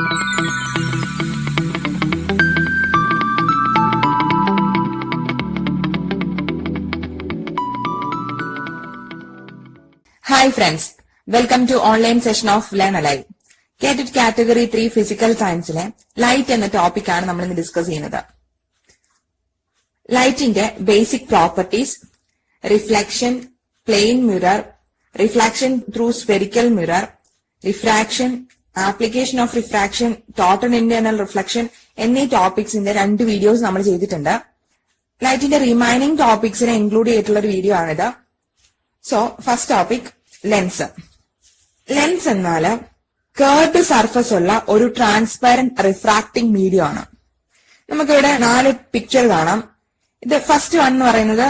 Hi friends, welcome to online session of Learn Alive. KTET Category 3 Physical Science-ലെ light എന്ന ടോപ്പിക്കാണ് നമ്മൾ ഇന്ന് ഡിസ്കസ് ചെയ്യുന്നത്. ലൈറ്റിന്റെ basic properties, reflection, plain mirror, reflection through spherical mirror, refraction, application of refraction, total internal reflection എന്നീ ടോപ്പിക്സിന്റെ 2 videos നമ്മൾ ചെയ്തിട്ടുണ്ട്. ലൈറ്റിന്റെ റിമൈനിങ് ടോപ്പിക്സിനെ ഇൻക്ലൂഡ് ചെയ്തിട്ടുള്ള ഒരു വീഡിയോ ആണിത്. So first topic lens. Lens എന്നാല് കർവ്ഡ് സർഫസ് ഉള്ള ഒരു ട്രാൻസ്പാരന്റ് റിഫ്രാക്ടിംഗ് മീഡിയം ആണ്. നമുക്കിവിടെ 4 പിക്ചർ കാണാം. ഇത് ഫസ്റ്റ് വൺ എന്ന് പറയുന്നത്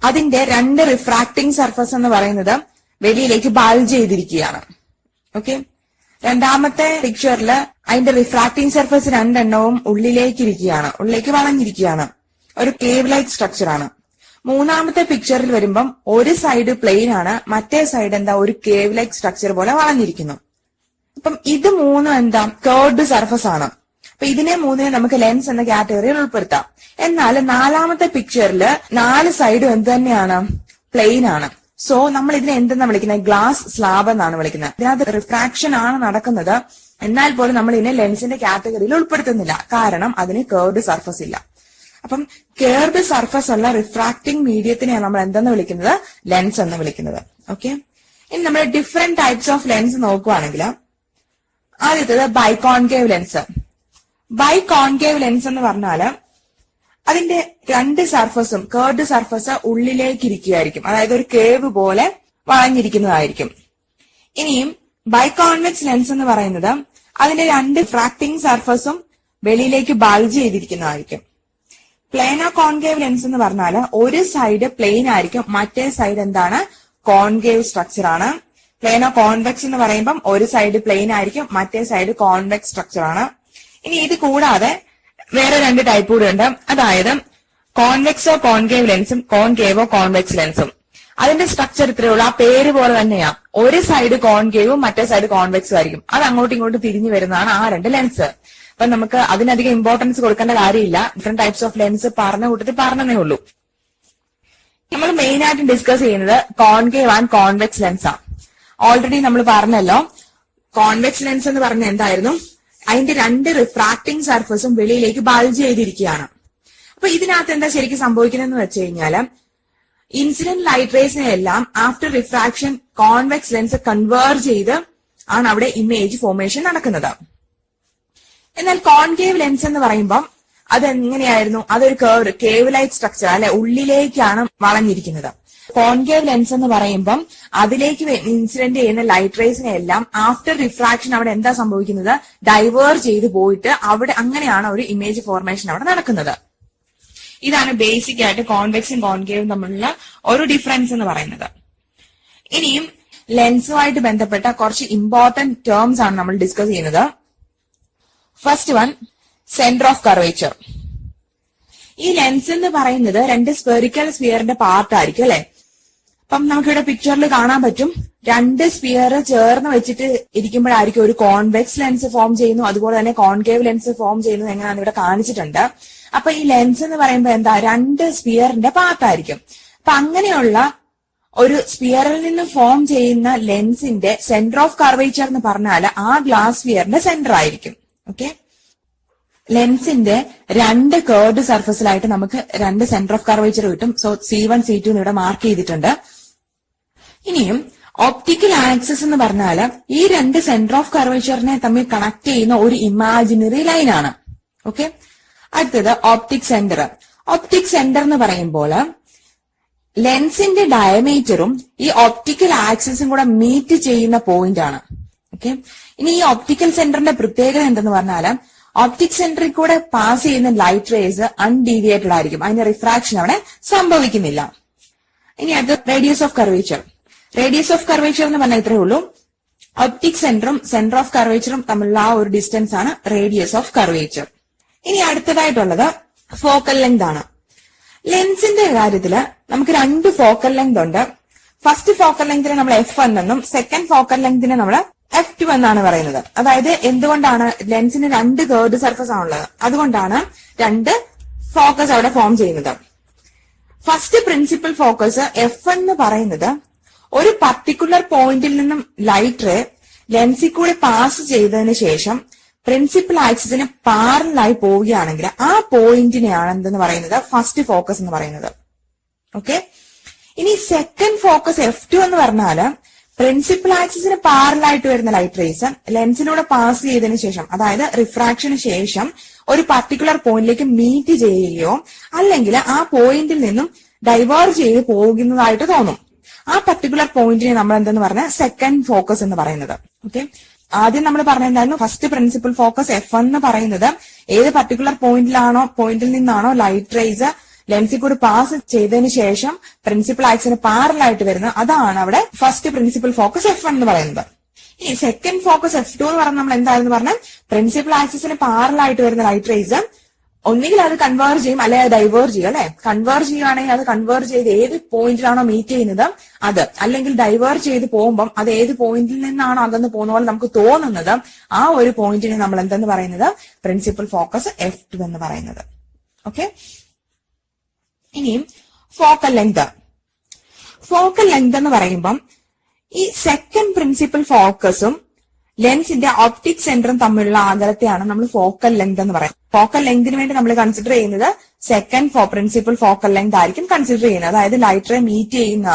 അതിന്റെ 2 റിഫ്രാക്ടിംഗ് സർഫസ് എന്ന് പറയുന്നത് വെളിയിലേക്ക് ബൾജ് ചെയ്തിരിക്കുകയാണ്. ഓക്കെ, രണ്ടാമത്തെ പിക്ചറിൽ അതിന്റെ റിഫ്രാക്ടിംഗ് സർഫസ് 2 എണ്ണവും ഉള്ളിലേക്ക് വളഞ്ഞിരിക്കുകയാണ്. ഒരു കേവ് ലൈക്ക് സ്ട്രക്ചർ ആണ്. മൂന്നാമത്തെ പിക്ചറിൽ വരുമ്പം ഒരു സൈഡ് പ്ലെയിൻ ആണ്, മറ്റേ സൈഡ് ഒരു കേവ് ലൈക്ക് സ്ട്രക്ചർ പോലെ വളഞ്ഞിരിക്കുന്നു. അപ്പം ഇത് 3 കർവ്ഡ് സർഫസ് ആണ്. അപ്പൊ ഇതിനെ 3 നമുക്ക് ലെൻസ് എന്ന കാറ്റഗറിയിൽ ഉൾപ്പെടുത്താം. എന്നാൽ 4ാമത്തെ പിക്ചറിൽ 4 സൈഡും എന്ത് തന്നെയാണ്? പ്ലെയിൻ ആണ്. സോ നമ്മൾ ഇതിനെ എന്തെന്നാണ് വിളിക്കുന്നത്? ഗ്ലാസ് സ്ലാബ് എന്നാണ് വിളിക്കുന്നത്. ഇതിനകത്ത് റിഫ്രാക്ഷൻ ആണ് നടക്കുന്നത്. എന്നാൽ പോലും നമ്മൾ ഇതിനെ ലെൻസിന്റെ കാറ്റഗറിയിൽ ഉൾപ്പെടുത്തുന്നില്ല, കാരണം അതിന് കർവ്ഡ് സർഫസ് ഇല്ല. അപ്പം കർവ്ഡ് സർഫസ് ഉള്ള റിഫ്രാക്ടിംഗ് മീഡിയത്തിനെയാണ് നമ്മൾ എന്തെന്ന് വിളിക്കുന്നത്? ലെൻസ് എന്ന് വിളിക്കുന്നത്. ഓക്കെ, ഇനി നമ്മൾ ഡിഫറെന്റ് ടൈപ്സ് ഓഫ് ലെൻസ് നോക്കുവാണെങ്കിൽ ആദ്യത്തേത് ബൈകോൺകേവ് ലെൻസ്. ബൈകോൺകേവ് ലെൻസ് എന്ന് പറഞ്ഞാല് അതിന്റെ 2 സർഫസും കർവ്ഡ് സർഫസ് ഉള്ളിലേക്ക് ഇരിക്കുകയായിരിക്കും, അതായത് ഒരു കേവ് പോലെ വളഞ്ഞിരിക്കുന്നതായിരിക്കും. ഇനിയും ബൈകോൺവെക്സ് ലെൻസ് എന്ന് പറയുന്നത് അതിന്റെ 2 റിഫ്രാക്ടിംഗ് സർഫസും വെളിയിലേക്ക് ബൾജ് ചെയ്തിരിക്കുന്നതായിരിക്കും. പ്ലെയിനോ കോൺകേവ് ലെൻസ് എന്ന് പറഞ്ഞാൽ ഒരു സൈഡ് പ്ലെയിൻ ആയിരിക്കും, മറ്റേ സൈഡ് കോൺകേവ് സ്ട്രക്ചർ ആണ്. പ്ലെയിനോ കോൺവെക്സ് എന്ന് പറയുമ്പോൾ ഒരു സൈഡ് പ്ലെയിൻ ആയിരിക്കും, മറ്റേ സൈഡ് കോൺവെക്സ് സ്ട്രക്ചർ ആണ്. ഇനി ഇത് കൂടാതെ വേറെ 2 ടൈപ്പ് കൂടെ ഉണ്ട്, അതായത് കോൺവെക്സോ കോൺകേവ് ലെൻസും കോൺകേവോ കോൺവെക്സ് ലെൻസും. അതിന്റെ സ്ട്രക്ചർ ഇത്രയുള്ള ആ പേര് പോലെ തന്നെയാ. ഒരു സൈഡ് കോൺകേവും മറ്റേ സൈഡ് കോൺവെക്സും ആയിരിക്കും. അത് അങ്ങോട്ടും ഇങ്ങോട്ടും തിരിഞ്ഞു വരുന്നതാണ് ആ 2 ലെൻസ്. അപ്പൊ നമുക്ക് അതിനധികം ഇമ്പോർട്ടൻസ് കൊടുക്കേണ്ട കാര്യമില്ല. ഡിഫറെന്റ് ടൈപ്സ് ഓഫ് ലെൻസ് പറഞ്ഞ കൂട്ടത്തിൽ പറഞ്ഞതേ ഉള്ളൂ. നമ്മൾ മെയിൻ ആയിട്ട് ഡിസ്കസ് ചെയ്യുന്നത് കോൺകേവ് ആൻഡ് കോൺവെക്സ് ലെൻസ് ആണ്. ഓൾറെഡി നമ്മൾ പറഞ്ഞല്ലോ, കോൺവെക്സ് ലെൻസ് എന്ന് പറഞ്ഞ എന്തായിരുന്നു? അതിന്റെ 2 റിഫ്രാക്ടിംഗ് സർഫസും വെളിയിലേക്ക് ബൾജ് ചെയ്തിരിക്കുകയാണ്. അപ്പൊ ഇതിനകത്ത് എന്താ ശരിക്കും സംഭവിക്കുന്നതെന്ന് വെച്ച് കഴിഞ്ഞാല് ഇൻസിഡന്റ് ലൈറ്റ് റേസിനെ എല്ലാം after refraction convex lens converge ചെയ്ത് ആണ് അവിടെ ഇമേജ് ഫോർമേഷൻ നടക്കുന്നത്. എന്നാൽ കോൺകേവ് ലെൻസ് എന്ന് പറയുമ്പോൾ അതെങ്ങനെയായിരുന്നു? അതൊരു കേവ് ലൈക്ക് സ്ട്രക്ചർ അല്ലെ, ഉള്ളിലേക്കാണ് വളഞ്ഞിരിക്കുന്നത്. കോൺകേവ് ലെൻസ് എന്ന് പറയുമ്പം അതിലേക്ക് ഇൻസിഡന്റ് ചെയ്യുന്ന ലൈറ്റ് റേസിനെ എല്ലാം ആഫ്റ്റർ റിഫ്രാക്ഷൻ അവിടെ എന്താ സംഭവിക്കുന്നത്? ഡൈവേർജ് ചെയ്ത് പോയിട്ട് അവിടെ അങ്ങനെയാണ് ഒരു ഇമേജ് ഫോർമേഷൻ അവിടെ നടക്കുന്നത്. ഇതാണ് ബേസിക് ആയിട്ട് കോൺവെക്സും കോൺകേവും തമ്മിലുള്ള ഒരു ഡിഫറൻസ് എന്ന് പറയുന്നത്. ഇനിയും ലെൻസുമായിട്ട് ബന്ധപ്പെട്ട കുറച്ച് ഇമ്പോർട്ടന്റ് ടേംസ് ആണ് നമ്മൾ ഡിസ്കസ് ചെയ്യുന്നത്. First one, centre of curvature. ഈ ലെൻസ് എന്ന് പറയുന്നത് 2 സ്ഫെറിക്കൽ സ്ഫിയറിന്റെ പാർട്ട് ആയിരിക്കും അല്ലെ. അപ്പം നമുക്കിവിടെ പിക്ചറിൽ കാണാൻ പറ്റും, 2 സ്ഫിയർ ചേർന്ന് വെച്ചിട്ട് ഇരിക്കുമ്പോഴായിരിക്കും ഒരു കോൺവെക്സ് ലെൻസ് ഫോം ചെയ്യുന്നു, അതുപോലെ തന്നെ കോൺകേവ് ലെൻസ് ഫോം ചെയ്യുന്നത് എങ്ങനെയാണെന്ന് ഇവിടെ കാണിച്ചിട്ടുണ്ട്. അപ്പൊ ഈ ലെൻസ് എന്ന് പറയുമ്പോൾ എന്താ? 2 സ്ഫിയറിന്റെ പാർട്ട് ആയിരിക്കും. അപ്പൊ അങ്ങനെയുള്ള ഒരു സ്ഫിയറിൽ നിന്ന് ഫോം ചെയ്യുന്ന ലെൻസിന്റെ സെന്റർ ഓഫ് കർവേച്ചർ എന്ന് പറഞ്ഞാൽ ആ ഗ്ലാസ് സ്ഫിയറിന്റെ സെന്റർ ആയിരിക്കും. ഓക്കെ, ലെൻസിന്റെ 2 കർവ്ഡ് സർഫസിലായിട്ട് നമുക്ക് 2 സെന്റർ ഓഫ് കർവേച്ചർ കിട്ടും. സോ C1 C2 ഇവിടെ മാർക്ക് ചെയ്തിട്ടുണ്ട്. ഇനിയും ഓപ്റ്റിക്കൽ ആക്സിസ് എന്ന് പറഞ്ഞാൽ ഈ 2 സെന്റർ ഓഫ് കർവേച്ചറിനെ തമ്മിൽ കണക്ട് ചെയ്യുന്ന ഒരു ഇമാജിനറി ലൈൻ ആണ്. ഓക്കെ, അടുത്തത് ഓപ്റ്റിക് സെന്റർ. ഓപ്റ്റിക് സെന്റർ എന്ന് പറയുമ്പോൾ ലെൻസിന്റെ ഡയമീറ്ററും ഈ ഓപ്റ്റിക്കൽ ആക്സിസും കൂടെ മീറ്റ് ചെയ്യുന്ന പോയിന്റ് ആണ്. ഓക്കെ, ഇനി ഈ ഓപ്റ്റിക്കൽ സെന്ററിന്റെ പ്രത്യേകത എന്തെന്ന് പറഞ്ഞാൽ ഓപ്റ്റിക് സെന്ററിൽ കൂടെ പാസ് ചെയ്യുന്ന ലൈറ്റ് റേസ് അൺഡീവിയേറ്റഡ് ആയിരിക്കും, അതിന്റെ റിഫ്രാക്ഷൻ അവിടെ സംഭവിക്കുന്നില്ല. ഇനി അത് radius of curvature. Radius of curvature എന്ന് പറഞ്ഞാൽ ഇത്രയേ ഉള്ളൂ, ഒപ്റ്റിക് സെന്ററും സെന്റർ ഓഫ് കർവേച്ചറും തമ്മിലുള്ള ആ ഒരു ഡിസ്റ്റൻസ് ആണ് റേഡിയസ് ഓഫ് കർവേച്ചർ. ഇനി അടുത്തതായിട്ടുള്ളത് ഫോക്കൽ ലെങ്ത് ആണ്. ലെൻസിന്റെ കാര്യത്തില് നമുക്ക് 2 ഫോക്കൽ ലെങ്ത് ഉണ്ട്. ഫസ്റ്റ് ഫോക്കൽ ലെങ്തിനെ നമ്മൾ F1 എന്നും സെക്കൻഡ് ഫോക്കൽ ലെങ്തിനെ നമ്മൾ F2 എന്നാണ് പറയുന്നത്. അതായത് എന്തുകൊണ്ടാണ് ലെൻസിന് രണ്ട് കേർഡ് സർഫസ് ആണുള്ളത്, അതുകൊണ്ടാണ് രണ്ട് ഫോക്കസ് അവിടെ ഫോം ചെയ്യുന്നത്. ഫസ്റ്റ് പ്രിൻസിപ്പൽ ഫോക്കസ് F1 എന്ന് പറയുന്നത് ഒരു പർട്ടിക്കുലർ പോയിന്റിൽ നിന്നും ലൈറ്റ് റേ ലെൻസിൽ കൂടെ പാസ് ചെയ്തതിന് ശേഷം പ്രിൻസിപ്പൽ ആക്സിസിന് പാരലായി പോവുകയാണെങ്കിൽ ആ പോയിന്റിനെയാണ് എന്തെന്ന് പറയുന്നത് ഫസ്റ്റ് ഫോക്കസ് എന്ന് പറയുന്നത്. ഓക്കെ, ഇനി സെക്കൻഡ് ഫോക്കസ് F2 എന്ന് പറഞ്ഞാല് പ്രിൻസിപ്പൽ ആക്സിസിന് പാരലായിട്ട് വരുന്ന ലൈറ്റ് റേസ് ലെൻസിലൂടെ പാസ് ചെയ്തതിനു ശേഷം, അതായത് റിഫ്രാക്ഷന് ശേഷം ഒരു പർട്ടിക്കുലർ പോയിന്റിലേക്ക് മീറ്റ് ചെയ്യുകയോ അല്ലെങ്കിൽ ആ പോയിന്റിൽ നിന്നും ഡൈവേർജ് ചെയ്ത് പോകുന്നതായിട്ട് തോന്നും. ആ പർട്ടിക്കുലർ പോയിന്റിനെ നമ്മൾ എന്തെന്ന് പറഞ്ഞാൽ സെക്കൻഡ് ഫോക്കസ് എന്ന് പറയുന്നത്. ഓക്കെ, ആദ്യം നമ്മൾ പറഞ്ഞിട്ടുണ്ടായിരുന്നു ഫസ്റ്റ് പ്രിൻസിപ്പൽ ഫോക്കസ് F1 എന്ന് പറയുന്നത് ഏത് പർട്ടിക്കുലർ പോയിന്റിൽ നിന്നാണോ ലൈറ്റ് റേസ് ലെൻസിൽ കൂടി പാസ് ചെയ്തതിനു ശേഷം പ്രിൻസിപ്പൽ ആക്സിന് പാരലായിട്ട് വരുന്നത്, അതാണ് അവിടെ ഫസ്റ്റ് പ്രിൻസിപ്പൽ ഫോക്കസ് F1 എന്ന് പറയുന്നത്. ഈ സെക്കൻഡ് ഫോക്കസ് F2 എന്ന് പറഞ്ഞാൽ നമ്മൾ എന്താണെന്ന് പറഞ്ഞാൽ പ്രിൻസിപ്പൽ ആക്സിസിന് പാരലായിട്ട് വരുന്ന ലൈറ്റ് റേസ് ഒന്നുകിൽ അത് കൺവേർജ് ചെയ്യും അല്ലെങ്കിൽ ഡൈവേർജ് ചെയ്യും. അല്ലെ, കൺവേർജ് ചെയ്യുകയാണെങ്കിൽ അത് കൺവേർജ് ചെയ്ത് ഏത് പോയിന്റിലാണോ മീറ്റ് ചെയ്യുന്നത് അത്, അല്ലെങ്കിൽ ഡൈവേർജ് ചെയ്ത് പോകുമ്പോൾ അത് ഏത് പോയിന്റിൽ നിന്നാണോ അകന്ന് പോകുന്ന പോലെ നമുക്ക് തോന്നുന്നത് ആ ഒരു പോയിന്റിനെ നമ്മൾ എന്തെന്ന് പറയുന്നത് പ്രിൻസിപ്പൽ ഫോക്കസ് F2 എന്ന് പറയുന്നത്. ഓക്കെ, ഇനിയും ഫോക്കൽ ലെങ്ത്. ഫോക്കൽ ലെങ്ത് എന്ന് പറയുമ്പം ഈ സെക്കൻഡ് പ്രിൻസിപ്പൽ ഫോക്കസും ലെൻസിന്റെ ഓപ്റ്റിക് സെന്ററും തമ്മിലുള്ള അകലത്തെയാണ് നമ്മൾ ഫോക്കൽ ലെങ്ത് എന്ന് പറയുന്നത്. ഫോക്കൽ ലെങ്തിന് വേണ്ടി നമ്മൾ കൺസിഡർ ചെയ്യുന്നത് സെക്കൻഡ് പ്രിൻസിപ്പൽ ഫോക്കൽ ലെങ്ത് ആയിരിക്കും കൺസിഡർ ചെയ്യുന്നത്. അതായത് ലൈറ്റ് റേ മീറ്റ് ചെയ്യുന്ന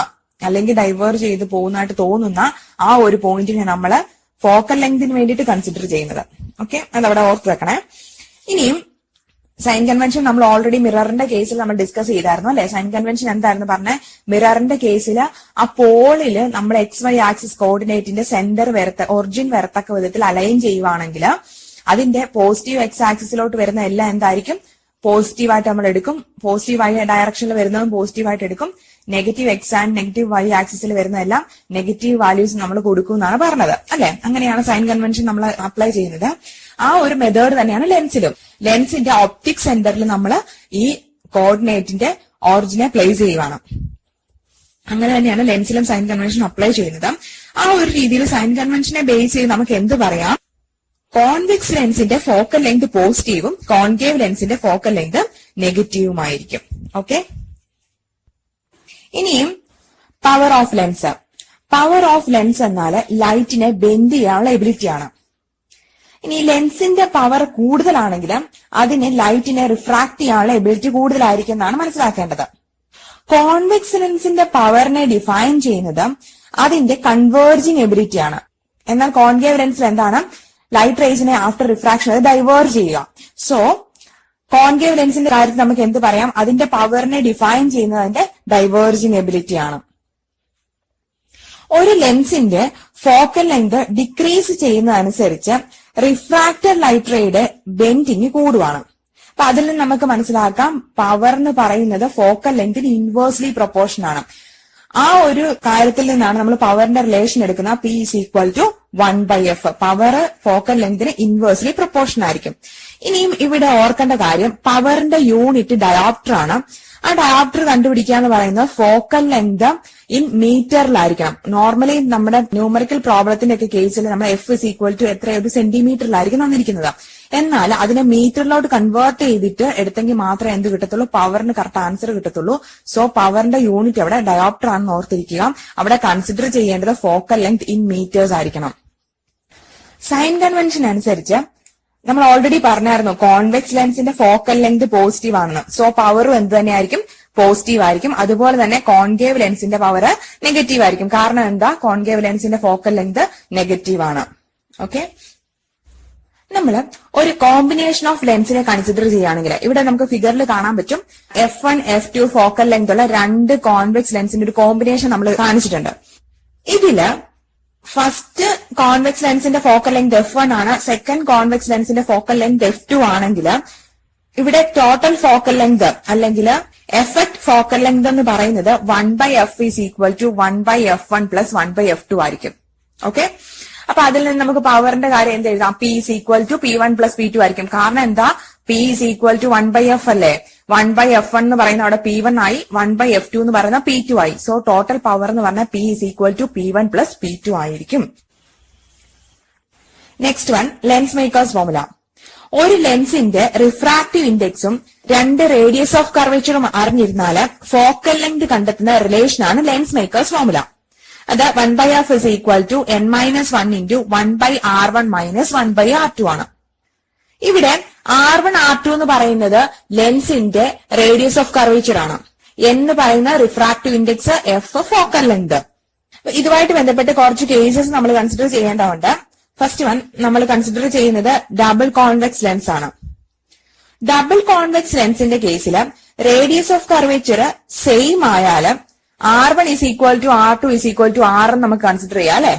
അല്ലെങ്കിൽ ഡൈവേർജ് ചെയ്ത് പോകുന്നതായിട്ട് തോന്നുന്ന ആ ഒരു പോയിന്റിനെ നമ്മൾ ഫോക്കൽ ലെങ്തിന് വേണ്ടിയിട്ട് കൺസിഡർ ചെയ്യുന്നത്. ഓക്കെ, അതവിടെ ഓർത്ത് വെക്കണേ. ഇനിയും സൈൻ കൺവെൻഷൻ നമ്മൾ ഓൾറെഡി മിററിന്റെ കേസിൽ നമ്മൾ ഡിസ്കസ് ചെയ്തായിരുന്നു അല്ലെ. സൈൻ കൺവെൻഷൻ എന്തായിരുന്നു പറഞ്ഞ, മിററിന്റെ കേസിൽ ആ പോളില് നമ്മൾ XY ആക്സിസ് കോർഡിനേറ്റിന്റെ സെന്റർ ഒറിജിൻ വരത്തക്ക വിധത്തിൽ അലൈൻ ചെയ്യുവാണെങ്കിൽ അതിന്റെ പോസിറ്റീവ് X ആക്സിസിലോട്ട് വരുന്ന എല്ലാം എന്തായിരിക്കും പോസിറ്റീവായിട്ട് നമ്മൾ എടുക്കും. പോസിറ്റീവ് Y ഡയറക്ഷനിൽ വരുന്നതും പോസിറ്റീവായിട്ട് എടുക്കും. Negative X and negative Y ആക്സിസിൽ വരുന്നതെല്ലാം നെഗറ്റീവ് വാല്യൂസ് നമ്മൾ കൊടുക്കും എന്നാണ് പറഞ്ഞത് അല്ലെ. അങ്ങനെയാണ് സൈൻ കൺവെൻഷൻ നമ്മൾ അപ്ലൈ ചെയ്യുന്നത്. ആ ഒരു മെത്തേഡ് തന്നെയാണ് ലെൻസിലും. ലെൻസിന്റെ ഓപ്റ്റിക് സെന്ററിൽ നമ്മൾ ഈ കോർഡിനേറ്റിന്റെ ഒറിജിനെ പ്ലേസ് ചെയ്യുവാണ്. അങ്ങനെ തന്നെയാണ് ലെൻസിലും സൈൻ കൺവെൻഷൻ അപ്ലൈ ചെയ്യുന്നത്. ആ ഒരു രീതിയിൽ സൈൻ കൺവെൻഷനെ ബേസ് ചെയ്ത് നമുക്ക് എന്ത് പറയാം, കോൺവെക്സ് ലെൻസിന്റെ ഫോക്കൽ ലെങ്ത് പോസിറ്റീവും കോൺകേവ് ലെൻസിന്റെ ഫോക്കൽ ലെങ്ത് നെഗറ്റീവുമായിരിക്കും. ഓക്കെ, ഇനിയും power of lens. Power of lens എന്നാൽ ലൈറ്റിനെ ബെൻഡ് ചെയ്യാനുള്ള എബിലിറ്റിയാണ്. ഇനി ലെൻസിന്റെ പവർ കൂടുതലാണെങ്കിൽ അതിന് ലൈറ്റിനെ റിഫ്രാക്ട് ചെയ്യാനുള്ള എബിലിറ്റി കൂടുതലായിരിക്കും എന്നാണ് മനസ്സിലാക്കേണ്ടത്. കോൺവെക്സ് ലെൻസിന്റെ പവറിനെ ഡിഫൈൻ ചെയ്യുന്നത് അതിന്റെ കൺവേർജിങ് എബിലിറ്റി ആണ്. എന്നാൽ കോൺകേവ് ലെൻസിൽ എന്താണ്, ലൈറ്റ് റേസിനെ ആഫ്റ്റർ റിഫ്രാക്ഷൻ അത് ഡൈവേർജ് ചെയ്യുക. സോ കോൺകേവ് ലെൻസിന്റെ കാര്യത്തിൽ നമുക്ക് എന്ത് പറയാം, അതിന്റെ പവറിനെ ഡിഫൈൻ ചെയ്യുന്നത് അതിന്റെ ഡൈവേർജിങ് എബിലിറ്റി ആണ്. ഒരു ലെൻസിന്റെ ഫോക്കൽ ലെങ്ത് ഡിക്രീസ് ചെയ്യുന്നതനുസരിച്ച് റിഫ്രാക്റ്റഡ് ലൈറ്റ് റേയുടെ ബെൻഡിങ് കൂടുവാണ്. അപ്പൊ അതിൽ നിന്ന് നമുക്ക് മനസ്സിലാക്കാം പവർ എന്ന് പറയുന്നത് ഫോക്കൽ ലെങ്തിന് ഇൻവേഴ്സ്ലി പ്രൊപ്പോർഷൻ ആണ്. ആ ഒരു കാര്യത്തിൽ നിന്നാണ് നമ്മൾ പവറിന്റെ റിലേഷൻ എടുക്കുന്നത്. P is equal to 1/f. Power focal ലെങ്തിന് ഇൻവേഴ്സ്ലി പ്രൊപ്പോർഷൻ ആയിരിക്കും. ഇനിയും ഇവിടെ ഓർക്കേണ്ട കാര്യം, പവറിന്റെ യൂണിറ്റ് ഡയോപ്റ്റർ ആണ്. ആ ഡയോപ്റ്റർ കണ്ടുപിടിക്കുക എന്ന് പറയുന്നത് ഫോക്കൽ ലെങ്ത് ഇൻ മീറ്ററിലായിരിക്കണം. നോർമലി നമ്മുടെ ന്യൂമറിക്കൽ പ്രോബ്ലത്തിന്റെ ഒക്കെ കേസിൽ നമ്മൾ F is equal to ഒരു സെന്റിമീറ്ററിലായിരിക്കും തന്നിരിക്കുന്നത്. എന്നാൽ അതിനെ മീറ്ററിലോട്ട് കൺവേർട്ട് ചെയ്തിട്ട് എടുത്തെങ്കിൽ മാത്രമേ എന്ത് കിട്ടത്തുള്ളൂ, പവറിന് കറക്റ്റ് ആൻസർ കിട്ടത്തുള്ളൂ. സോ പവറിന്റെ യൂണിറ്റ് അവിടെ ഡയോപ്റ്റർ ആണെന്ന് ഓർത്തിരിക്കുക. അവിടെ കൺസിഡർ ചെയ്യേണ്ടത് ഫോക്കൽ ലെങ്ത് ഇൻ മീറ്റേഴ്സ് ആയിരിക്കണം. സൈൻ കൺവെൻഷൻ അനുസരിച്ച് നമ്മൾ ഓൾറെഡി പറഞ്ഞായിരുന്നു കോൺവെക്സ് ലെൻസിന്റെ ഫോക്കൽ ലെങ്ത് പോസിറ്റീവ് ആണെന്ന്. സോ പവറും എന്ത് തന്നെയായിരിക്കും, പോസിറ്റീവ് ആയിരിക്കും. അതുപോലെ തന്നെ കോൺകേവ് ലെൻസിന്റെ പവർ നെഗറ്റീവ് ആയിരിക്കും. കാരണം എന്താ, കോൺകേവ് ലെൻസിന്റെ ഫോക്കൽ ലെങ്ത് നെഗറ്റീവ് ആണ്. ഓക്കെ, നമ്മൾ ഒരു കോമ്പിനേഷൻ ഓഫ് ലെൻസിനെ കൺസിഡർ ചെയ്യുകയാണെങ്കിൽ ഇവിടെ നമുക്ക് ഫിഗറിൽ കാണാൻ പറ്റും F1 F2 ഫോക്കൽ ലെങ്ത് ഉള്ള രണ്ട് കോൺവെക്സ് ലെൻസിന്റെ ഒരു കോമ്പിനേഷൻ നമ്മൾ കാണിച്ചിട്ടുണ്ട്. ഇതില് ഫസ്റ്റ് കോൺവെക്സ് ലെൻസിന്റെ ഫോക്കൽ ലെങ്ത് F1 ആണ്. സെക്കൻഡ് കോൺവെക്സ് ലെൻസിന്റെ ഫോക്കൽ ലെങ്ത് F2 ആണെങ്കിൽ ഇവിടെ ടോട്ടൽ ഫോക്കൽ ലെങ്ത് അല്ലെങ്കിൽ എഫക്ട് ഫോക്കൽ ലെങ്ത് എന്ന് പറയുന്നത് 1/f is equal to 1/f1 plus 1/f2 ആയിരിക്കും. ഓക്കെ, അപ്പൊ അതിൽ നിന്ന് നമുക്ക് പവറിന്റെ കാര്യം എന്ത് എഴുതാം, P is equal to P1 plus P2 ആയിരിക്കും. കാരണം എന്താ, P is equal to 1/f അല്ലേ. 1/f1 എന്ന് പറയുന്ന അവിടെ P1 ആയി, 1/f2 എന്ന് പറയുന്ന P2 ആയി. സോ ടോട്ടൽ പവർ എന്ന് പറഞ്ഞാൽ P is equal to P1 plus P2 ആയിരിക്കും. Next one lens makers formula. ഒരു ലെൻസിന്റെ റിഫ്രാക്റ്റീവ് ഇൻഡെക്സും രണ്ട് റേഡിയസ് ഓഫ് കർവേച്ചറും അറിഞ്ഞിരുന്നാല് ഫോക്കൽ ലെങ്ത് കണ്ടെത്തുന്ന റിലേഷൻ ആണ് ലെൻസ് മേക്കേഴ്സ് ഫോർമുല. അത് 1/f is equal to n-1 into 1/r1 minus 1/r2 ആണ്. ഇവിടെ R1 R2 എന്ന് പറയുന്നത് ലെൻസിന്റെ റേഡിയസ് ഓഫ് കർവേച്ചർ ആണ്. എന്ന് പറയുന്ന refractive index, F focal length. ഇതുമായിട്ട് ബന്ധപ്പെട്ട് കുറച്ച് കേസസ് നമ്മൾ കൺസിഡർ ചെയ്യേണ്ടതുണ്ട്. ഫസ്റ്റ് വൺ നമ്മൾ കൺസിഡർ ചെയ്യുന്നത് ഡബിൾ കോൺവെക്സ് ലെൻസ് ആണ്. ഡബിൾ കോൺവെക്സ് ലെൻസിന്റെ കേസിൽ റേഡിയസ് ഓഫ് കർവേച്ചർ സെയിം ആയാല് R1 is equal to R2 is equal to R എന്ന് നമുക്ക് കൺസിഡർ ചെയ്യാം അല്ലെ.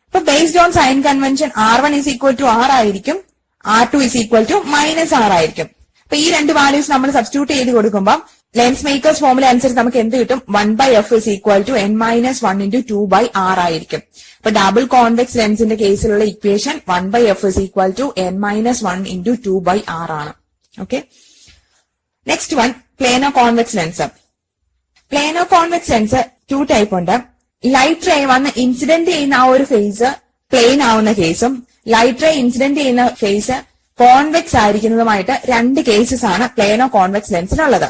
ഇപ്പൊ based on sign convention R1 is equal to R ആയിരിക്കും, R2 is equal to minus R ആയിരിക്കും. അപ്പൊ ഈ രണ്ട് വാല്യൂസ് നമ്മൾ സബ്സ്റ്റിറ്റ്യൂട്ട് ചെയ്ത് കൊടുക്കുമ്പോൾ ലെൻസ് മേക്കേഴ്സ് ഫോർമുല അനുസരിച്ച് നമുക്ക് എന്ത് കിട്ടും? 1/f is equal to n-1 into 2/r ആയിരിക്കും. അപ്പൊ ഡബിൾ കോൺവെക്സ് ലെൻസിന്റെ കേസിലുള്ള equation 1/f is equal to n-1 into 2/r ആണ്. Okay. Next one plano convex lens. Plano convex lens 2 type ഉണ്ട്. ലൈറ്റ് റേ വന്ന് ഇൻസിഡന്റ് ചെയ്യുന്ന ആ ഒരു ഫേസ് പ്ലെയിൻ ആവുന്ന കേസും ലൈറ്റ് റേ ഇൻസിഡന്റ് ചെയ്യുന്ന ഫേസ് കോൺവെക്സ് ആയിരിക്കുന്നതുമായിട്ട് രണ്ട് കേസസ് ആണ് പ്ലേനോ കോൺവെക്സ് ലെൻസിനുള്ളത്.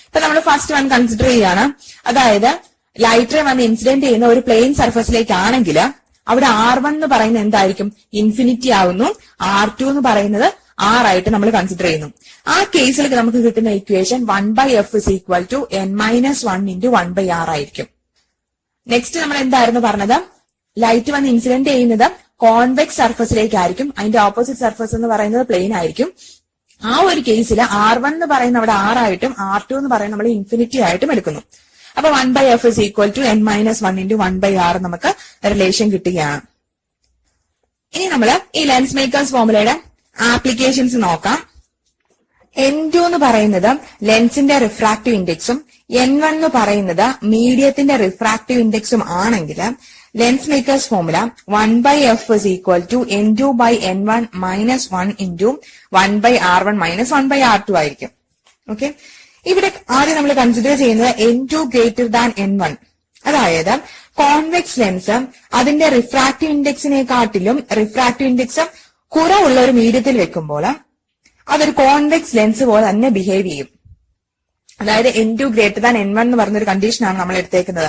ഇപ്പൊ നമ്മൾ ഫസ്റ്റ് വൺ കൺസിഡർ ചെയ്യാണ്. അതായത് ലൈറ്റ് റേ വന്ന് ഇൻസിഡന്റ് ചെയ്യുന്ന ഒരു പ്ലെയിൻ സർഫസിലേക്കാണെങ്കിൽ അവിടെ R1 എന്ന് പറയുന്നത് എന്തായിരിക്കും? ഇൻഫിനിറ്റി ആവുന്നു. R2 എന്ന് പറയുന്നത് R ആയിട്ട് നമ്മൾ കൺസിഡർ ചെയ്യുന്നു. ആ കേസിലേക്ക് നമുക്ക് കിട്ടുന്ന equation 1/f is equal to n-1 into 1/r ആയിരിക്കും. നെക്സ്റ്റ് നമ്മൾ എന്തായിരുന്നു പറഞ്ഞത്? ലൈറ്റ് വന്ന് ഇൻസിഡന്റ് ചെയ്യുന്നത് കോൺവെക്സ് സർഫസിലേക്കായിരിക്കും. അതിന്റെ ഓപ്പോസിറ്റ് സർഫസ് എന്ന് പറയുന്നത് പ്ലെയിൻ ആയിരിക്കും. ആ ഒരു കേസിൽ R1 എന്ന് പറയുന്ന അവിടെ R ആയിട്ടും R2 എന്ന് പറയുന്നത് നമ്മൾ ഇൻഫിനിറ്റി ആയിട്ടും എടുക്കുന്നു. അപ്പൊ 1/f is equal to n-1 into 1/r നമുക്ക് റിലേഷൻ കിട്ടുകയാണ്. ഇനി നമ്മൾ ഈ ലെൻസ് മേക്കേഴ്സ് ഫോർമുലയുടെ ആപ്ലിക്കേഷൻസ് നോക്കാം. N2 എന്ന് പറയുന്നത് ലെൻസിന്റെ റിഫ്രാക്റ്റീവ് ഇൻഡെക്സും N1 എന്ന് പറയുന്നത് മീഡിയത്തിന്റെ റിഫ്രാക്റ്റീവ് ഇൻഡെക്സും ആണെങ്കിൽ lens makers formula 1/f is equal to n2/n1 minus 1 into 1/r1 minus 1/r2 ആയിരിക്കും. ഓക്കെ. ഇവിടെ ആദ്യം നമ്മൾ കൺസിഡർ ചെയ്യുന്നത് N2 greater than N1. അതായത് കോൺവെക്സ് ലെൻസ് അതിന്റെ റിഫ്രാക്റ്റീവ് ഇൻഡെക്സിനെക്കാട്ടിലും റിഫ്രാക്റ്റീവ് ഇൻഡെക്സ് കുറവുള്ള ഒരു മീഡിയത്തിൽ വെക്കുമ്പോൾ അതൊരു കോൺവെക്സ് ലെൻസ് പോലെ തന്നെ ബിഹേവ് ചെയ്യും. അതായത് N2 greater than N1 എന്ന് പറഞ്ഞൊരു കണ്ടീഷനാണ് നമ്മൾ എടുത്തേക്കുന്നത്.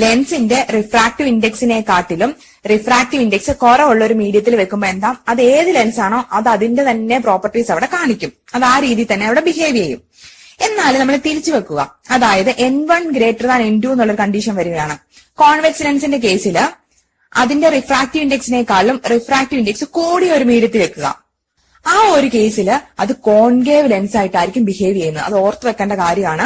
ലെൻസിന്റെ റിഫ്രാക്റ്റീവ് ഇൻഡെക്സിനെക്കാട്ടിലും റിഫ്രാക്റ്റീവ് ഇൻഡെക്സ് കുറവുള്ള ഒരു മീഡിയത്തിൽ വെക്കുമ്പോൾ എന്താ, അത് ഏത് ലെൻസ് ആണോ അത് അതിന്റെ തന്നെ പ്രോപ്പർട്ടീസ് അവിടെ കാണിക്കും. അത് ആ രീതിയിൽ തന്നെ അവിടെ ബിഹേവ് ചെയ്യും. എന്നാൽ നമ്മൾ തിരിച്ചു വെക്കുക. അതായത് N1 greater than N2 എന്നുള്ളൊരു കണ്ടീഷൻ വരികയാണ്. കോൺവെക്സ് ലെൻസിന്റെ കേസിൽ അതിന്റെ റിഫ്രാക്റ്റീവ് ഇൻഡെക്സിനേക്കാളും റിഫ്രാക്റ്റീവ് ഇൻഡെക്സ് കൂടിയ ഒരു മീഡിയത്തിൽ വെക്കുക. ആ ഒരു കേസിൽ അത് കോൺകേവ് ലെൻസ് ആയിട്ടായിരിക്കും ബിഹേവ് ചെയ്യുന്നത്. അത് ഓർത്ത് വെക്കേണ്ട കാര്യമാണ്.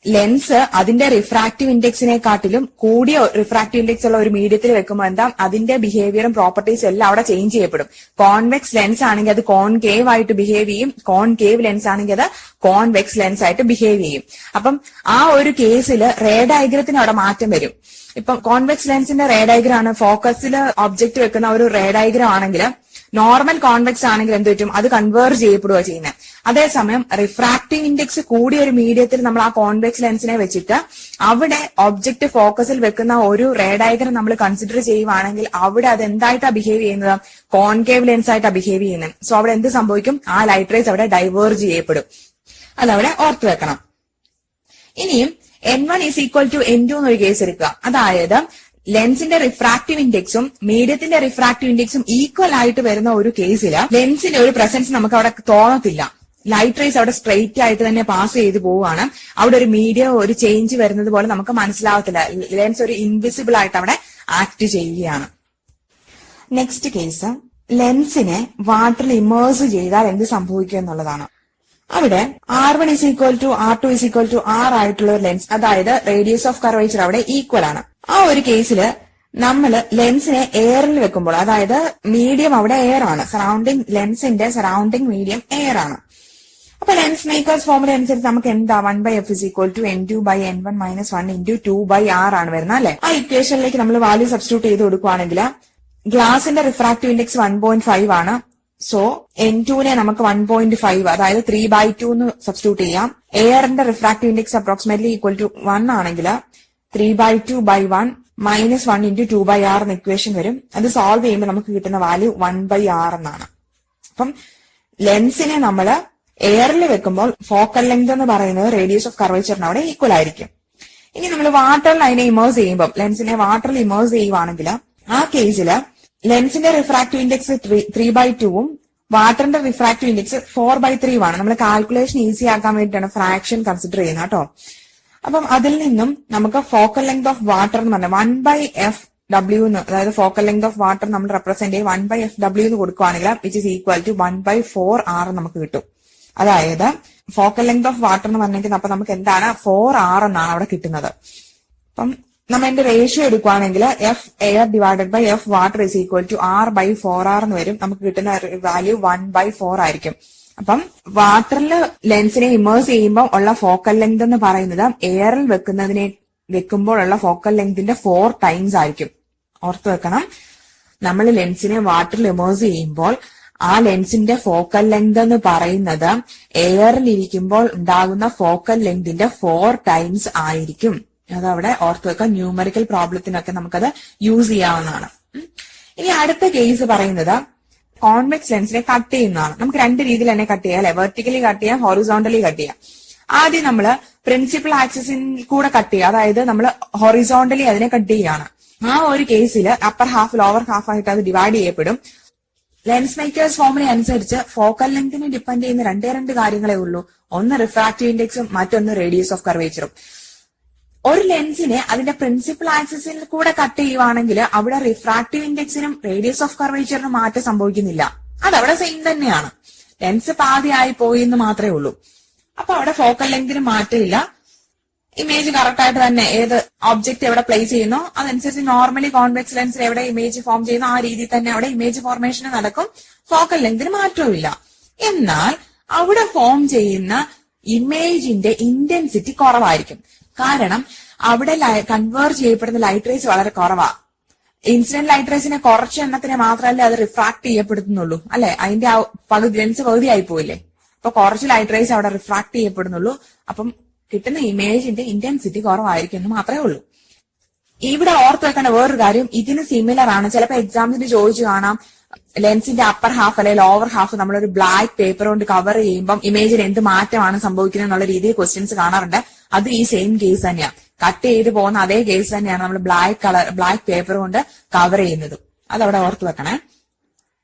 ലെൻസ് അതിന്റെ റിഫ്രാക്റ്റീവ് ഇൻഡെക്സിനെക്കാട്ടിലും കൂടിയ റിഫ്രാക്റ്റീവ് ഇൻഡെക്സ് ഉള്ള ഒരു മീഡിയത്തിൽ വെക്കുമ്പോൾ എന്താ, അതിന്റെ ബിഹേവിയറും പ്രോപ്പർട്ടീസും എല്ലാം അവിടെ ചേഞ്ച് ചെയ്യപ്പെടും. കോൺവെക്സ് ലെൻസ് ആണെങ്കിൽ അത് കോൺകേവ് ആയിട്ട് ബിഹേവ് ചെയ്യും. കോൺകേവ് ലെൻസ് ആണെങ്കിൽ അത് കോൺവെക്സ് ലെൻസ് ആയിട്ട് ബിഹേവ് ചെയ്യും. അപ്പം ആ ഒരു കേസിൽ റേ ഡയഗ്രത്തിന് അവിടെ മാറ്റം വരും. ഇപ്പം കോൺവെക്സ് ലെൻസിന്റെ റേ ഡയഗ്രം ആണ്, ഫോക്കസിൽ ഒബ്ജക്ട് വെക്കുന്ന ഒരു റേ ഡയഗ്രം ആണെങ്കിൽ നോർമൽ കോൺവെക്സ് ആണെങ്കിൽ എന്ത് പറ്റും, അത് കൺവേർജ് ചെയ്യപ്പെടുക ചെയ്യുന്നത്. അതേസമയം റിഫ്രാക്റ്റീവ് ഇൻഡെക്സ് കൂടിയ ഒരു മീഡിയത്തിൽ നമ്മൾ ആ കോൺവെക്സ് ലെൻസിനെ വെച്ചിട്ട് അവിടെ ഒബ്ജക്ട് ഫോക്കസിൽ വെക്കുന്ന ഒരു റേ ഡയഗ്രം നമ്മൾ കൺസിഡർ ചെയ്യുവാണെങ്കിൽ അവിടെ അത് എന്തായിട്ടാ ബിഹേവ് ചെയ്യുന്നത്, കോൺകേവ് ലെൻസ് ആയിട്ടാ ബിഹേവ് ചെയ്യുന്നത്. സോ അവിടെ എന്ത് സംഭവിക്കും, ആ ലൈറ്റ് റേസ് അവിടെ ഡൈവേർജ് ചെയ്യപ്പെടും. അതവിടെ ഓർത്ത് വെക്കണം. ഇനിയും N1 is equal to N2 എന്നൊരു കേസ് എടുക്കുക. അതായത് ലെൻസിന്റെ റിഫ്രാക്റ്റീവ് ഇൻഡെക്സും മീഡിയത്തിന്റെ റിഫ്രാക്റ്റീവ് ഇൻഡെക്സും ഈക്വൽ ആയിട്ട് വരുന്ന ഒരു കേസിൽ ലെൻസിന്റെ ഒരു പ്രസൻസ് നമുക്ക് അവിടെ തോന്നത്തില്ല. ലൈറ്റ് റേസ് അവിടെ സ്ട്രെയിറ്റ് ആയിട്ട് തന്നെ പാസ് ചെയ്ത് പോവുകയാണ്. അവിടെ ഒരു മീഡിയം ഒരു ചേഞ്ച് വരുന്നത് പോലെ നമുക്ക് മനസ്സിലാവത്തില്ല. ലെൻസ് ഒരു ഇൻവിസിബിൾ ആയിട്ട് അവിടെ ആക്ട് ചെയ്യുകയാണ്. നെക്സ്റ്റ് കേസ് ലെൻസിനെ വാട്ടറിൽ ഇമേഴ്സ് ചെയ്താൽ എന്ത് സംഭവിക്കും എന്നുള്ളതാണ്. അവിടെ R1 is equal to R2 is equal to R ആയിട്ടുള്ള ഒരു ലെൻസ്, അതായത് റേഡിയസ് ഓഫ് കർവേച്ചർ അവിടെ ഈക്വൽ ആണ്. ആ ഒരു കേസിൽ നമ്മൾ ലെൻസിനെ എയറിൽ വെക്കുമ്പോൾ, അതായത് മീഡിയം അവിടെ എയർ ആണ്, സറൗണ്ടിങ് ലെൻസിന്റെ സറൗണ്ടിങ് മീഡിയം എയർ ആണ്. അപ്പൊ ലെൻസ് മേക്കേഴ്സ് ഫോർമുല അനുസരിച്ച് നമുക്ക് എന്താ 1/f is equal to n2/n1 minus 1 into 2/r ആണ് വരുന്നത് അല്ലെ. ആ ഇക്വേഷനിലേക്ക് നമ്മൾ വാല്യൂ സബ്സ്റ്റിറ്റ്യൂട്ട് ചെയ്ത് കൊടുക്കുകയാണെങ്കിൽ ഗ്ലാസിന്റെ റിഫ്രാക്റ്റീവ് ഇൻഡെക്സ് 1.5 ആണ്. സോ N2നെ നമുക്ക് 1.5 അതായത് 3/2 എന്ന് സബ്സ്റ്റിറ്റ്യൂട്ട് ചെയ്യാം. എയറിന്റെ refractive index approximately equal to 1 ആണെങ്കിൽ 3/2/1 -1 into 2/r എന്ന ഇക്വേഷൻ വരും. അത് സോൾവ് ചെയ്യുമ്പോൾ നമുക്ക് കിട്ടുന്ന വാല്യൂ 1/r എന്നാണ്. അപ്പം ലെൻസിനെ നമ്മൾ എയറിൽ വെക്കുമ്പോൾ ഫോക്കൽ ലെങ്ത് എന്ന് പറയുന്നത് റേഡിയസ് ഓഫ് കർവേച്ചറിന് അവിടെ ഈക്വൽ ആയിരിക്കും. ഇനി നമ്മൾ വാട്ടറിൽ അതിനെ ഇമേഴ്സ് ചെയ്യുമ്പോൾ, ലെൻസിനെ വാട്ടറിൽ ഇമേഴ്സ് ചെയ്യുവാണെങ്കിൽ ആ കേസിൽ ലെൻസിന്റെ റിഫ്രാക്റ്റീവ് ഇൻഡെക്സ് 3/2 വാട്ടറിന്റെ റിഫ്രാക്റ്റീവ് ഇൻഡെക്സ് 4/3 ആണ്. നമ്മൾ കാൽക്കുലേഷൻ ഈസി ആക്കാൻ വേണ്ടിയിട്ടാണ് ഫ്രാക്ഷൻ കൺസിഡർ ചെയ്യുന്നത് കേട്ടോ. അപ്പം അതിൽ നിന്നും നമുക്ക് ഫോക്കൽ ലെങ്ത് ഓഫ് വാട്ടർ എന്ന് പറഞ്ഞാൽ 1/fw എന്ന്, അതായത് ഫോക്കൽ ലെങ്ത് ഓഫ് വാട്ടർ നമ്മൾ റെപ്രസെന്റ് ചെയ്യും 1/fw എന്ന് കൊടുക്കുകയാണെങ്കിൽ which is equal to 1/4r നമുക്ക് കിട്ടും. അതായത് ഫോക്കൽ ലെങ്ത് ഓഫ് വാട്ടർ എന്ന് പറഞ്ഞെങ്കിൽ അപ്പൊ നമുക്ക് എന്താണ് 4r എന്നാണ് അവിടെ കിട്ടുന്നത്. അപ്പം നമ്മൾ എന്റെ റേഷ്യോ എടുക്കുകയാണെങ്കിൽ f air divided by f water is equal to r/4r എന്ന് വരും. നമുക്ക് കിട്ടുന്ന വാല്യൂ 1/4 ആയിരിക്കും. അപ്പം വാട്ടറിൽ ലെൻസിനെ ഇമേഴ്സ് ചെയ്യുമ്പോൾ ഉള്ള ഫോക്കൽ ലെങ്ത് എന്ന് പറയുന്നത് എയറിൽ വെക്കുമ്പോഴുള്ള ഫോക്കൽ ലെങ്തിന്റെ 4 ടൈംസ് ആയിരിക്കും. ഓർത്ത് വെക്കണം, നമ്മൾ ലെൻസിനെ വാട്ടറിൽ ഇമേഴ്സ് ചെയ്യുമ്പോൾ ആ ലെൻസിന്റെ ഫോക്കൽ ലെങ്ത് എന്ന് പറയുന്നത് എയറിൽ ഇരിക്കുമ്പോൾ ഉണ്ടാകുന്ന ഫോക്കൽ ലെങ്തിന്റെ 4 ടൈംസ് ആയിരിക്കും. അതവിടെ ഓർത്ത് വെക്കാം. ന്യൂമറിക്കൽ പ്രോബ്ലത്തിനൊക്കെ നമുക്കത് യൂസ് ചെയ്യാവുന്നതാണ്. ഇനി അടുത്ത കേസ് പറയുന്നത് കോൺവെക്സ് ലെൻസിനെ കട്ട് ചെയ്യുന്നതാണ്. നമുക്ക് രണ്ട് രീതിയിൽ തന്നെ കട്ട് ചെയ്യാം അല്ലെ, വെർട്ടിക്കലി കട്ട് ചെയ്യാം, ഹൊറിസോണ്ടലി കട്ട് ചെയ്യാം. ആദ്യം നമ്മൾ പ്രിൻസിപ്പൽ ആക്സിസിൽ കൂടെ കട്ട് ചെയ്യുക, അതായത് നമ്മൾ ഹൊറിസോണ്ടലി അതിനെ കട്ട് ചെയ്യാണ്. ആ ഒരു കേസിൽ അപ്പർ ഹാഫ് ലോവർ ഹാഫ് ആയിട്ട് അത് ഡിവൈഡ് ചെയ്യപ്പെടും. ലെൻസ് മേക്കേഴ്സ് ഫോർമുല അനുസരിച്ച് ഫോക്കൽ ലെങ്തിനെ ഡിപ്പെൻഡ് ചെയ്യുന്ന രണ്ട് കാര്യങ്ങളേ ഉള്ളൂ. ഒന്ന് റിഫ്രാക്റ്റീവ് ഇൻഡെക്സും മറ്റൊന്ന് റേഡിയസ് ഓഫ് കർവേച്ചറും. ഒരു ലെൻസിനെ അതിന്റെ പ്രിൻസിപ്പൽ ആക്സിസിൽ കൂടെ കട്ട് ചെയ്യുവാണെങ്കിൽ അവിടെ റിഫ്രാക്റ്റീവ് ഇൻഡെക്സിനും റേഡിയസ് ഓഫ് കർവേച്ചറിനും മാറ്റം സംഭവിക്കുന്നില്ല. അതവിടെ സെയിം തന്നെയാണ്. ലെൻസ് പാതിയായി പോയി എന്ന് മാത്രമേ ഉള്ളൂ. അപ്പൊ അവിടെ ഫോക്കൽ ലെങ്തിന് മാറ്റമില്ല. ഇമേജ് കറക്റ്റ് ആയിട്ട് തന്നെ ഏത് ഒബ്ജക്ട് എവിടെ പ്ലേസ് ചെയ്യുന്നോ അതനുസരിച്ച് നോർമലി കോൺവെക്സ് ലെൻസിൽ എവിടെ ഇമേജ് ഫോം ചെയ്യുന്നോ ആ രീതിയിൽ തന്നെ അവിടെ ഇമേജ് ഫോർമേഷൻ നടക്കും. ഫോക്കൽ ലെങ്തിന് മാറ്റവുമില്ല. എന്നാൽ അവിടെ ഫോം ചെയ്യുന്ന ഇമേജിന്റെ ഇന്റൻസിറ്റി കുറവായിരിക്കും. കാരണം അവിടെ കൺവേർട്ട് ചെയ്യപ്പെടുന്ന ലൈറ്റ് റേസ് വളരെ കുറവാണ്. ഇൻസിഡന്റ് ലൈറ്റ് റേസിനെ കുറച്ച് എണ്ണത്തിനെ മാത്രമല്ലേ അത് റിഫ്രാക്ട് ചെയ്യപ്പെടുന്നുള്ളൂ അല്ലെ, അതിന്റെ ആ ലെൻസ് പകുതിയായി പോയില്ലേ. അപ്പൊ കുറച്ച് ലൈറ്റ് റേസ് അവിടെ റിഫ്രാക്ട് ചെയ്യപ്പെടുന്നുള്ളൂ. അപ്പം കിട്ടുന്ന ഇമേജിന്റെ ഇന്റൻസിറ്റി കുറവായിരിക്കും എന്ന് മാത്രമേ ഉള്ളൂ. ഇവിടെ ഓർത്ത് വെക്കേണ്ട വേറൊരു കാര്യം, ഇതിന് സിമിലർ ആണ്. ചിലപ്പോൾ എക്സാമിന് ചോദിച്ചു കാണാം, ലെൻസിന്റെ അപ്പർ ഹാഫ് അല്ലെങ്കിൽ ലോവർ ഹാഫ് നമ്മളൊരു ബ്ലാക്ക് പേപ്പർ കൊണ്ട് കവർ ചെയ്യുമ്പോൾ ഇമേജിന് എന്ത് മാറ്റമാണ് സംഭവിക്കുന്നത് എന്നുള്ള രീതിയിൽ ക്വസ്റ്റ്യൻസ് കാണാറുണ്ട്. അത് ഈ സെയിം കേസ് തന്നെയാണ്. കട്ട് ചെയ്ത് പോകുന്ന അതേ കേസ് തന്നെയാണ് നമ്മൾ ബ്ലാക്ക് പേപ്പർ കൊണ്ട് കവർ ചെയ്യുന്നത്. അതവിടെ ഓർത്ത് വെക്കണേ.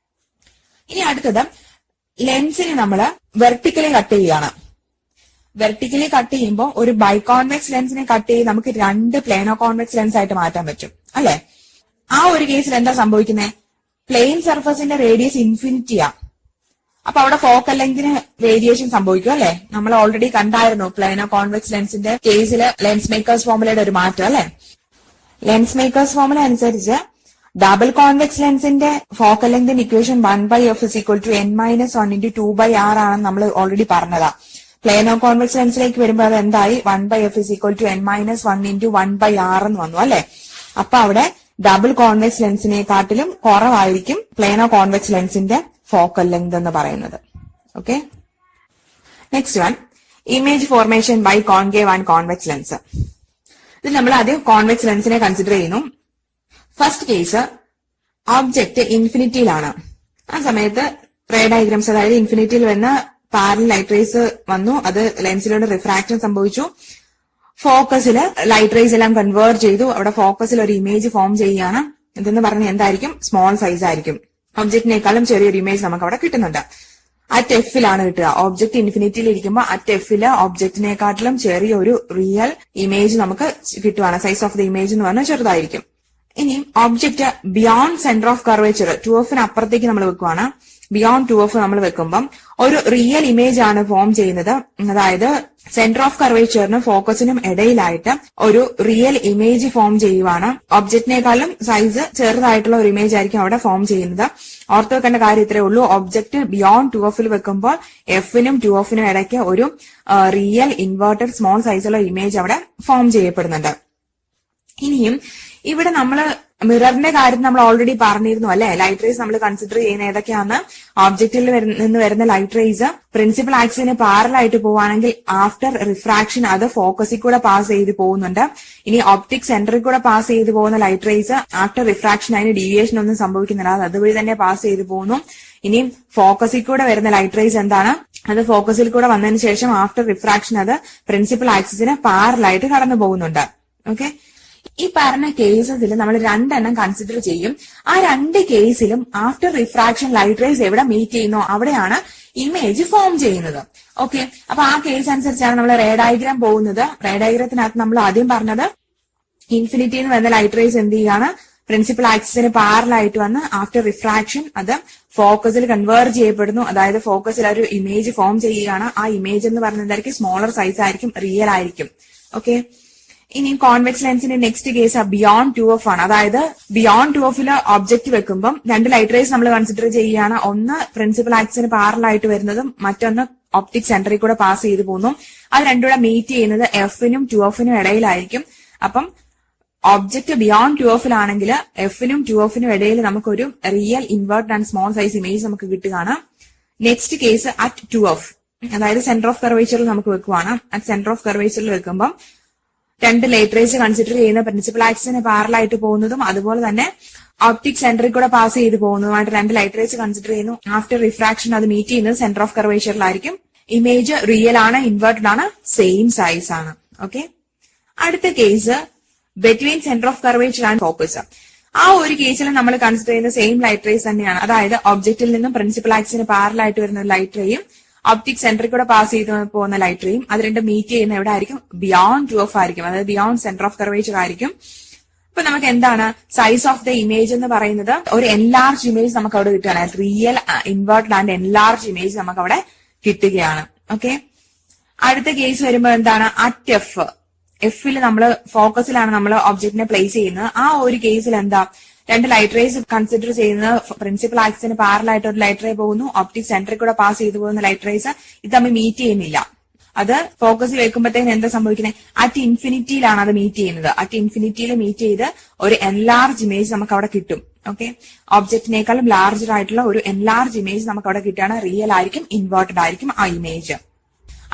ഇനി അടുത്തത് ലെൻസിനെ നമ്മൾ വെർട്ടിക്കലി കട്ട് ചെയ്യുകയാണ്. വെർട്ടിക്കലി കട്ട് ചെയ്യുമ്പോൾ ഒരു ബൈകോൺവെക്സ് ലെൻസിനെ കട്ട് ചെയ്ത് നമുക്ക് 2 പ്ലേനോ കോൺവെക്സ് ലെൻസ് ആയിട്ട് മാറ്റാൻ പറ്റും അല്ലെ. ആ ഒരു കേസിൽ എന്താ സംഭവിക്കുന്നത്, പ്ലെയിൻ സർഫസിന്റെ റേഡിയസ് ഇൻഫിനിറ്റിയാ. അപ്പൊ അവിടെ ഫോക്കൽ ലെങ്തിന് വേരിയേഷൻ സംഭവിക്കും അല്ലെ. നമ്മൾ ഓൾറെഡി കണ്ടായിരുന്നു പ്ലേനോ കോൺവെക്സ് ലെൻസിന്റെ കേസിൽ ലെൻസ് മേക്കേഴ്സ് ഫോർമുലയുടെ ഒരു മാറ്റം അല്ലെ. ലെൻസ് മേക്കേഴ്സ് ഫോർമുല അനുസരിച്ച് ഡബിൾ കോൺവെക്സ് ലെൻസിന്റെ ഫോക്കൽ ലെങ്തിന്റെ equation 1/f is equal to n-1 into 2/r ആണെന്ന് നമ്മൾ ഓൾറെഡി പറഞ്ഞതാ. പ്ലേനോ കോൺവെക്സ് ലെൻസിലേക്ക് വരുമ്പോൾ അത് എന്തായി, 1/f is equal to n-1 into 1/r എന്ന് വന്നു അല്ലെ. അപ്പൊ അവിടെ ഡബിൾ കോൺവെക്സ് ലെൻസിനെക്കാട്ടിലും കുറവായിരിക്കും പ്ലേനോ കോൺവെക്സ് ലെൻസിന്റെ ഫോക്കൽ ലെങ്ത് എന്ന് പറയുന്നത്. Okay, next one, image formation by concave and convex lens. ഇത് നമ്മൾ ആദ്യം കോൺവെക്സ് ലെൻസിനെ കൺസിഡർ ചെയ്യുന്നു. ഫസ്റ്റ് കേസ്, ഓബ്ജക്റ്റ് ഇൻഫിനിറ്റിയിലാണ്. ആ സമയത്ത് റേ ഡയഗ്രാംസ്, അതായത് ഇൻഫിനിറ്റിയിൽ വന്ന പാരലൽ ലൈറ്റ് റേസ് വന്നു, അത് ലെൻസിലൂടെ റിഫ്രാക്ഷൻ സംഭവിച്ചു. ഫോക്കസിൽ ലൈറ്റ് റേസ് എല്ലാം കൺവേർട്ട് ചെയ്തു. അവിടെ ഫോക്കസിൽ ഒരു ഇമേജ് ഫോം ചെയ്യുകയാണ്. ഇതെന്ന് പറഞ്ഞാൽ എന്തായിരിക്കും, സ്മോൾ സൈസ് ആയിരിക്കും. ഒബ്ജക്റ്റിനേക്കാളും ചെറിയൊരു ഇമേജ് നമുക്ക് അവിടെ കിട്ടുന്നുണ്ട്. അറ്റ് എഫിലാണ് കിട്ടുക. ഒബ്ജക്ട് ഇൻഫിനിറ്റിയിൽ ഇരിക്കുമ്പോൾ അറ്റ് എഫില് ഒബ്ജക്റ്റിനെക്കാട്ടിലും ചെറിയൊരു റിയൽ ഇമേജ് നമുക്ക് കിട്ടുവാണ്. സൈസ് ഓഫ് ദ ഇമേജ് എന്ന് പറഞ്ഞാൽ ചെറുതായിരിക്കും. ഇനി object beyond centre of curvature 2f അപ്പുറത്തേക്ക് നമ്മൾ വെക്കുവാണ്. ബിയോണ്ട് 2f നമ്മൾ വെക്കുമ്പം ഒരു റിയൽ ഇമേജ് ആണ് ഫോം ചെയ്യുന്നത്. അതായത് സെന്റർ ഓഫ് കർവേച്ചറിനും ഫോക്കസിനും ഇടയിലായിട്ട് ഒരു റിയൽ ഇമേജ് ഫോം ചെയ്യുവാണ്. ഒബ്ജക്റ്റിനേക്കാളും സൈസ് ചെറുതായിട്ടുള്ള ഒരു ഇമേജ് ആയിരിക്കും അവിടെ ഫോം ചെയ്യുന്നത്. ഓർത്ത് വെക്കേണ്ട കാര്യം ഇത്രേ ഉള്ളൂ, ഒബ്ജക്റ്റ് ബിയോണ്ട് 2f വെക്കുമ്പോൾ എഫിനും 2f ഇടയ്ക്ക് ഒരു റിയൽ ഇൻവേർട്ടഡ് സ്മോൾ സൈസുള്ള ഇമേജ് അവിടെ ഫോം ചെയ്യപ്പെടുന്നുണ്ട്. ഇനിയും ഇവിടെ നമ്മൾ മിററിന്റെ കാര്യം നമ്മൾ ഓൾറെഡി പറഞ്ഞിരുന്നു അല്ലെ. ലൈറ്റ് റേസ് നമ്മൾ കൺസിഡർ ചെയ്യുന്ന ഏതൊക്കെയാണ്? ഓബ്ജക്റ്റിൽ നിന്ന് വരുന്ന ലൈറ്റ് റേസ് പ്രിൻസിപ്പൽ ആക്സിന് പാരലായിട്ട് പോവുകയാണെങ്കിൽ ആഫ്റ്റർ റിഫ്രാക്ഷൻ അത് ഫോക്കസിൽ കൂടെ പാസ് ചെയ്ത് പോകുന്നുണ്ട്. ഇനി ഒപ്റ്റിക് സെന്ററിൽ കൂടെ പാസ് ചെയ്ത് പോകുന്ന ലൈറ്റ് റേസ് ആഫ്റ്റർ റിഫ്രാക്ഷൻ അതിന് ഡീവിയേഷൻ ഒന്നും സംഭവിക്കുന്നില്ല, അത് അതുവഴി തന്നെ പാസ് ചെയ്ത് പോകുന്നു. ഇനി ഫോക്കസിൽ കൂടെ വരുന്ന ലൈറ്റ് റേസ് എന്താണ്? അത് ഫോക്കസിൽ കൂടെ വന്നതിന് ശേഷം ആഫ്റ്റർ റിഫ്രാക്ഷൻ അത് പ്രിൻസിപ്പൽ ആക്സിന് പാരലായിട്ട് കടന്നു പോകുന്നുണ്ട്. ഓക്കെ, ഈ പറഞ്ഞ കേസസിൽ നമ്മൾ രണ്ടെണ്ണം കൺസിഡർ ചെയ്യും. ആ രണ്ട് കേസിലും ആഫ്റ്റർ റിഫ്രാക്ഷൻ ലൈറ്റ് റേസ് എവിടെ മീറ്റ് ചെയ്യുന്നോ അവിടെയാണ് ഇമേജ് ഫോം ചെയ്യുന്നത്. ഓക്കെ, അപ്പൊ ആ കേസ് അനുസരിച്ചാണ് നമ്മൾ റേ ഡയഗ്രാം പോകുന്നത്. റേ ഡയഗ്രത്തിനകത്ത് നമ്മൾ ആദ്യം പറഞ്ഞത് ഇൻഫിനിറ്റിയിൽ നിന്ന് വരുന്ന ലൈറ്റ് റേസ് എന്ത് ചെയ്യാണ്? പ്രിൻസിപ്പൽ ആക്സിന് പാരലായിട്ട് വന്ന് ആഫ്റ്റർ റിഫ്രാക്ഷൻ അത് ഫോക്കസിൽ കൺവേർജ് ചെയ്യപ്പെടുന്നു. അതായത് ഫോക്കസിൽ ഒരു ഇമേജ് ഫോം ചെയ്യുകയാണ്. ആ ഇമേജ് എന്ന് പറയുന്നതായിരിക്കും സ്മോളർ സൈസ് ആയിരിക്കും, റിയൽ ആയിരിക്കും. ഓക്കെ, ഇനി കോൺവെക്സ് ലെൻസിന്റെ നെക്സ്റ്റ് കേസ് ബിയോണ്ട് 2f ആണ്. അതായത് ബിയോണ്ട് 2f ഒബ്ജക്ട് വെക്കുമ്പോൾ രണ്ട് ലൈറ്റ് റേസ് നമ്മൾ കൺസിഡർ ചെയ്യുകയാണ്. ഒന്ന് പ്രിൻസിപ്പൽ ആക്സിന് പാരലായിട്ട് വരുന്നതും മറ്റൊന്ന് ഒപ്റ്റിക് സെന്ററിൽ കൂടെ പാസ് ചെയ്ത് പോകുന്നു. അത് രണ്ടുകൂടെ മീറ്റ് ചെയ്യുന്നത് എഫിനും 2f ഇടയിലായിരിക്കും. അപ്പം ഒബ്ജക്ട് ബിയോണ്ട് 2f ആണെങ്കിൽ എഫിനും 2f ഇടയിൽ നമുക്കൊരു real invert and small size image നമുക്ക് കിട്ടുകയാണ്. നെക്സ്റ്റ് കേസ് അറ്റ് 2f, അതായത് സെന്റർ ഓഫ് കർവേച്ചറിൽ നമുക്ക് വെക്കുവാണ്. അറ്റ് സെന്റർ ഓഫ് കർവേച്ചറിൽ വെക്കുമ്പോൾ രണ്ട് ലൈറ്റ് റേസ് കൺസിഡർ ചെയ്യുന്ന പ്രിൻസിപ്പൽ ആക്സിന് പാരലായിട്ട് പോകുന്നതും അതുപോലെ തന്നെ ഒപ്റ്റിക് സെന്ററിൽ കൂടെ പാസ് ചെയ്ത് പോകുന്നതുമായിട്ട് രണ്ട് ലൈറ്റ് റേസ് കൺസിഡർ ചെയ്യുന്നു. ആഫ്റ്റർ റിഫ്രാക്ഷൻ അത് മീറ്റ് ചെയ്യുന്നത് സെന്റർ ഓഫ് കർവേച്ചറിലായിരിക്കും. ഇമേജ് റിയൽ ആണ്, ഇൻവേർട്ടഡ് ആണ്, സെയിം സൈസ് ആണ്. ഓക്കെ, അടുത്ത case between centre of curvature and focus. ആ ഒരു കേസിൽ നമ്മൾ കൺസിഡർ ചെയ്യുന്ന സെയിം ലൈറ്റ് റേസ് തന്നെയാണ്. അതായത് ഒബ്ജക്റ്റിൽ നിന്നും പ്രിൻസിപ്പൽ ആക്സിന് പാരലായിട്ട് വരുന്ന ഒരു ലൈറ്റ് റേയും ഒപ്റ്റിക് സെന്ററിൽ കൂടെ പാസ് ചെയ്ത് പോകുന്ന ലൈറ്റ് റേയും അത് രണ്ട് മീറ്റ് ചെയ്യുന്ന എവിടെ ആയിരിക്കും? ബിയോണ്ട് 2f ആയിരിക്കും, അതായത് ബിയോണ്ട് സെന്റർ ഓഫ് കർവേച്ചർ ആയിരിക്കും. അപ്പൊ നമുക്ക് എന്താണ് സൈസ് ഓഫ് ദ ഇമേജ് എന്ന് പറയുന്നത്? ഒരു എൻലാർജ് ഇമേജ് നമുക്ക് അവിടെ കിട്ടുകയാണ്. Real inverted and enlarge image നമുക്ക് അവിടെ കിട്ടുകയാണ്. ഓക്കെ, അടുത്ത കേസ് വരുമ്പോൾ എന്താണ്? അറ്റ് എഫിൽ നമ്മൾ ഫോക്കസിലാണ് നമ്മൾ ഒബ്ജക്റ്റിനെ പ്ലേസ് ചെയ്യുന്നത്. ആ ഒരു കേസിൽ എന്താ? രണ്ട് ലൈറ്റ് റേസ് കൺസിഡർ ചെയ്യുന്നത് പ്രിൻസിപ്പൽ ആക്സിന് പാരലായിട്ട് ഒരു ലൈറ്റ് റേ പോകുന്നു. ഒപ്റ്റിക് സെന്ററിൽ കൂടെ പാസ് ചെയ്തു പോകുന്ന ലൈറ്റ് റേസ് ഇത് തമ്മിൽ മീറ്റ് ചെയ്യുന്നില്ല. അത് ഫോക്കസിൽ വെക്കുമ്പോഴത്തേന് എന്താ സംഭവിക്കുന്നത്? അറ്റ് ഇൻഫിനിറ്റിയിലാണ് അത് മീറ്റ് ചെയ്യുന്നത്. അറ്റ് ഇൻഫിനിറ്റിയിൽ മീറ്റ് ചെയ്ത് ഒരു എൻലാർജ് ഇമേജ് നമുക്ക് അവിടെ കിട്ടും. ഓക്കെ, ഒബ്ജക്റ്റിനേക്കാളും ലാർജർ ആയിട്ടുള്ള ഒരു എൻലാർജ് ഇമേജ് നമുക്ക് അവിടെ കിട്ടുകയാണ്. റിയൽ ആയിരിക്കും, ഇൻവേർട്ടഡ് ആയിരിക്കും ആ ഇമേജ്.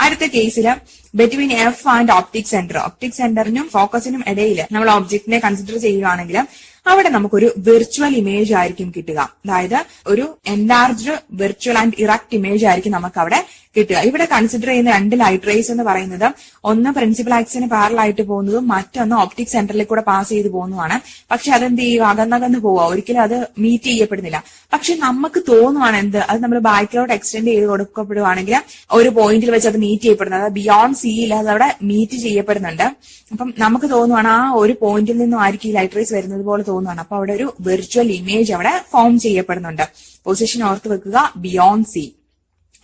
അടുത്ത കേസില് between F and optic centre, optic സെന്ററിനും ഫോക്കസിനും ഇടയിൽ നമ്മൾ ഒബ്ജക്റ്റിനെ കൺസിഡർ ചെയ്യുകയാണെങ്കിൽ അവിടെ നമുക്കൊരു വിർച്വൽ ഇമേജ് ആയിരിക്കും കിട്ടുക. അതായത് ഒരു enlarged virtual and erect image ആയിരിക്കും നമുക്ക് അവിടെ കിട്ടുക. ഇവിടെ കൺസിഡർ ചെയ്യുന്ന രണ്ട് ലൈറ്റ് റേസ് എന്ന് പറയുന്നത് ഒന്ന് പ്രിൻസിപ്പൽ ആക്സിന് പാരലായിട്ട് പോകുന്നതും മറ്റൊന്ന് ഒപ്റ്റിക് സെന്ററിൽ കൂടെ പാസ് ചെയ്ത് പോകുന്നതാണ്. പക്ഷെ അതെന്ത് ചെയ്യുക? അകന്നകന്ന് പോവുക, ഒരിക്കലും അത് മീറ്റ് ചെയ്യപ്പെടുന്നില്ല. പക്ഷെ നമുക്ക് തോന്നുവാണ് എന്ത്? അത് നമ്മൾ ബാക്കിലോട്ട് എക്സ്റ്റെൻഡ് ചെയ്ത് കൊടുക്കപ്പെടുവാണെങ്കിൽ ഒരു പോയിന്റിൽ വെച്ച് അത് മീറ്റ് ചെയ്യപ്പെടുന്നത് ബിയോണ്ട് സിയിൽ അത് അവിടെ മീറ്റ് ചെയ്യപ്പെടുന്നുണ്ട്. അപ്പം നമുക്ക് തോന്നുവാണ് ആ ഒരു പോയിന്റിൽ നിന്നും ആയിരിക്കും ഈ ലൈറ്റ് റേസ് വരുന്നത് പോലെ തോന്നുവാണ്. അപ്പൊ അവിടെ ഒരു വിർച്വൽ ഇമേജ് അവിടെ ഫോം ചെയ്യപ്പെടുന്നുണ്ട്. പൊസിഷൻ ഓർത്ത് വെക്കുക, ബിയോണ്ട് സി.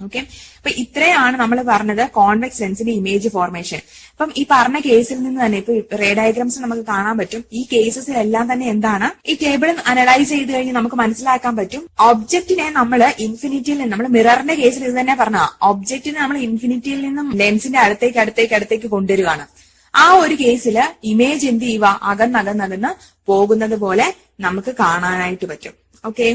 ഓക്കെ, അപ്പൊ ഇത്രയാണ് നമ്മൾ പറഞ്ഞത് കോൺവെക്സ് ലെൻസിന്റെ ഇമേജ് ഫോർമേഷൻ. അപ്പം ഈ പറഞ്ഞ കേസിൽ നിന്ന് തന്നെ ഇപ്പൊ റേ ഡയഗ്രാംസ് നമുക്ക് കാണാൻ പറ്റും. ഈ കേസസിലെല്ലാം തന്നെ എന്താണ്? ഈ ടേബിൾ അനലൈസ് ചെയ്ത് കഴിഞ്ഞ് നമുക്ക് മനസ്സിലാക്കാൻ പറ്റും ഒബ്ജക്റ്റിനെ നമ്മൾ ഇൻഫിനിറ്റിയിൽ നിന്ന്, നമ്മൾ മിററിന്റെ കേസിൽ ഇത് തന്നെ പറഞ്ഞ ഒബ്ജക്റ്റിനെ നമ്മൾ ഇൻഫിനിറ്റിയിൽ നിന്നും ലെൻസിന്റെ അടുത്തേക്ക് കൊണ്ടുവരികയാണ്. ആ ഒരു കേസില് ഇമേജ് എന്ത് ചെയ്യുക? അകന്നകന്ന് പോകുന്നത് പോലെ നമുക്ക് കാണാനായിട്ട് പറ്റും. ഓക്കെ,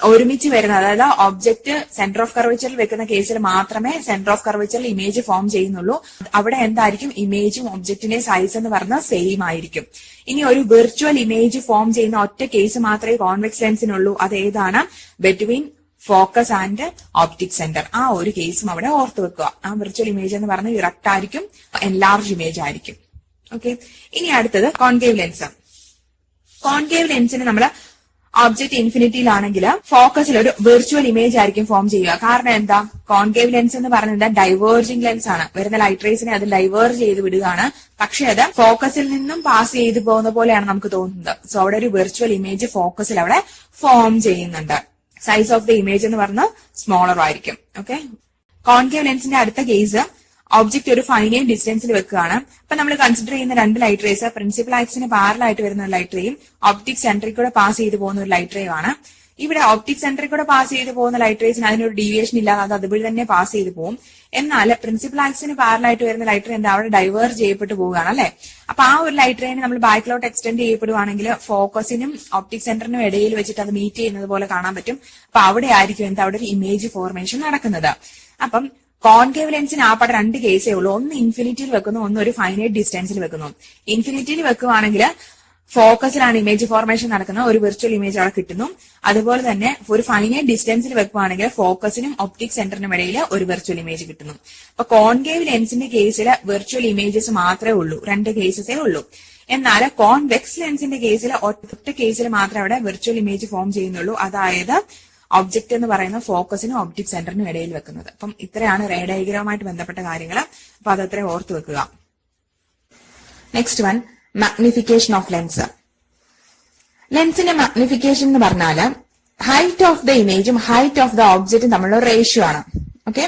ഒരുമിച്ച് വരുന്ന, അതായത് ഒബ്ജക്ട് സെന്റർ ഓഫ് കർവേച്ചറിൽ വെക്കുന്ന കേസിൽ മാത്രമേ സെന്റർ ഓഫ് കർവേച്ചറിൽ ഇമേജ് ഫോം ചെയ്യുന്നുള്ളൂ. അവിടെ എന്തായിരിക്കും? ഇമേജും ഒബ്ജക്റ്റിന്റെ സൈസ് എന്ന് പറഞ്ഞാൽ സെയിം ആയിരിക്കും. ഇനി ഒരു വിർച്വൽ ഇമേജ് ഫോം ചെയ്യുന്ന ഒറ്റ കേസ് മാത്രമേ കോൺവെക്സ് ലെൻസിനുള്ളൂ. അത് ഏതാണ്? Between focus and optic centre. ആ ഒരു കേസും അവിടെ ഓർത്ത് വെക്കുക. ആ വിർച്വൽ ഇമേജ് എന്ന് പറഞ്ഞാൽ ഇറക്റ്റ് ആയിരിക്കും, എൻലാർജ് ഇമേജ് ആയിരിക്കും. ഓക്കെ, ഇനി അടുത്തത് കോൺകേവ് ലെൻസ്. കോൺകേവ് ലെൻസിന് നമ്മൾ ഒബ്ജക്ട് ഇൻഫിനിറ്റിയിലാണെങ്കിൽ ഫോക്കസിൽ ഒരു വിർച്വൽ ഇമേജ് ആയിരിക്കും ഫോം ചെയ്യുക. കാരണം എന്താ? കോൺകേവ് ലെൻസ് എന്ന് പറയുന്നത് ഡൈവേർജിംഗ് ലെൻസ് ആണ്. വരുന്ന ലൈറ്റ് റേസിനെ അത് ഡൈവേർജ് ചെയ്ത് വിടുകയാണ്. പക്ഷെ അത് ഫോക്കസിൽ നിന്നും പാസ് ചെയ്ത് പോകുന്ന പോലെയാണ് നമുക്ക് തോന്നുന്നത്. സോ അവിടെ ഒരു വിർച്വൽ ഇമേജ് ഫോക്കസിൽ അവിടെ ഫോം ചെയ്യുന്നുണ്ട്. സൈസ് ഓഫ് ദ ഇമേജ് എന്ന് പറഞ്ഞാൽ സ്മോളർ ആയിരിക്കും. ഓക്കെ, കോൺകേവ് ലെൻസിന്റെ അടുത്ത കേസ് ഒബ്ജക്ട് ഒരു ഫൈനൈറ്റ് ഡിസ്റ്റൻസിൽ വെക്കുകയാണ്. അപ്പൊ നമ്മൾ കൺസിഡർ ചെയ്യുന്ന രണ്ട് ലൈറ്റ് റേസ് പ്രിൻസിപ്പൽ ആക്സിന് പാരലായിട്ട് വരുന്ന ഒരു ലൈറ്റ് റേയും ഒപ്റ്റിക് സെന്ററിൽ കൂടെ പാസ് ചെയ്ത് പോകുന്ന ഒരു ലൈറ്റ് റേയും ആണ്. ഇവിടെ ഒപ്റ്റിക് സെന്ററിൽ കൂടെ പാസ് ചെയ്ത് പോകുന്ന ലൈറ്റ് റേസിന് അതിനൊരു ഡീവിയേഷൻ ഇല്ലാതെ അത് അതുവഴി തന്നെ പാസ് ചെയ്ത് പോകും. എന്നാൽ പ്രിൻസിപ്പൽ ആക്സിന് പാരലായിട്ട് വരുന്ന ലൈറ്റ് റേ എന്താ? അവിടെ ഡൈവേർജ് ചെയ്യപ്പെട്ടു പോവുകയാണ് അല്ലെ. അപ്പൊ ആ ഒരു ലൈറ്റ് റേനെ നമ്മൾ ബാക്കിലോട്ട് എക്സ്റ്റെൻഡ് ചെയ്യപ്പെടുവാണെങ്കിൽ ഫോക്കസിനും ഒപ്റ്റിക് സെന്ററിനും ഇടയിൽ വെച്ചിട്ട് അത് മീറ്റ് ചെയ്യുന്നത് പോലെ കാണാൻ പറ്റും. അപ്പൊ അവിടെ ആയിരിക്കും എന്താ അവിടെ ഒരു ഇമേജ് ഫോർമേഷൻ നടക്കുന്നത്. അപ്പം കോൺകേവ് ലെൻസിന് ആ പാടെ 2 കേസേ ഉള്ളൂ. ഒന്ന് ഇൻഫിനിറ്റിയിൽ വെക്കുന്നു, ഒന്ന് ഒരു ഫൈനൈറ്റ് ഡിസ്റ്റൻസിൽ വെക്കുന്നു. ഇൻഫിനിറ്റിയിൽ വെക്കുവാണെങ്കിൽ ഫോക്കസിലാണ് ഇമേജ് ഫോർമേഷൻ നടക്കുന്നത്, ഒരു വിർച്വൽ ഇമേജ് അവിടെ കിട്ടുന്നു. അതുപോലെ തന്നെ ഒരു ഫൈനൈറ്റ് ഡിസ്റ്റൻസിൽ വെക്കുവാണെങ്കിൽ ഫോക്കസിനും ഒപ്റ്റിക് സെന്ററിനും ഇടയിൽ ഒരു വിർച്വൽ ഇമേജ് കിട്ടുന്നു. അപ്പൊ കോൺകേവ് ലെൻസിന്റെ കേസിൽ വിർച്വൽ ഇമേജസ് മാത്രമേ ഉള്ളൂ, 2 കേസസേ ഉള്ളൂ. എന്നാൽ കോൺവെക്സ് ലെൻസിന്റെ കേസിൽ ഒറ്റ കേസിൽ മാത്രമേ അവിടെ വിർച്വൽ ഇമേജ് ഫോം ചെയ്യുന്നുള്ളൂ, അതായത് ഒബ്ജക്ട് എന്ന് പറയുന്ന ഫോക്കസിനും ഒപ്റ്റിക് സെന്ററിനും ഇടയിൽ വെക്കുന്നത്. അപ്പം ഇത്രയാണ് റേ ഡയഗ്രവുമായിട്ട് ബന്ധപ്പെട്ട കാര്യങ്ങൾ. അപ്പൊ അതത്ര ഓർത്ത് വെക്കുക. Next one, magnification of lens. ലെൻസിന്റെ മാഗ്നിഫിക്കേഷൻ എന്ന് പറഞ്ഞാല് ഹൈറ്റ് ഓഫ് ദ ഇമേജും ഹൈറ്റ് ഓഫ് ദ ഒബ്ജക്റ്റും തമ്മിലുള്ള റേഷ്യോ ആണ്. ഓക്കെ,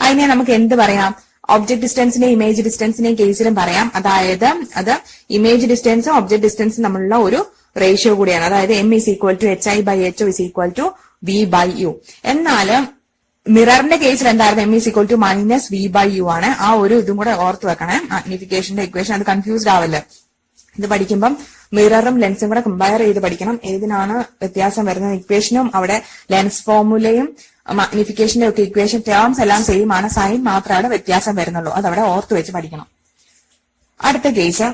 അതിനെ നമുക്ക് എന്ത് പറയാം? ഒബ്ജക്ട് ഡിസ്റ്റൻസിന്റെയും ഇമേജ് ഡിസ്റ്റൻസിന്റെയും കേസിലും പറയാം. അതായത് അത് ഇമേജ് ഡിസ്റ്റൻസും ഒബ്ജക്ട് ഡിസ്റ്റൻസും തമ്മിലുള്ള ഒരു റേഷ്യോ കൂടിയാണ്. അതായത് M is equal to HI/HO is equal to V/U. എന്നാല് മിററിന്റെ കേസിൽ എന്തായിരുന്നു? M is equal to -V/U ആണ്. ആ ഒരു ഇതും കൂടെ ഓർത്ത് വെക്കണേ. മാഗ്നിഫിക്കേഷന്റെ ഇക്വേഷൻ അത് കൺഫ്യൂസ്ഡ് ആവല്ലേ. ഇത് പഠിക്കുമ്പം മിററും ലെൻസും കൂടെ കമ്പയർ ചെയ്ത് പഠിക്കണം. ഏതിനാണ് വ്യത്യാസം വരുന്നത്? ഇക്വേഷനും അവിടെ ലെൻസ് ഫോർമുലയും മാഗ്നിഫിക്കേഷന്റെ ഒക്കെ ഇക്വേഷൻ ടേംസ് എല്ലാം സെയിം ആണ്, സൈൻ മാത്രമേ അവിടെ വ്യത്യാസം വരുന്നുള്ളൂ. അതവിടെ ഓർത്ത് വെച്ച് പഠിക്കണം. അടുത്ത case,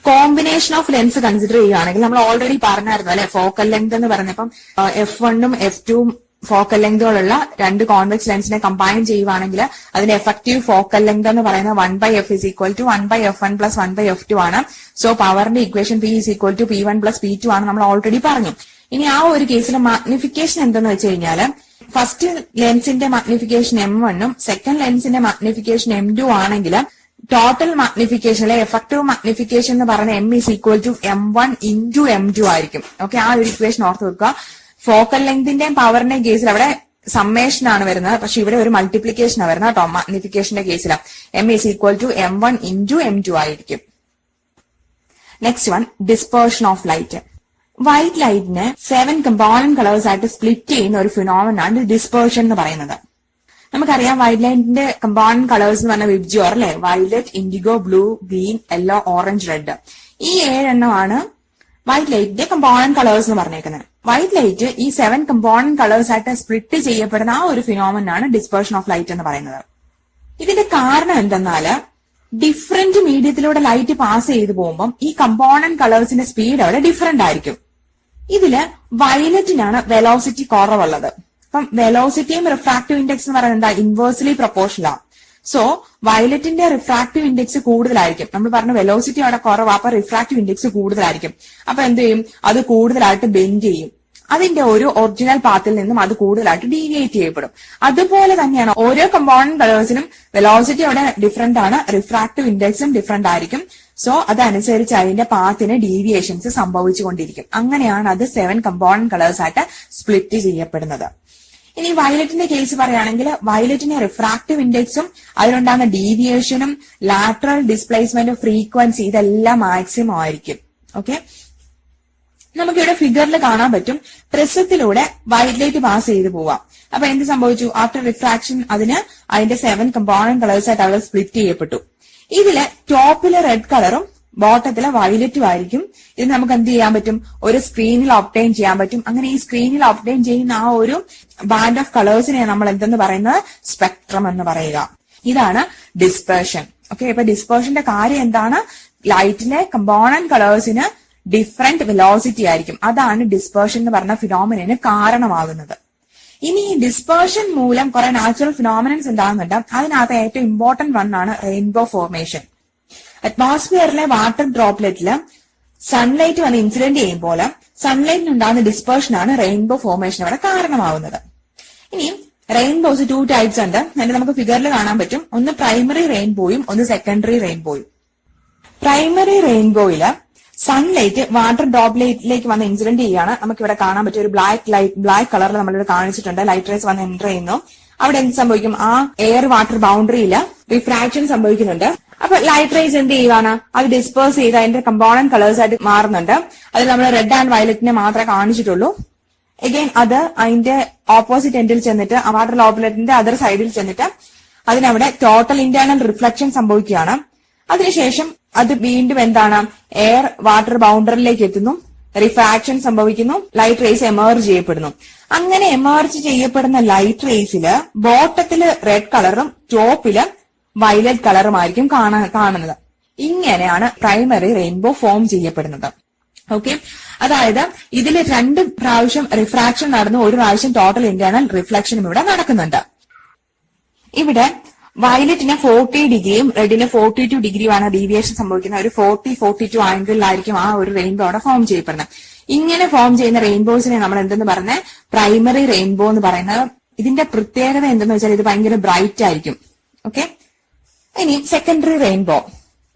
combination of lens consider ചെയ്യുകയാണെങ്കിൽ നമ്മൾ ഓൾറെഡി പറഞ്ഞായിരുന്നു അല്ലെ, ഫോക്കൽ ലെങ്ത് എന്ന് പറഞ്ഞപ്പം F1ഉം F2ഉം ഫോക്കൽ ലെങ്തുകളുള്ള 2 കോൺവെക്സ് ലെൻസിനെ കമ്പൈൻ ചെയ്യുവാണെങ്കിൽ അതിന്റെ എഫക്റ്റീവ് ഫോക്കൽ ലെങ്ത് എന്ന് പറയുന്നത് 1/f is equal to 1/f1 plus 1/f2 ആണ്. സോ പവറിന്റെ equation P is equal to P1 plus P2 ആണ്, നമ്മൾ ഓൾറെഡി പറഞ്ഞു. ഇനി ആ ഒരു കേസിൽ മാഗ്നിഫിക്കേഷൻ എന്തെന്ന് വെച്ച് കഴിഞ്ഞാൽ ഫസ്റ്റ് ലെൻസിന്റെ മാഗ്നിഫിക്കേഷൻ M1ഉം സെക്കൻഡ് ലെൻസിന്റെ മാഗ്നിഫിക്കേഷൻ M2 ആണെങ്കിൽ ടോട്ടൽ മാഗ്നിഫിക്കേഷൻ എഫക്റ്റീവ് മാഗ്നിഫിക്കേഷൻ എന്ന് പറഞ്ഞ M is equal to M1 into M2 ആയിരിക്കും. ഓക്കെ, ആ ഒരു ഇക്വേഷൻ ഓർത്ത് വെക്കുക. ഫോക്കൽ ലെങ്തിന്റെയും പവറിന്റെയും കേസിൽ അവിടെ സമ്മേഷൻ ആണ് വരുന്നത്, പക്ഷെ ഇവിടെ ഒരു മൾട്ടിപ്ലിക്കേഷൻ ആണ് വരുന്നത് കേട്ടോ. മാഗ്നിഫിക്കേഷന്റെ കേസിൽ M is equal to M1 into M2 ആയിരിക്കും. Next one, dispersion of light. White ലൈറ്റിനെ 7 കമ്പോണന്റ് കളേഴ്സ് ആയിട്ട് സ്പ്ലിറ്റ് ചെയ്യുന്ന ഒരു ഫിനോമിനാണ് ഡിസ്പേർഷൻ എന്ന് പറയുന്നത്. നമുക്കറിയാം വൈറ്റ് ലൈറ്റിന്റെ കമ്പോണന്റ് കളേഴ്സ് എന്ന് പറഞ്ഞാൽ വിബ്ജിയോർ അല്ലെ, violet, IndiGo, blue, green, yellow, orange, red. ഈ 7 എണ്ണമാണ് വൈറ്റ് ലൈറ്റിന്റെ കമ്പോണന്റ് കളേഴ്സ് എന്ന് പറഞ്ഞേക്കുന്നത്. വൈറ്റ് ലൈറ്റ് ഈ 7 കമ്പോണന്റ് കളേഴ്സ് ആയിട്ട് സ്പ്ലിറ്റ് ചെയ്യപ്പെടുന്ന ആ ഒരു ഫിനോമിനാണ് ഡിസ്പേർഷൻ ഓഫ് ലൈറ്റ് എന്ന് പറയുന്നത്. ഇതിന്റെ കാരണം എന്തെന്നാല് ഡിഫറെന്റ് മീഡിയത്തിലൂടെ ലൈറ്റ് പാസ് ചെയ്തു പോകുമ്പോൾ ഈ കമ്പോണന്റ് കളേഴ്സിന്റെ സ്പീഡ് അവിടെ ഡിഫറെന്റ് ആയിരിക്കും. ഇതില് വയലറ്റിനാണ് വെലോസിറ്റി കുറവുള്ളത്. അപ്പം വെലോസിറ്റിയും റിഫ്രാക്റ്റീവ് ഇൻഡെക്സ് എന്ന് പറയുന്നത് എന്താ? ഇൻവേഴ്സ്ലി പ്രൊപ്പോർഷണൽ ആണ്. സോ വയലറ്റിന്റെ റിഫ്രാക്റ്റീവ് ഇൻഡെക്സ് കൂടുതലായിരിക്കും. നമ്മൾ പറഞ്ഞ വെലോസിറ്റി അവിടെ കുറവാ, അപ്പൊ റിഫ്രാക്റ്റീവ് ഇൻഡെക്സ് കൂടുതലായിരിക്കും. അപ്പൊ എന്ത് ചെയ്യും? അത് കൂടുതലായിട്ട് ബെൻഡ് ചെയ്യും. അതിന്റെ ഒരു ഒറിജിനൽ പാത്തിൽ നിന്നും അത് കൂടുതലായിട്ട് ഡീവിയേറ്റ് ചെയ്യപ്പെടും. അതുപോലെ തന്നെയാണ് ഓരോ കമ്പോണന്റ് കളേഴ്സിനും വെലോസിറ്റി അവിടെ ഡിഫറെന്റ് ആണ്, റിഫ്രാക്റ്റീവ് ഇൻഡെക്സും ഡിഫറെന്റ് ആയിരിക്കും. സോ അതനുസരിച്ച് അതിന്റെ പാത്തിന് ഡീവിയേഷൻസ് സംഭവിച്ചുകൊണ്ടിരിക്കും. അങ്ങനെയാണ് അത് 7 കമ്പോണന്റ് കളേഴ്സ് ആയിട്ട് സ്പ്ലിറ്റ് ചെയ്യപ്പെടുന്നത്. ഇനി വയലറ്റിന്റെ കേസ് പറയുകയാണെങ്കിൽ വയലറ്റിന് റിഫ്രാക്റ്റീവ് ഇൻഡെക്സും അതിലുണ്ടാകുന്ന ഡീവിയേഷനും ലാറ്ററൽ ഡിസ്പ്ലേസ്മെന്റും ഫ്രീക്വൻസി ഇതെല്ലാം മാക്സിമം ആയിരിക്കും. ഓക്കെ, നമുക്കിവിടെ ഫിഗറിൽ കാണാൻ പറ്റും പ്രിസത്തിലൂടെ വൈറ്റ് ലൈറ്റ് പാസ് ചെയ്ത് പോവാം. അപ്പൊ എന്ത് സംഭവിച്ചു? ആഫ്റ്റർ റിഫ്രാക്ഷൻ അതിന്റെ 7 കമ്പോണന്റ് കളേഴ്സ് ആയിട്ട് അവിടെ സ്പ്ലിറ്റ് ചെയ്യപ്പെട്ടു. ഇതില് ടോപ്പിലെ റെഡ് കളറും ബോട്ടത്തിലെ വയലറ്റും ആയിരിക്കും. ഇത് നമുക്ക് എന്ത് ചെയ്യാൻ പറ്റും? ഒരു സ്ക്രീനിൽ ഒബ്റ്റൈൻ ചെയ്യാൻ പറ്റും. അങ്ങനെ ഈ സ്ക്രീനിൽ ഒബ്റ്റൈൻ ചെയ്യുന്ന ആ ഒരു ബാൻഡ് ഓഫ് കളേഴ്സിനെ നമ്മൾ എന്തെന്ന് പറയുന്നത്? സ്പെക്ട്രം എന്ന് പറയുക. ഇതാണ് ഡിസ്പേർഷൻ. ഓക്കെ, ഇപ്പൊ ഡിസ്പേർഷന്റെ കാര്യം എന്താണ്? ലൈറ്റിലെ കമ്പോണന്റ് കളേഴ്സിന് ഡിഫറെന്റ് വെലോസിറ്റി ആയിരിക്കും. അതാണ് ഡിസ്പേർഷൻ എന്ന് പറഞ്ഞ ഫിനോമിനന് കാരണമാകുന്നത്. ഇനി ഈ ഡിസ്പേർഷൻ മൂലം കുറെ നാച്ചുറൽ ഫിനോമിനൻസ് ഉണ്ടാകുന്നുണ്ട്. അതിനകത്ത് ഏറ്റവും ഇമ്പോർട്ടന്റ് വൺ ആണ് റെയിൻബോ ഫോർമേഷൻ. അറ്റ്മോസ്ഫിയറിലെ വാട്ടർ ഡ്രോപ്ലെറ്റില് സൺലൈറ്റ് വന്ന് ഇൻസിഡന്റ് ചെയ്യുമ്പോൾ സൺലൈറ്റിനുണ്ടാകുന്ന ഡിസ്പേർഷൻ ആണ് റെയിൻബോ ഫോർമേഷൻ അവിടെ കാരണമാവുന്നത്. ഇനി റെയിൻബോസ് 2 ടൈപ്സ് ഉണ്ട്. അതിന് നമുക്ക് ഫിഗറിൽ കാണാൻ പറ്റും. ഒന്ന് പ്രൈമറി റെയിൻബോയും ഒന്ന് സെക്കൻഡറി റെയിൻബോയും. പ്രൈമറി റെയിൻബോയില് സൺലൈറ്റ് വാട്ടർ ഡ്രോപ്ലെറ്റിലേക്ക് വന്ന് ഇൻസിഡന്റ് ചെയ്യുകയാണ്. നമുക്ക് ഇവിടെ കാണാൻ പറ്റും ഒരു ബ്ലാക്ക് കളറിൽ നമ്മളിവിടെ കാണിച്ചിട്ടുണ്ട്. ലൈറ്റ് റേസ് വന്ന് എൻ്റർ ചെയ്യുന്നു. അവിടെ എന്ത് സംഭവിക്കും? ആ എയർ വാട്ടർ ബൗണ്ടറിയിൽ റിഫ്രാക്ഷൻ സംഭവിക്കുന്നുണ്ട്. അപ്പൊ ലൈറ്റ് റേസ് എന്ത് ചെയ്യുവാണ്? അത് ഡിസ്പേഴ്സ് ചെയ്ത് അതിന്റെ കമ്പോണന്റ് കളേഴ്സ് ആയിട്ട് മാറുന്നുണ്ട്. അത് നമ്മൾ റെഡ് ആൻഡ് വയലറ്റിനെ മാത്രമേ കാണിച്ചിട്ടുള്ളൂ. എഗെയിൻ അത് അതിന്റെ ഓപ്പോസിറ്റ് എൻഡിൽ ചെന്നിട്ട് വാട്ടർ ഡ്രോപ്ലെറ്റിന്റെ അതർ സൈഡിൽ ചെന്നിട്ട് അതിനവിടെ ടോട്ടൽ ഇന്റേണൽ റിഫ്ലക്ഷൻ സംഭവിക്കുകയാണ്. അതിനുശേഷം അത് വീണ്ടും എന്താണ്, എയർ വാട്ടർ ബൗണ്ടറിയിലേക്ക് എത്തുന്നു, റിഫ്രാക്ഷൻ സംഭവിക്കുന്നു, ലൈറ്റ് റേസ് എമേർജ് ചെയ്യപ്പെടുന്നു. അങ്ങനെ എമേർജ് ചെയ്യപ്പെടുന്ന ലൈറ്റ് റേസില് ബോട്ടത്തില് റെഡ് കളറും ടോപ്പില് വയലറ്റ് കളറുമായിരിക്കും കാണുന്നത്. ഇങ്ങനെയാണ് പ്രൈമറി റെയിൻബോ ഫോം ചെയ്യപ്പെടുന്നത്. ഓക്കെ, അതായത് ഇതിൽ 2 പ്രാവശ്യം റിഫ്രാക്ഷൻ നടന്നു, 1 പ്രാവശ്യം ടോട്ടൽ ഇന്റേണൽ റിഫ്ലക്ഷനും ഇവിടെ നടക്കുന്നുണ്ട്. ഇവിടെ വയലറ്റിന് 40 ഡിഗ്രിയും റെഡിന് 42 ഡിഗ്രിയുമാണ് ഡീവിയേഷൻ സംഭവിക്കുന്നത്. ഒരു 40-42 ആംഗിളിലായിരിക്കും ആ ഒരു റെയിൻബോ അവിടെ ഫോം ചെയ്യപ്പെടുന്നത്. ഇങ്ങനെ ഫോം ചെയ്യുന്ന റെയിൻബോസിനെ നമ്മൾ എന്തെന്ന് പറഞ്ഞാൽ പ്രൈമറി റെയിൻബോ എന്ന് പറയുന്നത്. ഇതിന്റെ പ്രത്യേകത എന്തെന്ന് വെച്ചാൽ ഇത് ഭയങ്കര ബ്രൈറ്റ് ആയിരിക്കും. ഓക്കെ, ഇനി സെക്കൻഡറി റെയിൻബോ.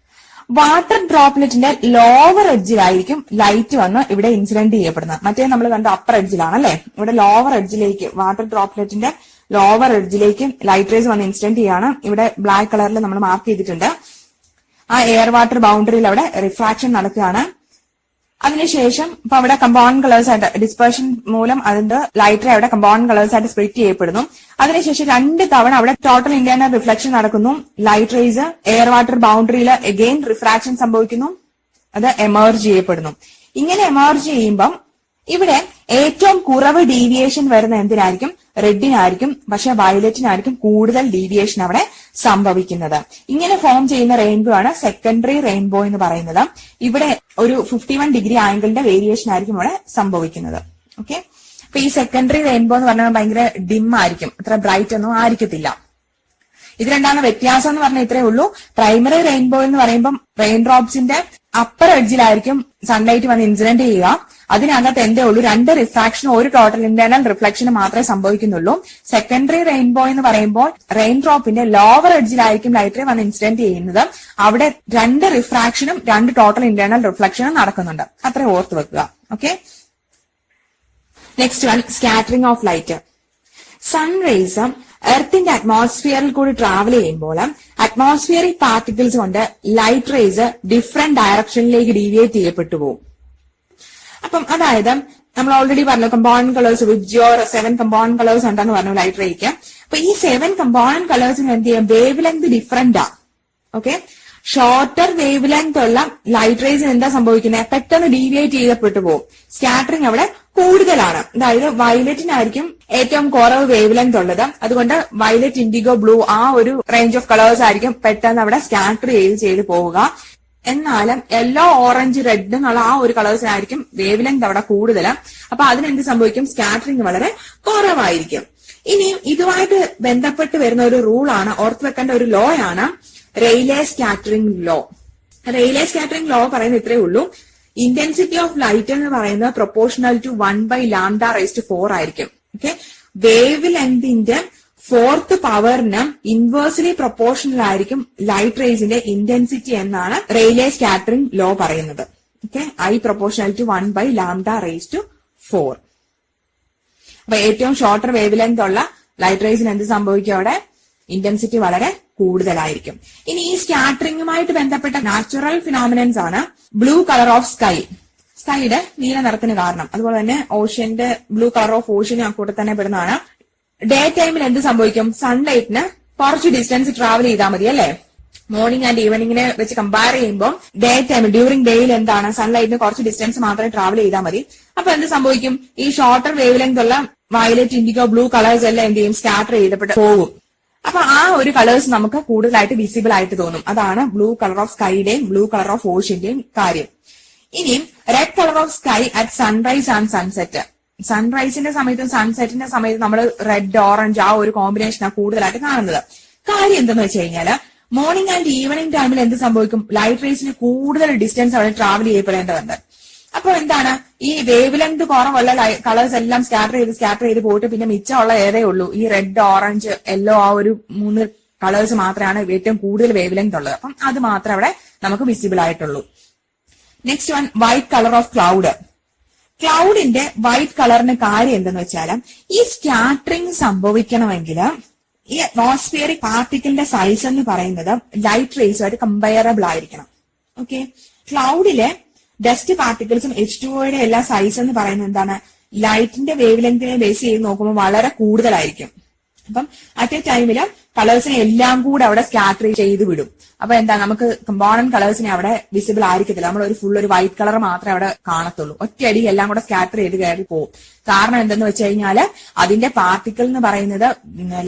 വാട്ടർ ഡ്രോപ്ലെറ്റിന്റെ ലോവർ എഡ്ജിലായിരിക്കും ലൈറ്റ് വന്ന് ഇവിടെ ഇൻസിഡന്റ് ചെയ്യപ്പെടുന്നത്. മറ്റേ നമ്മൾ കണ്ട അപ്പർ എഡ്ജിലാണ് അല്ലെ. ഇവിടെ ലോവർ എഡ്ജിലേക്ക്, വാട്ടർ ഡ്രോപ്ലെറ്റിന്റെ ലോവർ എഡ്ജിലേക്ക് ലൈറ്റ് റേസ് വന്ന് ഇൻസിഡന്റ് ചെയ്യാണ്. ഇവിടെ ബ്ലാക്ക് കളറിൽ നമ്മൾ മാർക്ക് ചെയ്തിട്ടുണ്ട്. ആ എയർ വാട്ടർ ബൗണ്ടറിയിൽ അവിടെ റിഫ്രാക്ഷൻ നടക്കുകയാണ്. അതിനുശേഷം ഇപ്പൊ അവിടെ കമ്പൗണ്ട് കളേഴ്സ് ആയിട്ട് ഡിസ്പേർഷൻ മൂലം അതിന്റെ ലൈറ്റ് റേ അവിടെ കമ്പൗണ്ട് കളേഴ്സ് ആയിട്ട് സ്പ്ലിറ്റ് ചെയ്യപ്പെടുന്നു. അതിനുശേഷം 2 തവണ അവിടെ ടോട്ടൽ ഇന്റേണൽ റിഫ്ലക്ഷൻ നടക്കുന്നു. ലൈറ്റ് റേസ് എയർ വാട്ടർ ബൗണ്ടറിയിൽ അഗെയിൻ റിഫ്രാക്ഷൻ സംഭവിക്കുന്നു, അത് എമേർജ് ചെയ്യപ്പെടുന്നു. ഇങ്ങനെ എമേർജ് ചെയ്യുമ്പം ഇവിടെ ഏറ്റവും കുറവ് ഡീവിയേഷൻ വരുന്ന എന്തിനായിരിക്കും, റെഡിനായിരിക്കും. പക്ഷെ വയലറ്റിനായിരിക്കും കൂടുതൽ ഡീവിയേഷൻ അവിടെ സംഭവിക്കുന്നത്. ഇങ്ങനെ ഫോം ചെയ്യുന്ന റെയിൻബോ ആണ് സെക്കൻഡറി റെയിൻബോ എന്ന് പറയുന്നത്. ഇവിടെ ഒരു 51 ഡിഗ്രി ആംഗിളിന്റെ വേരിയേഷൻ ആയിരിക്കും ഇവിടെ സംഭവിക്കുന്നത്. ഓക്കെ, അപ്പൊ ഈ സെക്കൻഡറി റെയിൻബോ എന്ന് പറഞ്ഞാൽ ഭയങ്കര ഡിം ആയിരിക്കും, അത്ര ബ്രൈറ്റ് ഒന്നും ആയിരിക്കത്തില്ല. ഇത് രണ്ടാണ് വ്യത്യാസം എന്ന് പറഞ്ഞാൽ ഇത്രേ ഉള്ളൂ. പ്രൈമറി റെയിൻബോ എന്ന് പറയുമ്പോൾ റെയിൻ ഡ്രോപ്സിന്റെ അപ്പർ എഡ്ജിലായിരിക്കും സൺലൈറ്റ് വന്ന് ഇൻസിഡന്റ് ചെയ്യുക. അതിനകത്ത് എന്തേ ഉള്ളൂ, 2 റിഫ്രാക്ഷനും 1 ടോട്ടൽ ഇന്റേണൽ റിഫ്ലക്ഷനും മാത്രമേ സംഭവിക്കുന്നുള്ളൂ. സെക്കൻഡറി റെയിൻബോ എന്ന് പറയുമ്പോൾ റെയിൻ ഡ്രോപ്പിന്റെ ലോവർ എഡ്ജിലായിരിക്കും ലൈറ്റ് റേ വന്ന് ഇൻസിഡന്റ് ചെയ്യുന്നത്. അവിടെ 2 റിഫ്രാക്ഷനും 2 ടോട്ടൽ ഇന്റേണൽ റിഫ്ലക്ഷനും നടക്കുന്നുണ്ട്. അത്ര ഓർത്ത് വെക്കുക. Okay, next one, scattering of light. Sun rays എർത്തിന്റെ അറ്റ്മോസ്ഫിയറിൽ കൂടി ട്രാവൽ ചെയ്യുമ്പോൾ അറ്റ്മോസ്ഫിയറിക് പാർട്ടിക്കിൾസ് കൊണ്ട് ലൈറ്റ് റേസ് ഡിഫറെന്റ് ഡയറക്ഷനിലേക്ക് ഡീവിയേറ്റ് ചെയ്യപ്പെട്ടു പോകും. അപ്പം അതായത് നമ്മൾ ഓൾറെഡി പറഞ്ഞു component colours VIBGYOR 7 component colours ഉണ്ടെന്ന് പറഞ്ഞു ലൈറ്റ് റേക്ക്. അപ്പൊ ഈ 7 കമ്പോണന്റ് കളേഴ്സിന് എന്ത് ചെയ്യാം, വേവ് ലെങ്ത് ഡിഫറെന്റാ. ഓക്കെ, ഷോർട്ടർ വേവ് ലെങ്ത് ഉള്ള ലൈറ്റ് റേസിന് എന്താ സംഭവിക്കുന്നത്, പെട്ടെന്ന് ഡീവിയേറ്റ് ചെയ്യപ്പെട്ടു പോകും. സ്കാറ്ററിംഗ് അവിടെ കൂടുതലാണ്. അതായത് വയലറ്റിനായിരിക്കും ഏറ്റവും കുറവ് വേവ് ലെങ്ത് ഉള്ളത്. അതുകൊണ്ട് വയലറ്റ്, ഇൻഡിഗോ, ബ്ലൂ ആ ഒരു റേഞ്ച് ഓഫ് കളേഴ്സ് ആയിരിക്കും പെട്ടെന്ന് അവിടെ സ്കാറ്റർ ചെയ്ത് പോവുക. എന്നാലും യെല്ലോ, ഓറഞ്ച്, റെഡ് എന്നുള്ള ആ ഒരു കളേഴ്സിനായിരിക്കും വേവ് ലെങ്ത് അവിടെ കൂടുതൽ. അപ്പൊ അതിനെന്ത് സംഭവിക്കും, സ്കാറ്ററിംഗ് വളരെ കുറവായിരിക്കും. ഇനി ഇതുമായിട്ട് ബന്ധപ്പെട്ട് വരുന്ന ഒരു റൂളാണ്, ഓർത്ത് വെക്കേണ്ട ഒരു ലോ ആണ് Rayleigh scattering law. Rayleigh scattering law പറയുന്നത് ഇത്രയേ ഉള്ളൂ, ഇന്റൻസിറ്റി ഓഫ് ലൈറ്റ് എന്ന് പറയുന്നത് പ്രൊപ്പോർഷണൽ ടു 1/λ⁴ ആയിരിക്കും. ഓക്കെ, വേവ് ലെങ്തിന്റെ 4th പവറിന് ഇൻവേഴ്സ്ലി പ്രൊപ്പോർഷണൽ ആയിരിക്കും ലൈറ്റ് റേസിന്റെ ഇന്റൻസിറ്റി എന്നാണ് റെയ്ലേ സ്കാറ്ററിംഗ് ലോ പറയുന്നത്. Okay, I proportional to 1/λ⁴. അപ്പൊ ഏറ്റവും ഷോർട്ടർ വേവ് ലെങ്ത് ഉള്ള ലൈറ്റ് റേസിന് എന്ത് സംഭവിക്കും, അവിടെ ഇന്റൻസിറ്റി വളരെ കൂടുതലായിരിക്കും. ഇനി ഈ സ്കാറ്ററിംഗുമായിട്ട് ബന്ധപ്പെട്ട നാച്ചുറൽ ഫിനോമിനൻസ് ആണ് ബ്ലൂ കളർ ഓഫ് സ്കൈ. സ്കൈയുടെ നീല നിറത്തിന് കാരണം, അതുപോലെ തന്നെ ഓഷ്യന്റെ ബ്ലൂ കളർ ഓഫ് ഓഷ്യനും കൂടെ തന്നെ പെടുന്നതാണ്. ഡേ ടൈമിൽ എന്ത് സംഭവിക്കും, സൺലൈറ്റിന് കുറച്ച് ഡിസ്റ്റൻസ് ട്രാവൽ ചെയ്താൽ മതി അല്ലെ. മോർണിംഗ് ആൻഡ് ഈവനിങ്ങിനെ വെച്ച് കമ്പയർ ചെയ്യുമ്പോൾ ഡേ ടൈം ഡ്യൂറിംഗ് ഡേയിൽ എന്താണ്, സൺലൈറ്റിന് കുറച്ച് ഡിസ്റ്റൻസ് മാത്രമേ ട്രാവൽ ചെയ്താൽ മതി. അപ്പൊ എന്ത് സംഭവിക്കും, ഈ ഷോർട്ടർ വേവ് ലെങ്ത് ഉള്ള വയലറ്റ്, ഇൻഡിഗോ, ബ്ലൂ കളേഴ്സ് എല്ലാം എന്ത് ചെയ്യും, സ്കാറ്റർ ചെയ്തപ്പെട്ട് പോകും. അപ്പൊ ആ ഒരു കളേഴ്സ് നമുക്ക് കൂടുതലായിട്ട് വിസിബിൾ ആയിട്ട് തോന്നും. അതാണ് ബ്ലൂ കളർ ഓഫ് സ്കൈയുടെയും ബ്ലൂ കളർ ഓഫ് ഓഷ്യന്റെയും കാര്യം. ഇനി red colour of sky at sunrise and sunset. സൺറൈസിന്റെ സമയത്തും സൺസെറ്റിന്റെ സമയത്തും നമ്മൾ റെഡ്, ഓറഞ്ച് ആ ഒരു കോമ്പിനേഷനാണ് കൂടുതലായിട്ട് കാണുന്നത്. കാര്യം എന്തെന്ന് വെച്ച് കഴിഞ്ഞാല് മോർണിംഗ് ആൻഡ് ഈവനിംഗ് ടൈമിൽ എന്ത് സംഭവിക്കും, ലൈറ്റ് റേസിന് കൂടുതൽ ഡിസ്റ്റൻസ് അവിടെ ട്രാവൽ ചെയ്യപ്പെടേണ്ടതുണ്ട്. അപ്പൊ എന്താണ്, ഈ വേവ് ലെങ്ത് കുറവുള്ള കളേഴ്സ് എല്ലാം സ്കാറ്റർ ചെയ്ത് പോയിട്ട് പിന്നെ മിച്ചമുള്ള ഏതേ ഉള്ളൂ ഈ റെഡ്, ഓറഞ്ച്, യെല്ലോ ആ ഒരു 3 കളേഴ്സ് മാത്രമാണ് ഏറ്റവും കൂടുതൽ വേവ് ലെങ്ത് ഉള്ളത്. അപ്പം അത് മാത്രമേ അവിടെ നമുക്ക് വിസിബിൾ ആയിട്ടുള്ളൂ. Next one, white colour of cloud. ക്ലൗഡിന്റെ വൈറ്റ് കളറിന് കാര്യം എന്തെന്ന് വെച്ചാൽ ഈ സ്കാറ്ററിംഗ് സംഭവിക്കണമെങ്കിൽ ഈ അറ്റ്മോസ്ഫിയറിക് പാർട്ടിക്കിളിന്റെ സൈസ് എന്ന് പറയുന്നത് ലൈറ്റ് റേസുമായിട്ട് കമ്പയറബിൾ ആയിരിക്കണം. ഓക്കെ, ക്ലൗഡിലെ ഡസ്റ്റ് പാർട്ടിക്കിൾസും H2O എല്ലാ സൈസ് എന്ന് പറയുന്നത് എന്താണ്, ലൈറ്റിന്റെ വേവ് ലെങ്തിനെ ബേസ് ചെയ്ത് നോക്കുമ്പോൾ വളരെ കൂടുതലായിരിക്കും. അപ്പം അറ്റ് എ ടൈമില് കളേഴ്സിനെ എല്ലാം കൂടെ അവിടെ സ്കാറ്റർ ചെയ്ത് വിടും. അപ്പൊ എന്താ, നമുക്ക് കമ്പോണന്റ് കളേഴ്സിനെ അവിടെ വിസിബിൾ ആയിരിക്കത്തില്ല. നമ്മൾ ഒരു വൈറ്റ് കളർ മാത്രമേ അവിടെ കാണത്തുള്ളൂ. ഒറ്റയടി എല്ലാം കൂടെ സ്കാറ്റർ ചെയ്ത് കയറി പോകും. കാരണം എന്തെന്ന് വെച്ച് കഴിഞ്ഞാല് അതിന്റെ പാർട്ടിക്കിൾ എന്ന് പറയുന്നത്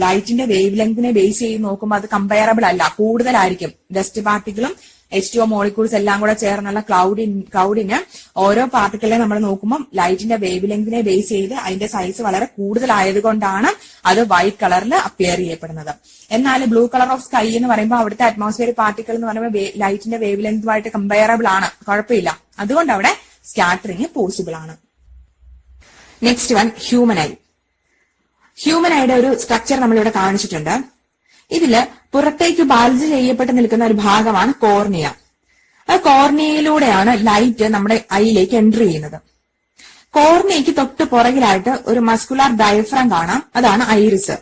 ലൈറ്റിന്റെ വേവ് ലെങ്തിനെ ബേസ് ചെയ്ത് നോക്കുമ്പോൾ അത് കമ്പയറബിൾ അല്ല, കൂടുതലായിരിക്കും. ഡസ്റ്റ് പാർട്ടിക്കിളും H2O മോളിക്യൂൾസ് എല്ലാം കൂടെ ചേർന്നുള്ള ക്ലൗഡിന് ഓരോ പാർട്ടിക്കിളിനെ നമ്മൾ നോക്കുമ്പോൾ ലൈറ്റിന്റെ വേവ് ലെങ്തിനെ ബേസ് ചെയ്ത് അതിന്റെ സൈസ് വളരെ കൂടുതലായതുകൊണ്ടാണ് അത് വൈറ്റ് കളറിൽ അപ്പിയർ ചെയ്യപ്പെടുന്നത്. എന്നാൽ ബ്ലൂ കളർ ഓഫ് സ്കൈ എന്ന് പറയുമ്പോൾ അവിടുത്തെ അറ്റ്മോസ്ഫിയർ പാർട്ടിക്കിൾ എന്ന് പറയുമ്പോൾ ലൈറ്റിന്റെ വേവ് ലെങ്തുമായിട്ട് കമ്പയറബിൾ ആണ്, കുഴപ്പമില്ല. അതുകൊണ്ട് അവിടെ സ്കാറ്ററിങ് പോസിബിൾ ആണ്. Next one, human I. Human ഐയുടെ ഒരു സ്ട്രക്ചർ നമ്മളിവിടെ കാണിച്ചിട്ടുണ്ട്. ഇതില് പുറത്തേക്ക് ബൾജ് ചെയ്യപ്പെട്ട് നിൽക്കുന്ന ഒരു ഭാഗമാണ് കോർണിയ. ആ കോർണിയയിലൂടെയാണ് ലൈറ്റ് നമ്മുടെ ഐയിലേക്ക് എൻട്രി ചെയ്യുന്നത്. കോർണിയയ്ക്ക് തൊട്ട് പുറകിലായിട്ട് ഒരു മസ്കുലാർ ഡയഫ്രം കാണാം, അതാണ് ഐറിസ്.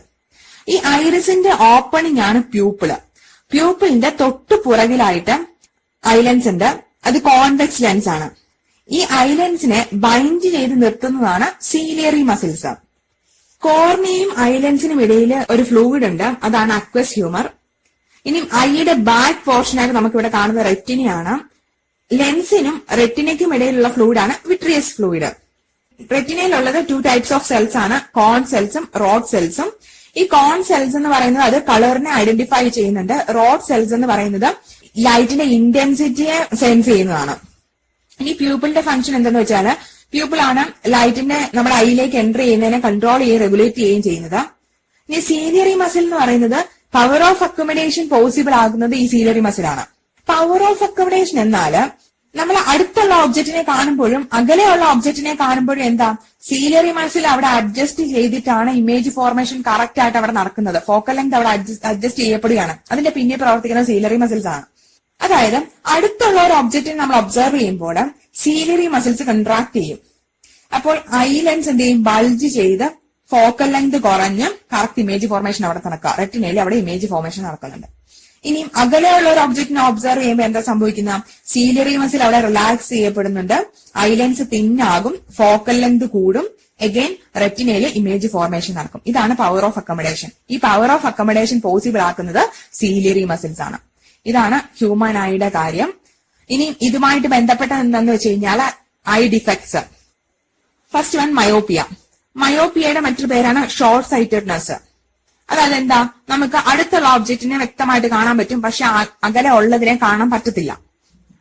ഈ ഐറിസിന്റെ ഓപ്പണിംഗ് ആണ് പ്യൂപ്പിള്. പ്യൂപ്പിളിന്റെ തൊട്ട് പുറകിലായിട്ട് ഐലൻസ് ഉണ്ട്, അത് കോൺവെക്സ് ലെൻസ് ആണ്. ഈ ഐലൻസിനെ ബൈൻഡ് ചെയ്ത് നിർത്തുന്നതാണ് സീലിയറി മസിൽസ്. കോർണിയയും ഐലൻസിനും ഇടയിൽ ഒരു ഫ്ലൂയിഡ് ഉണ്ട്, അതാണ് അക്വസ് ഹ്യൂമർ. ഇനി ഐയുടെ ബാക്ക് പോർഷനായിട്ട് നമുക്ക് ഇവിടെ കാണുന്ന റെറ്റിനയാണ്. ലെൻസിനും റെറ്റിനയ്ക്കും ഇടയിലുള്ള ഫ്ലൂയിഡ് ആണ് വിട്രിയസ് ഫ്ലൂയിഡ്. റെറ്റിനയിലുള്ളത് 2 ടൈപ്സ് ഓഫ് സെൽസ് ആണ്, കോൺ സെൽസും റോഡ് സെൽസും. ഈ കോൺ സെൽസ് എന്ന് പറയുന്നത് അത് കളറിനെ ഐഡന്റിഫൈ ചെയ്യുന്നുണ്ട്. റോഡ് സെൽസ് എന്ന് പറയുന്നത് ലൈറ്റിന്റെ ഇന്റൻസിറ്റിയെ സെൻസ് ചെയ്യുന്നതാണ്. ഇനി പ്യൂപ്പിളിന്റെ ഫംഗ്ഷൻ എന്തെന്ന് വെച്ചാൽ, പ്യൂപ്പിൾ ആണ് ലൈറ്റിന്റെ നമ്മുടെ ഐയിലേക്ക് എൻട്രി ചെയ്യുന്നതിനെ കൺട്രോൾ ചെയ്യുകയും റെഗുലേറ്റ് ചെയ്യുകയും ചെയ്യുന്നത്. ഇനി സീലിയറി മസിൽ എന്ന് പറയുന്നത് പവർ ഓഫ് അക്കോമഡേഷൻ പോസിബിൾ ആകുന്നത് ഈ സീലിയറി മസിലാണ്. പവർ ഓഫ് അക്കോമഡേഷൻ എന്നാല് നമ്മൾ അടുത്തുള്ള ഒബ്ജക്റ്റിനെ കാണുമ്പോഴും അകലെയുള്ള ഒബ്ജക്റ്റിനെ കാണുമ്പോഴും എന്താ, സീലിയറി മസിൽ അവിടെ അഡ്ജസ്റ്റ് ചെയ്തിട്ടാണ് ഇമേജ് ഫോർമേഷൻ കറക്റ്റ് ആയിട്ട് അവിടെ നടക്കുന്നത്. ഫോക്കൽ ലെങ്ത് അവിടെ അഡ്ജസ്റ്റ് ചെയ്യപ്പെടുകയാണ്. അതിന്റെ പിന്നിൽ പ്രവർത്തിക്കുന്ന സീലിയറി മസിൽസ് ആണ്. അതായത് അടുത്തുള്ള ഒരു ഒബ്ജക്റ്റിനെ നമ്മൾ ഒബ്സർവ് ചെയ്യുമ്പോൾ സീലിയറി മസിൽസ് കൺട്രാക്ട് ചെയ്യും. അപ്പോൾ ഐ ലെൻസ് എന്ത് ചെയ്യും, ബൾജ് ചെയ്ത് ഫോക്കൽ ലെങ്ത് കുറഞ്ഞ് കറക്റ്റ് ഇമേജ് ഫോർമേഷൻ അവിടെ നടക്കുക. റെറ്റിനയിൽ അവിടെ ഇമേജ് ഫോർമേഷൻ നടക്കുന്നുണ്ട്. ഇനിയും അകലെയുള്ള ഒരു ഒബ്ജക്റ്റിനെ ഒബ്സർവ് ചെയ്യുമ്പോൾ എന്താ സംഭവിക്കുന്ന, സീലിയറി മസിൽ അവിടെ റിലാക്സ് ചെയ്യപ്പെടുന്നുണ്ട്, ഐ ലെൻസ് തിന്നാകും, ഫോക്കൽ ലെങ്ത് കൂടും, അഗൈൻ റെറ്റിനയിൽ ഇമേജ് ഫോർമേഷൻ നടക്കും. ഇതാണ് പവർ ഓഫ് അക്കോമഡേഷൻ. ഈ പവർ ഓഫ് അക്കോമഡേഷൻ പോസിബിൾ ആക്കുന്നത് സീലിയറി മസിൽസ് ആണ്. ഇതാണ് ഹ്യൂമൻ ഐയുടെ കാര്യം. ഇനി ഇതുമായിട്ട് ബന്ധപ്പെട്ട എന്താന്ന് വെച്ച് കഴിഞ്ഞാൽ eye defects. First one, myopia. മയോപ്പിയയുടെ മറ്റൊരു പേരാണ് ഷോർട്ട് സൈറ്റഡ്നെസ്. അതായത് എന്താ, നമുക്ക് അടുത്തുള്ള ഒബ്ജക്റ്റിനെ വ്യക്തമായിട്ട് കാണാൻ പറ്റും, പക്ഷെ അകലെ ഉള്ളതിനെ കാണാൻ പറ്റത്തില്ല.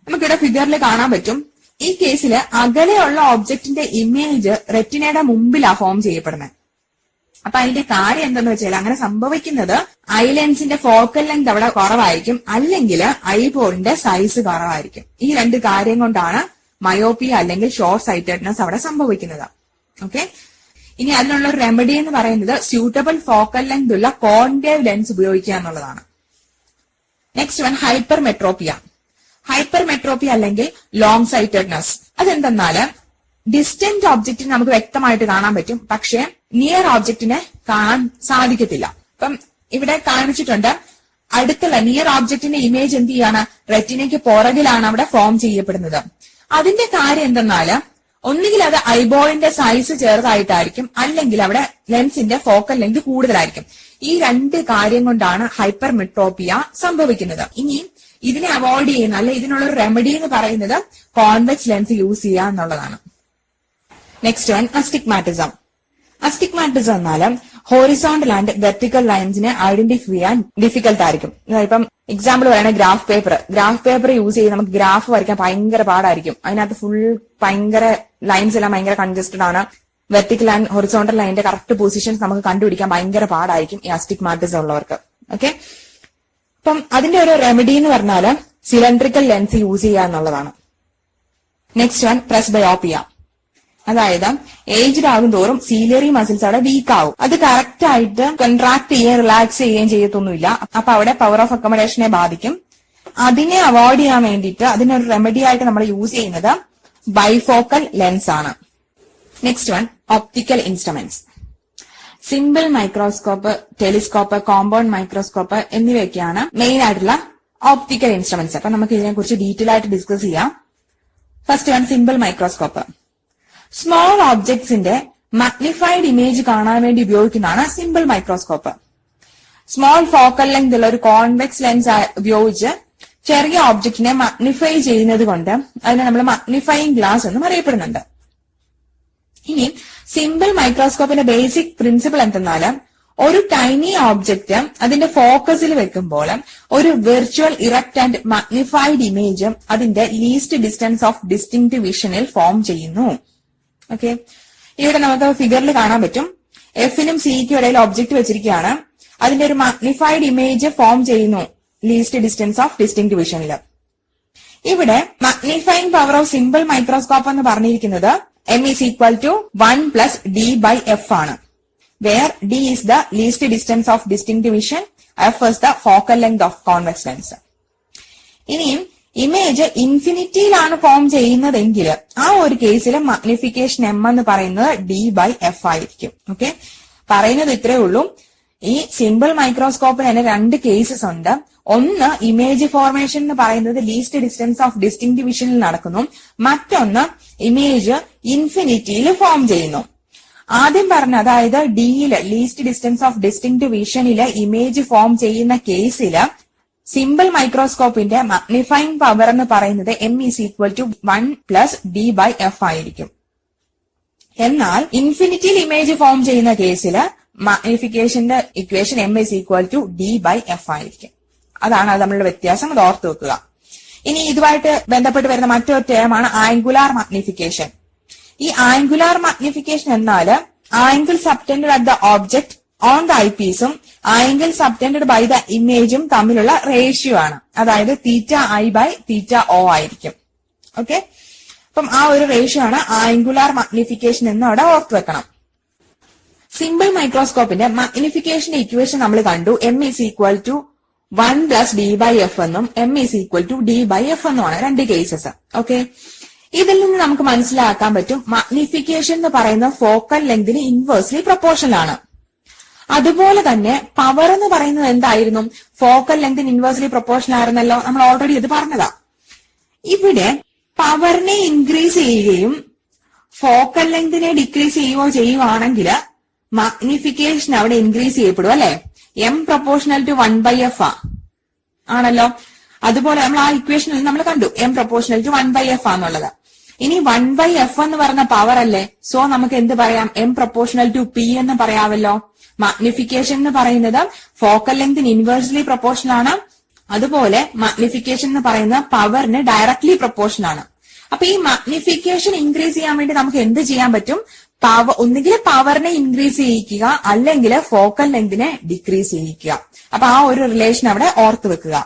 നമുക്കിവിടെ ഫിഗറിൽ കാണാൻ പറ്റും. ഈ കേസിൽ അകലെയുള്ള ഒബ്ജക്റ്റിന്റെ ഇമേജ് റെറ്റിനയുടെ മുമ്പിലാണ് ഫോം ചെയ്യപ്പെടുന്നത്. അപ്പൊ അതിന്റെ കാര്യം എന്തെന്ന് വെച്ചാൽ, അങ്ങനെ സംഭവിക്കുന്നത് ഐ ലെൻസിന്റെ ഫോക്കൽ ലെങ്ത് അവിടെ കുറവായിരിക്കും, അല്ലെങ്കിൽ ഐബോളിന്റെ സൈസ് കുറവായിരിക്കും. ഈ രണ്ട് കാര്യം കൊണ്ടാണ് മയോപ്പിയ അല്ലെങ്കിൽ ഷോർട്ട് സൈറ്റഡ്നെസ് അവിടെ സംഭവിക്കുന്നത്. ഓക്കെ, ഇനി അതിനുള്ള ഒരു റെമഡി എന്ന് പറയുന്നത് സ്യൂട്ടബിൾ ഫോക്കൽ ലെങ്ത് ഉള്ള കോൺകേവ് ലെൻസ് ഉപയോഗിക്കുക എന്നുള്ളതാണ്. Next one, hypermetropia. Hypermetropia അല്ലെങ്കിൽ ലോങ് സൈറ്റഡ്നെസ്. അതെന്തെന്നാല് ഡിസ്റ്റന്റ് ഒബ്ജക്റ്റിനെ നമുക്ക് വ്യക്തമായിട്ട് കാണാൻ പറ്റും, പക്ഷെ നിയർ ഒബ്ജക്റ്റിനെ കാണാൻ സാധിക്കത്തില്ല. അപ്പം ഇവിടെ കാണിച്ചിട്ടുണ്ട്, അടുത്തുള്ള നിയർ ഒബ്ജക്റ്റിന്റെ ഇമേജ് എന്ത് ചെയ്യാണ്, റെറ്റിനയ്ക്ക് പുറകിലാണ് അവിടെ ഫോം ചെയ്യപ്പെടുന്നത്. അതിന്റെ കാര്യം എന്തെന്നാല് ഒന്നുകിൽ അത് ഐബോളിന്റെ സൈസ് ചെറുതായിട്ടായിരിക്കും, അല്ലെങ്കിൽ അവിടെ ലെൻസിന്റെ ഫോക്കൽ ലെങ്ത് കൂടുതലായിരിക്കും. ഈ രണ്ട് കാര്യം കൊണ്ടാണ് ഹൈപ്പർ മെട്രോപ്പിയ സംഭവിക്കുന്നത്. ഇനി ഇതിനെ അവോയ്ഡ് ചെയ്യുന്ന അല്ലെ ഇതിനുള്ള ഒരു റെമഡി എന്ന് പറയുന്നത് കോൺവെക്സ് ലെൻസ് യൂസ് ചെയ്യുക എന്നുള്ളതാണ്. Next one, astigmatism. അസ്റ്റിഗ്മാറ്റിസം എന്നാല് ഹോറിസോണ്ടൽ ആൻഡ് വെർട്ടിക്കൽ ലൈൻസിനെ ഐഡന്റിഫൈ ചെയ്യാൻ ഡിഫിക്കൽട്ട് ആയിരിക്കും. ഇപ്പം എക്സാമ്പിൾ പറയുന്നത് ഗ്രാഫ് പേപ്പർ യൂസ് ചെയ്ത് നമുക്ക് ഗ്രാഫ് വരയ്ക്കാൻ ഭയങ്കര പാടായിരിക്കും. അതിനകത്ത് ഫുൾ ഭയങ്കര ലൈൻസ് എല്ലാം ഭയങ്കര കൺജസ്റ്റഡ് ആണ്. വെർട്ടിക്കൽ ആൻഡ് ഹൊറിസോണ്ടൽ ലൈനിന്റെ കറക്റ്റ് പൊസിഷൻസ് നമുക്ക് കണ്ടുപിടിക്കാൻ ഭയങ്കര പാടായിരിക്കും ഈ അസ്റ്റിഗ്മാറ്റിസം ഉള്ളവർക്ക്. ഓക്കെ, അപ്പം അതിന്റെ ഒരു റെമഡി എന്ന് പറഞ്ഞാല് സിലിണ്ടറിക്കൽ ലെൻസ് യൂസ് ചെയ്യുക എന്നുള്ളതാണ്. Next one, presbyopia. അതായത് ഏജ്ഡ് ആകും തോറും സീലിയറി മസിൽസ് അവിടെ വീക്ക് ആവും. അത് കറക്റ്റ് ആയിട്ട് കൺട്രാക്ട് ചെയ്യുകയും റിലാക്സ് ചെയ്യുകയും ചെയ്യത്തൊന്നുമില്ല. അപ്പൊ അവിടെ പവർ ഓഫ് അക്കോമഡേഷനെ ബാധിക്കും. അതിനെ അവോയ്ഡ് ചെയ്യാൻ വേണ്ടിയിട്ട് അതിനൊരു റെമഡി ആയിട്ട് നമ്മൾ യൂസ് ചെയ്യുന്നത് ബൈഫോക്കൽ ലെൻസ് ആണ്. Next one, optical instruments. Simple microscope, telescope, compound microscope എന്നിവയൊക്കെയാണ് മെയിൻ ആയിട്ടുള്ള ഓപ്റ്റിക്കൽ ഇൻസ്ട്രുമെന്റ്സ്. അപ്പൊ നമുക്ക് ഇതിനെ കുറിച്ച് ഡീറ്റെയിൽ ആയിട്ട് ഡിസ്കസ് ചെയ്യാം. First one, simple microscope. Small ഓബ്ജക്ട്സിന്റെ മാഗ്നിഫൈഡ് ഇമേജ് കാണാൻ വേണ്ടി ഉപയോഗിക്കുന്നതാണ് simple microscope. Small focal length ഉള്ള ഒരു കോൺവെക്സ് ലെൻസ് ഉപയോഗിച്ച് ചെറിയ ഓബ്ജക്റ്റിനെ മാഗ്നിഫൈ ചെയ്യുന്നത് കൊണ്ട് അതിനെ നമ്മൾ മാഗ്നിഫൈയിങ് ഗ്ലാസ് എന്നും അറിയപ്പെടുന്നുണ്ട്. ഇനി സിമ്പിൾ മൈക്രോസ്കോപ്പിന്റെ ബേസിക് പ്രിൻസിപ്പിൾ എന്തെന്നാല് ഒരു ടൈനി ഓബ്ജക്റ്റ് അതിന്റെ ഫോക്കസിൽ വെക്കുമ്പോൾ ഒരു virtual erect and magnified image അതിന്റെ ലീസ്റ്റ് ഡിസ്റ്റൻസ് ഓഫ് ഡിസ്റ്റിങ്ക്റ്റ് വിഷനിൽ ഫോം ചെയ്യുന്നു. ഓക്കെ, ഇവിടെ നമുക്ക് ഫിഗറിൽ കാണാൻ പറ്റും. എഫിനും സിക്കും ഇടയിൽ ഒബ്ജക്റ്റ് വെച്ചിരിക്കുകയാണ്. അതിന്റെ ഒരു മാഗ്നിഫൈഡ് ഇമേജ് ഫോം ചെയ്യുന്നു ലീസ്റ്റ് ഡിസ്റ്റൻസ് ഓഫ് ഡിസ്റ്റിങ്ക്റ്റ് വിഷനിൽ. ഇവിടെ magnifying power of simple microscope എന്ന് പറഞ്ഞിരിക്കുന്നത് m is equal to 1 plus d by f ആണ്. Where d is the least distance of distinct vision, f is the focal length of convex lens. ഇനിയും image ഇൻഫിനിറ്റിയിലാണ് form ചെയ്യുന്നതെങ്കിൽ ആ ഒരു കേസിൽ magnification m എന്ന് പറയുന്നത് d by f ആയിരിക്കും. ഓക്കെ, പറയുന്നത് ഇത്രയേ ഉള്ളൂ. ഈ സിമ്പിൾ മൈക്രോസ്കോപ്പിന് തന്നെ രണ്ട് കേസസ് ഉണ്ട്. ഒന്ന് ഇമേജ് ഫോർമേഷൻ എന്ന് പറയുന്നത് ലീസ്റ്റ് ഡിസ്റ്റൻസ് ഓഫ് ഡിസ്റ്റിങ്ക്റ്റ് വിഷനിൽ നടക്കുന്നു. മറ്റൊന്ന് ഇമേജ് ഇൻഫിനിറ്റിയിൽ ഫോം ചെയ്യുന്നു. ആദ്യം പറഞ്ഞ അതായത് ഡിയില് ലീസ്റ്റ് ഡിസ്റ്റൻസ് ഓഫ് ഡിസ്റ്റിങ്ക്റ്റ് വിഷനില് ഇമേജ് ഫോം ചെയ്യുന്ന കേസില് സിമ്പിൾ മൈക്രോസ്കോപ്പിന്റെ മാഗ്നിഫൈയിങ് പവർ എന്ന് പറയുന്നത് m is equal to 1 plus d by f ആയിരിക്കും. എന്നാൽ ഇൻഫിനിറ്റിയിൽ ഇമേജ് ഫോം ചെയ്യുന്ന കേസില് മാഗ്നിഫിക്കേഷന്റെ equation m is equal to d by f ആയിരിക്കും. അതാണ് അത് തമ്മിലുള്ള വ്യത്യാസം, അത് ഓർത്ത് വെക്കുക. ഇനി ഇതുമായിട്ട് ബന്ധപ്പെട്ട് വരുന്ന മറ്റൊരു ടേമാണ് ആംഗുലാർ മാഗ്നിഫിക്കേഷൻ. ഈ ആംഗുലാർ മാഗ്നിഫിക്കേഷൻ എന്നാല് angle subtended at the object on the I പീസും ആംഗിൾ സബ്റ്റൻഡഡ് ബൈ ദ ഇമേജും തമ്മിലുള്ള റേഷ്യോ ആണ്. അതായത് θi/θo ആയിരിക്കും. ഓക്കെ, അപ്പം ആ ഒരു റേഷ്യോ ആണ് ആംഗുലാർ മാഗ്നിഫിക്കേഷൻ എന്ന് അവിടെ ഓർത്ത് വെക്കണം. സിമ്പിൾ മൈക്രോസ്കോപ്പിന്റെ മാഗ്നിഫിക്കേഷന്റെ ഇക്വേഷൻ നമ്മൾ കണ്ടു. m is equal to 1 plus d by f എന്നും m is equal to d by f എന്നുമാണ് രണ്ട് കേസസ്. ഓക്കെ, ഇതിൽ നിന്ന് നമുക്ക് മനസ്സിലാക്കാൻ പറ്റും മാഗ്നിഫിക്കേഷൻ എന്ന് പറയുന്ന ഫോക്കൽ ലെങ്തിന് ഇൻവേഴ്സ്ലി പ്രൊപ്പോർഷണൽ ആണ്. അതുപോലെ തന്നെ പവർ എന്ന് പറയുന്നത് എന്തായിരുന്നു? ഫോക്കൽ ലെങ്തിന് ഇൻവേഴ്സ്ലി പ്രൊപ്പോർഷണൽ ആയിരുന്നല്ലോ, നമ്മൾ ഓൾറെഡി ഇത് പറഞ്ഞതാ. ഇവിടെ പവറിനെ ഇൻക്രീസ് ചെയ്യുകയും ഫോക്കൽ ലെങ്തിനെ ഡിക്രീസ് ചെയ്യുകയാണെങ്കിൽ മാഗ്നിഫിക്കേഷൻ അവിടെ ഇൻക്രീസ് ചെയ്യപ്പെടും അല്ലെ. m proportional to 1 by f ആണല്ലോ. അതുപോലെ നമ്മൾ ആ ഇക്വേഷനിൽ നമ്മൾ കണ്ടു m proportional to 1 by f ആന്നുള്ളത്. ഇനി 1 by f എന്ന് പറഞ്ഞ പവർ അല്ലേ, സോ നമുക്ക് എന്ത് പറയാം? m പ്രൊപ്പോർഷണൽ ടു p എന്ന് പറയാമല്ലോ. മാഗ്നിഫിക്കേഷൻ എന്ന് പറയുന്നത് ഫോക്കൽ ലെങ്തിന് ഇൻവേഴ്സ്ലി പ്രൊപ്പോർഷണൽ ആണ്. അതുപോലെ മാഗ്നിഫിക്കേഷൻ എന്ന് പറയുന്ന പവറിന് ഡയറക്ട്ലി പ്രൊപ്പോർഷണൽ ആണ്. അപ്പൊ ഈ മാഗ്നിഫിക്കേഷൻ ഇൻക്രീസ് ചെയ്യാൻ വേണ്ടി നമുക്ക് എന്ത് ചെയ്യാൻ പറ്റും? ഒന്നുകിൽ പവറിനെ ഇൻക്രീസ് ചെയ്യിക്കുക, അല്ലെങ്കിൽ ഫോക്കൽ ലെങ്തിനെ ഡിക്രീസ് ചെയ്യിക്കുക. അപ്പൊ ആ ഒരു റിലേഷൻ അവിടെ ഓർത്ത് വെക്കുക.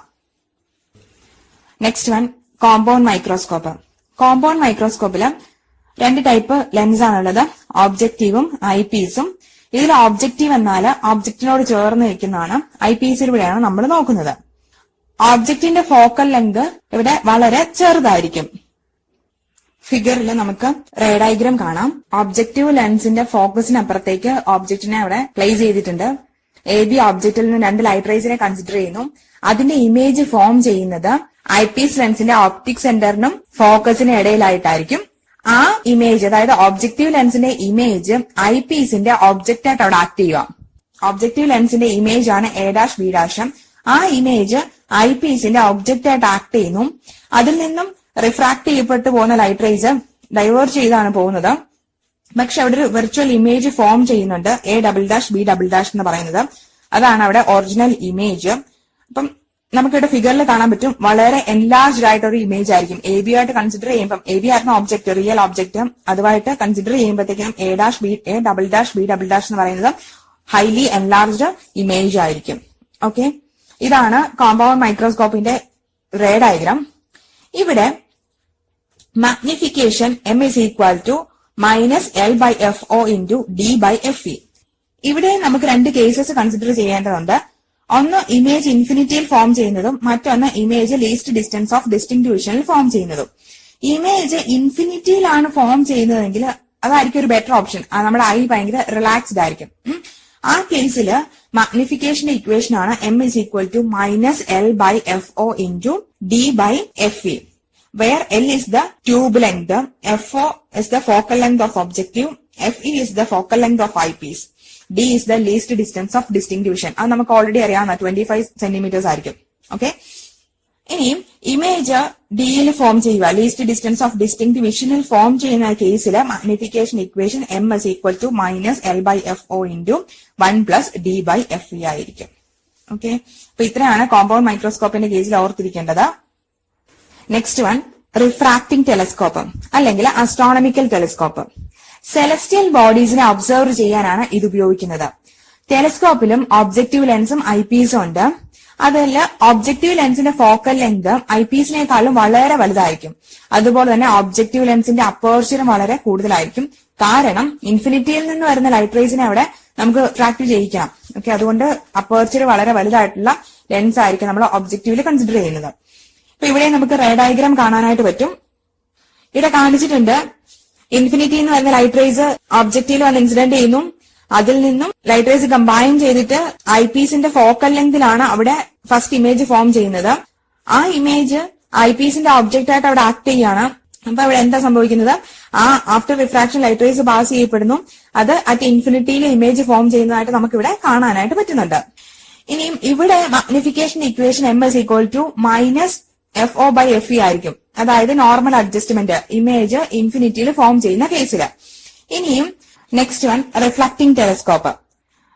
Next one, compound microscope. Compound മൈക്രോസ്കോപ്പില് രണ്ട് ടൈപ്പ് ലെൻസ് ആണുള്ളത്, ഒബ്ജക്റ്റീവും ഐ പീസും. ഇതിൽ ഒബ്ജക്റ്റീവ് എന്നാല് ഒബ്ജക്റ്റിനോട് ചേർന്ന് വെക്കുന്നതാണ്. ഐ പീസിലൂടെയാണ് നമ്മൾ നോക്കുന്നത്. ഒബ്ജക്റ്റിന്റെ ഫോക്കൽ ലെങ്ത് ഇവിടെ വളരെ ചെറുതായിരിക്കും. ഫിഗറിൽ നമുക്ക് റേ ഡയഗ്രാം കാണാം. ഒബ്ജക്റ്റീവ് ലെൻസിന്റെ ഫോക്കസിനപ്പുറത്തേക്ക് ഒബ്ജക്റ്റിനെ അവിടെ പ്ലേസ് ചെയ്തിട്ടുണ്ട്. എ ബി ഒബ്ജക്റ്റിൽ നിന്ന് രണ്ട് ലൈറ്റ് റേസിനെ കൺസിഡർ ചെയ്യുന്നു. അതിന്റെ ഇമേജ് ഫോം ചെയ്യുന്നത് ഐ പീസ് ലെൻസിന്റെ ഓപ്റ്റിക് സെന്ററിനും ഫോക്കസിനും ഇടയിലായിട്ടായിരിക്കും. ആ ഇമേജ്, അതായത് ഒബ്ജക്റ്റീവ് ലെൻസിന്റെ ഇമേജ് ഐ പീസിന്റെ ഒബ്ജക്റ്റ് ആയിട്ട് അവിടെ ആക്ട് ചെയ്യുക. ഒബ്ജക്റ്റീവ് ലെൻസിന്റെ ഇമേജ് ആണ് A', B'. ആ ഇമേജ് ഐ പീസിന്റെ ഒബ്ജക്റ്റ് ആയിട്ട് ആക്ട് ചെയ്യുന്നു. അതിൽ നിന്നും റിഫ്രാക്ട് ചെയ്യപ്പെട്ടു പോകുന്ന ലൈറ്റ് റേസ് ഡൈവേർജ് ചെയ്താണ് പോകുന്നത്. പക്ഷെ അവിടെ ഒരു വിർച്വൽ ഇമേജ് ഫോം ചെയ്യുന്നുണ്ട്, A', B' എന്ന് പറയുന്നത്. അതാണ് അവിടെ ഒറിജിനൽ ഇമേജ്. അപ്പം നമുക്കിവിടെ ഫിഗറിൽ കാണാൻ പറ്റും, വളരെ എൻലാർജ്ഡ് ആയിട്ടൊരു ഇമേജ് ആയിരിക്കും. എ ബി ആയിട്ട് കൺസിഡർ ചെയ്യുമ്പോൾ, എ ബി ആയിരുന്ന ഒബ്ജക്ട്, റിയൽ ഒബ്ജക്ട്, അതുമായിട്ട് കൺസിഡർ ചെയ്യുമ്പോഴത്തേക്കും A', B', എന്ന് പറയുന്നത് ഹൈലി എൻലാർജ്ഡ് ഇമേജ് ആയിരിക്കും. ഓക്കെ, ഇതാണ് കോമ്പൗണ്ട് മൈക്രോസ്കോപ്പിന്റെ റേ ഡയഗ്രാം. ഇവിടെ magnification m is equal to -L/FO into d/FE. ഇവിടെ നമുക്ക് രണ്ട് കേസസ് കൺസിഡർ ചെയ്യേണ്ടതുണ്ട്. ഒന്ന് ഇമേജ് ഇൻഫിനിറ്റിയിൽ ഫോം ചെയ്യുന്നതും മറ്റൊന്ന് image least distance of distinct വിഷനിൽ ഫോം ചെയ്യുന്നതും. ഇമേജ് ഇൻഫിനിറ്റിയിലാണ് ഫോം ചെയ്യുന്നതെങ്കിൽ അതായിരിക്കും ഒരു ബെറ്റർ ഓപ്ഷൻ. നമ്മുടെ ഐ ഭയങ്കര റിലാക്സ്ഡ് ആയിരിക്കും. ആ കേസിൽ മാഗ്നിഫിക്കേഷന്റെ ഇക്വേഷൻ ആണ് m is equal to -L/FO into d/FE, where L is the tube length, FO is the focal length of objective, FE is the focal length of eyepiece. D is the least distance of distinct vision. അത് നമുക്ക് already അറിയാവുന്ന 25 centimetres ആയിരിക്കും. Okay, ഇനിയും image ഡിയിൽ form ചെയ്യുക, least distance of distinct വിഷനിൽ form ചെയ്യുന്ന കേസിൽ magnification equation M is equal to -L/FO into 1 + D/FE ആയിരിക്കും. ഓക്കെ, അപ്പൊ ഇത്രയാണ് കോമ്പൗണ്ട് മൈക്രോസ്കോപ്പിന്റെ കേസിൽ ഓർത്തിരിക്കേണ്ടത്. നെക്സ്റ്റ് വൺ, റിഫ്രാക്ടിംഗ് ടെലസ്കോപ്പ് അല്ലെങ്കിൽ ആസ്ട്രോണമിക്കൽ ടെലസ്കോപ്പ്. സെലസ്റ്റിയൽ ബോഡീസിനെ ഒബ്സർവ് ചെയ്യാനാണ് ഇത് ഉപയോഗിക്കുന്നത്. ടെലസ്കോപ്പിലും ഒബ്ജക്റ്റീവ് ലെൻസും ഐപീസും ഉണ്ട്. അതിൽ ഒബ്ജക്റ്റീവ് ലെൻസിന്റെ ഫോക്കൽ ലെങ്ത് ഐപീസിനേക്കാളും വളരെ വലുതായിരിക്കും. അതുപോലെ തന്നെ ഒബ്ജക്റ്റീവ് ലെൻസിന്റെ അപ്പേർച്ചറും വളരെ കൂടുതലായിരിക്കും. കാരണം ഇൻഫിനിറ്റിയിൽ നിന്ന് വരുന്ന ലൈറ്റ് റേസിനെ അവിടെ നമുക്ക് റിഫ്രാക്ട് ചെയ്യിക്കണം. ഓക്കെ, അതുകൊണ്ട് അപ്പേർച്ചർ വളരെ വലുതായിട്ടുള്ള ലെൻസ് ആയിരിക്കും നമ്മൾ ഒബ്ജക്റ്റീവിൽ കൺസിഡർ ചെയ്യുന്നത്. അപ്പൊ ഇവിടെ നമുക്ക് റേ ഡയഗ്രാം കാണാനായിട്ട് പറ്റും. ഇവിടെ കാണിച്ചിട്ടുണ്ട്, ഇൻഫിനിറ്റിയിൽ നിന്ന് വരുന്ന ലൈറ്റ് റേസ് ഒബ്ജക്റ്റീവിൽ വന്ന് ഇൻസിഡന്റ് ചെയ്യുന്നു. അതിൽ നിന്നും ലൈറ്റ് റേസ് കമ്പൈൻ ചെയ്തിട്ട് ഐപീസിന്റെ ഫോക്കൽ ലെങ്തിലാണ് അവിടെ ഫസ്റ്റ് ഇമേജ് ഫോം ചെയ്യുന്നത്. ആ ഇമേജ് ഐപീസിന്റെ ഒബ്ജക്റ്റ് ആയിട്ട് അവിടെ ആക്ട് ചെയ്യാണ്. അപ്പൊ അവിടെ എന്താ സംഭവിക്കുന്നത്, ആ after refraction light rays pass ചെയ്യപ്പെടുന്നു. അത് അറ്റ് ഇൻഫിനിറ്റിയിൽ ഇമേജ് ഫോം ചെയ്യുന്നതായിട്ട് നമുക്ക് ഇവിടെ കാണാനായിട്ട് പറ്റുന്നുണ്ട്. ഇനിയും ഇവിടെ magnification equation M is equal to -FO/FE ആയിരിക്കും. അതായത് നോർമൽ അഡ്ജസ്റ്റ്മെന്റ് ഇമേജ് ഇൻഫിനിറ്റിയിൽ ഫോം ചെയ്യുന്ന കേസിൽ. ഇനിയും next one, reflecting telescope.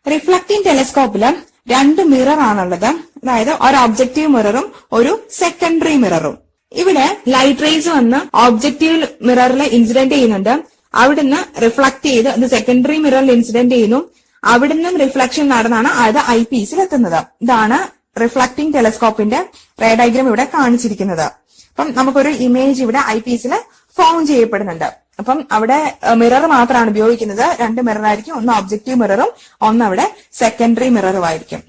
Reflecting ടെലസ്കോപ്പില് 2 മിറർ ആണുള്ളത്. അതായത് ഒരു ഒബ്ജക്റ്റീവ് മിററും ഒരു സെക്കൻഡറി മിററും. ഇവിടെ ലൈറ്റ് റേസ് വന്ന് ഒബ്ജക്റ്റീവ് മിററിൽ ഇൻസിഡന്റ് ചെയ്യുന്നുണ്ട്. അവിടുന്ന് റിഫ്ലക്ട് ചെയ്ത് അത് സെക്കൻഡറി മിററിൽ ഇൻസിഡന്റ് ചെയ്യുന്നു. അവിടുന്ന് റിഫ്ലക്ഷൻ നടന്നാണ് അത് ഐപീസിൽ എത്തുന്നത്. ഇതാണ് റിഫ്ലക്ടിംഗ് ടെലസ്കോപ്പിന്റെ റേ ഡയഗ്രാം ഇവിടെ കാണിച്ചിരിക്കുന്നത്. അപ്പം നമുക്കൊരു ഇമേജ് ഇവിടെ ഐപീസിൽ ഫോം ചെയ്യപ്പെടുന്നുണ്ട്. അപ്പം അവിടെ മിറർ മാത്രമാണ് ഉപയോഗിക്കുന്നത്. 2 മിറർ ആയിരിക്കും. ഒന്ന് ഒബ്ജക്റ്റീവ് മിററും ഒന്ന് അവിടെ സെക്കൻഡറി മിററും ആയിരിക്കും.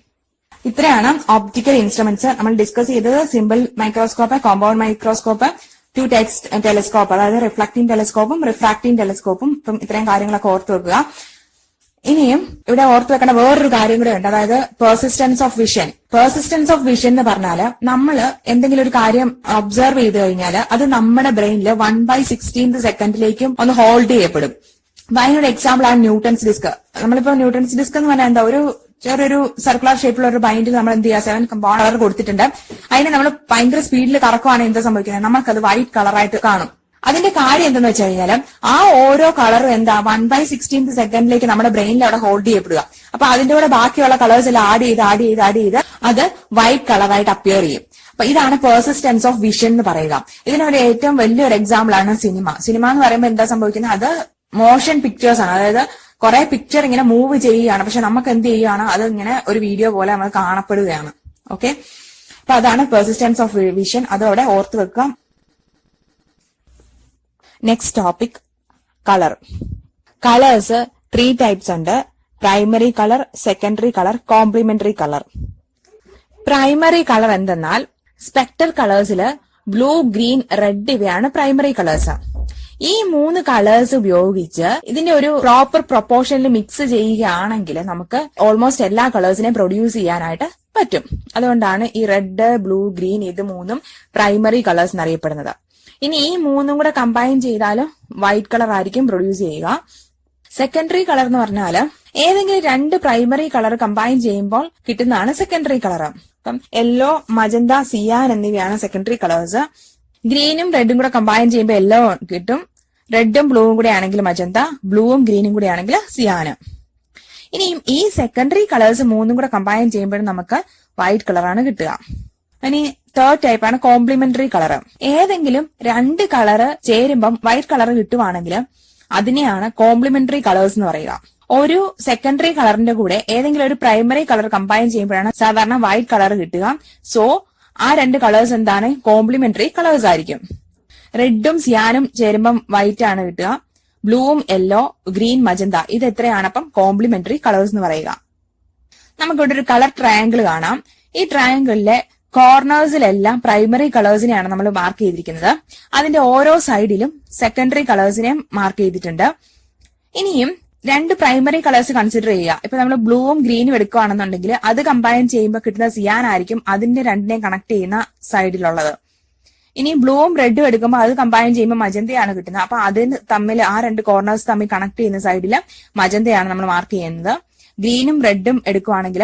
ഇത്രയാണ് ഒപ്റ്റിക്കൽ ഇൻസ്ട്രുമെന്റ്സ് നമ്മൾ ഡിസ്കസ് ചെയ്തത്. Simple microscope, compound microscope, 2 types telescope, അതായത് റിഫ്ലക്ടിംഗ് ടെലസ്കോപ്പും റിഫ്രാക്ടിംഗ് ടെലസ്കോപ്പും. ഇപ്പം ഇത്രയും കാര്യങ്ങളൊക്കെ ഓർത്ത് വെക്കുക. ഇനിയും ഇവിടെ ഓർത്ത് വെക്കേണ്ട വേറൊരു കാര്യം കൂടെ ഉണ്ട്, അതായത് persistence of vision. Persistence of vision എന്ന് പറഞ്ഞാല് നമ്മൾ എന്തെങ്കിലും ഒരു കാര്യം ഒബ്സർവ് ചെയ്ത് കഴിഞ്ഞാൽ അത് നമ്മുടെ ബ്രെയിനിൽ 1/16 സെക്കൻഡിലേക്കും ഒന്ന് ഹോൾഡ് ചെയ്യപ്പെടും. അപ്പൊ അതിനൊരു എക്സാമ്പിൾ ആണ് ന്യൂട്ടൺസ് ഡിസ്ക്. നമ്മളിപ്പോ ന്യൂട്ടൺസ് ഡിസ്ക് എന്ന് പറഞ്ഞാൽ എന്താ, ഒരു ചെറിയൊരു സർക്കുലർ ഷേപ്പിലുള്ള ഒരു ബൈൻഡിൽ നമ്മൾ എന്ത് ചെയ്യുക, 7 കമ്പൗണ്ട് കളർ കൊടുത്തിട്ടുണ്ട്. അതിനെ നമ്മൾ ഭയങ്കര സ്പീഡിൽ കറക്കുവാണെങ്കിൽ എന്താ സംഭവിക്കുന്നത്, നമുക്കത് വൈറ്റ് കളറായിട്ട് കാണും. അതിന്റെ കാര്യം എന്തെന്ന് വെച്ച് കഴിഞ്ഞാൽ ആ ഓരോ കളറും എന്താ 1/16 സെക്കൻഡിലേക്ക് നമ്മുടെ ബ്രെയിനിൽ അവിടെ ഹോൾഡ് ചെയ്യപ്പെടുക. അപ്പൊ അതിന്റെ കൂടെ ബാക്കിയുള്ള കളേഴ്സ് എല്ലാം ആഡ് ചെയ്ത് അത് വൈറ്റ് കളറായിട്ട് അപ്പിയർ ചെയ്യും. അപ്പൊ ഇതാണ് പെർസിസ്റ്റൻസ് ഓഫ് വിഷൻ എന്ന് പറയുക. ഇതിനൊരു ഏറ്റവും വലിയൊരു എക്സാമ്പിൾ ആണ് സിനിമ. സിനിമ എന്ന് പറയുമ്പോൾ എന്താ സംഭവിക്കുന്നത്, അത് മോഷൻ പിക്ചേഴ്സ് ആണ്. അതായത് കുറെ പിക്ചർ ഇങ്ങനെ മൂവ് ചെയ്യുകയാണ്, പക്ഷെ നമുക്ക് എന്ത് ചെയ്യുകയാണ്, അത് ഇങ്ങനെ ഒരു വീഡിയോ പോലെ നമുക്ക് കാണപ്പെടുകയാണ്. ഓക്കെ, അപ്പൊ അതാണ് പെർസിസ്റ്റൻസ് ഓഫ് വിഷൻ. അതോടെ ഓർത്ത് വെക്കാം. Next topic, colour. Colours 3 types ഉണ്ട്: primary colour, secondary colour, complementary colour. Primary colour എന്തെന്നാൽ സ്പെക്ട്രൽ കളേഴ്സില് ബ്ലൂ, ഗ്രീൻ, റെഡ് ഇവയാണ് പ്രൈമറി കളേഴ്സ്. ഈ 3 കളേഴ്സ് ഉപയോഗിച്ച് ഇതിന്റെ ഒരു പ്രോപ്പർ പ്രൊപ്പോർഷനിൽ മിക്സ് ചെയ്യുകയാണെങ്കിൽ നമുക്ക് ഓൾമോസ്റ്റ് എല്ലാ കളേഴ്സിനെയും പ്രൊഡ്യൂസ് ചെയ്യാനായിട്ട് പറ്റും. അതുകൊണ്ടാണ് ഈ റെഡ്, ബ്ലൂ, ഗ്രീൻ ഇത് 3ഉം പ്രൈമറി കളേഴ്സ് എന്നറിയപ്പെടുന്നത്. ഇനി ഈ 3ഉം കൂടെ കമ്പൈൻ ചെയ്താലും വൈറ്റ് കളർ ആയിരിക്കും പ്രൊഡ്യൂസ് ചെയ്യുക. സെക്കൻഡറി കളർ എന്ന് പറഞ്ഞാൽ ഏതെങ്കിലും 2 പ്രൈമറി കളർ കമ്പൈൻ ചെയ്യുമ്പോൾ കിട്ടുന്നതാണ് സെക്കൻഡറി കളർ. അപ്പം യെല്ലോ, മജന്ത, സിയാൻ എന്നിവയാണ് സെക്കൻഡറി കളേഴ്സ്. ഗ്രീനും റെഡും കൂടെ കമ്പൈൻ ചെയ്യുമ്പോൾ യെല്ലോ കിട്ടും. റെഡും ബ്ലൂവും കൂടെ ആണെങ്കിൽ മജന്ത, ബ്ലൂവും ഗ്രീനും കൂടെ ആണെങ്കിൽ സിയാന്. ഇനിയും ഈ സെക്കൻഡറി കളേഴ്സ് 3ഉം കൂടെ കമ്പൈൻ ചെയ്യുമ്പോഴും നമുക്ക് വൈറ്റ് കളറാണ് കിട്ടുക. ഇനി തേർഡ് ടൈപ്പ് ആണ് കോംപ്ലിമെന്ററി കളർ. ഏതെങ്കിലും 2 കളറ് ചേരുമ്പം വൈറ്റ് കളർ കിട്ടുവാണെങ്കിൽ അതിനെയാണ് കോംപ്ലിമെന്ററി കളേഴ്സ് എന്ന് പറയുക. ഒരു സെക്കൻഡറി കളറിന്റെ കൂടെ ഏതെങ്കിലും ഒരു പ്രൈമറി കളർ കമ്പൈൻ ചെയ്യുമ്പോഴാണ് സാധാരണ വൈറ്റ് കളർ കിട്ടുക. സോ ആ 2 കളേഴ്സ് എന്താണ്, കോംപ്ലിമെന്ററി കളേഴ്സ് ആയിരിക്കും. റെഡും സിയാനും ചേരുമ്പം വൈറ്റ് ആണ് കിട്ടുക. ബ്ലൂവും യെല്ലോ, ഗ്രീൻ, മജന്ത ഇത് എത്രയാണ് അപ്പം കോംപ്ലിമെന്ററി കളേഴ്സ് എന്ന് പറയുക. നമുക്കിവിടെ ഒരു കളർ ട്രയാങ്കിൾ കാണാം. ഈ ട്രയാങ്കിളിലെ കോർണേഴ്സിലെല്ലാം പ്രൈമറി കളേഴ്സിനെയാണ് നമ്മൾ മാർക്ക് ചെയ്തിരിക്കുന്നത്. അതിന്റെ ഓരോ സൈഡിലും സെക്കൻഡറി കളേഴ്സിനെയും മാർക്ക് ചെയ്തിട്ടുണ്ട്. ഇനിയും 2 പ്രൈമറി കളേഴ്സ് കൺസിഡർ ചെയ്യുക. ഇപ്പൊ നമ്മൾ ബ്ലൂവും ഗ്രീനും എടുക്കുകയാണെന്നുണ്ടെങ്കിൽ അത് കമ്പൈൻ ചെയ്യുമ്പോൾ കിട്ടുന്ന സിയാൻ ആയിരിക്കും അതിന്റെ 2നെയും കണക്ട് ചെയ്യുന്ന സൈഡിലുള്ളത്. ഇനി ബ്ലൂവും റെഡും എടുക്കുമ്പോൾ അത് കമ്പൈൻ ചെയ്യുമ്പോൾ മജന്തയാണ് കിട്ടുന്നത്. അപ്പൊ അതിന് തമ്മിൽ ആ രണ്ട് കോർണേഴ്സ് തമ്മിൽ കണക്ട് ചെയ്യുന്ന സൈഡിൽ മജന്തയാണ് നമ്മൾ മാർക്ക് ചെയ്യുന്നത്. ഗ്രീനും റെഡും എടുക്കുവാണെങ്കിൽ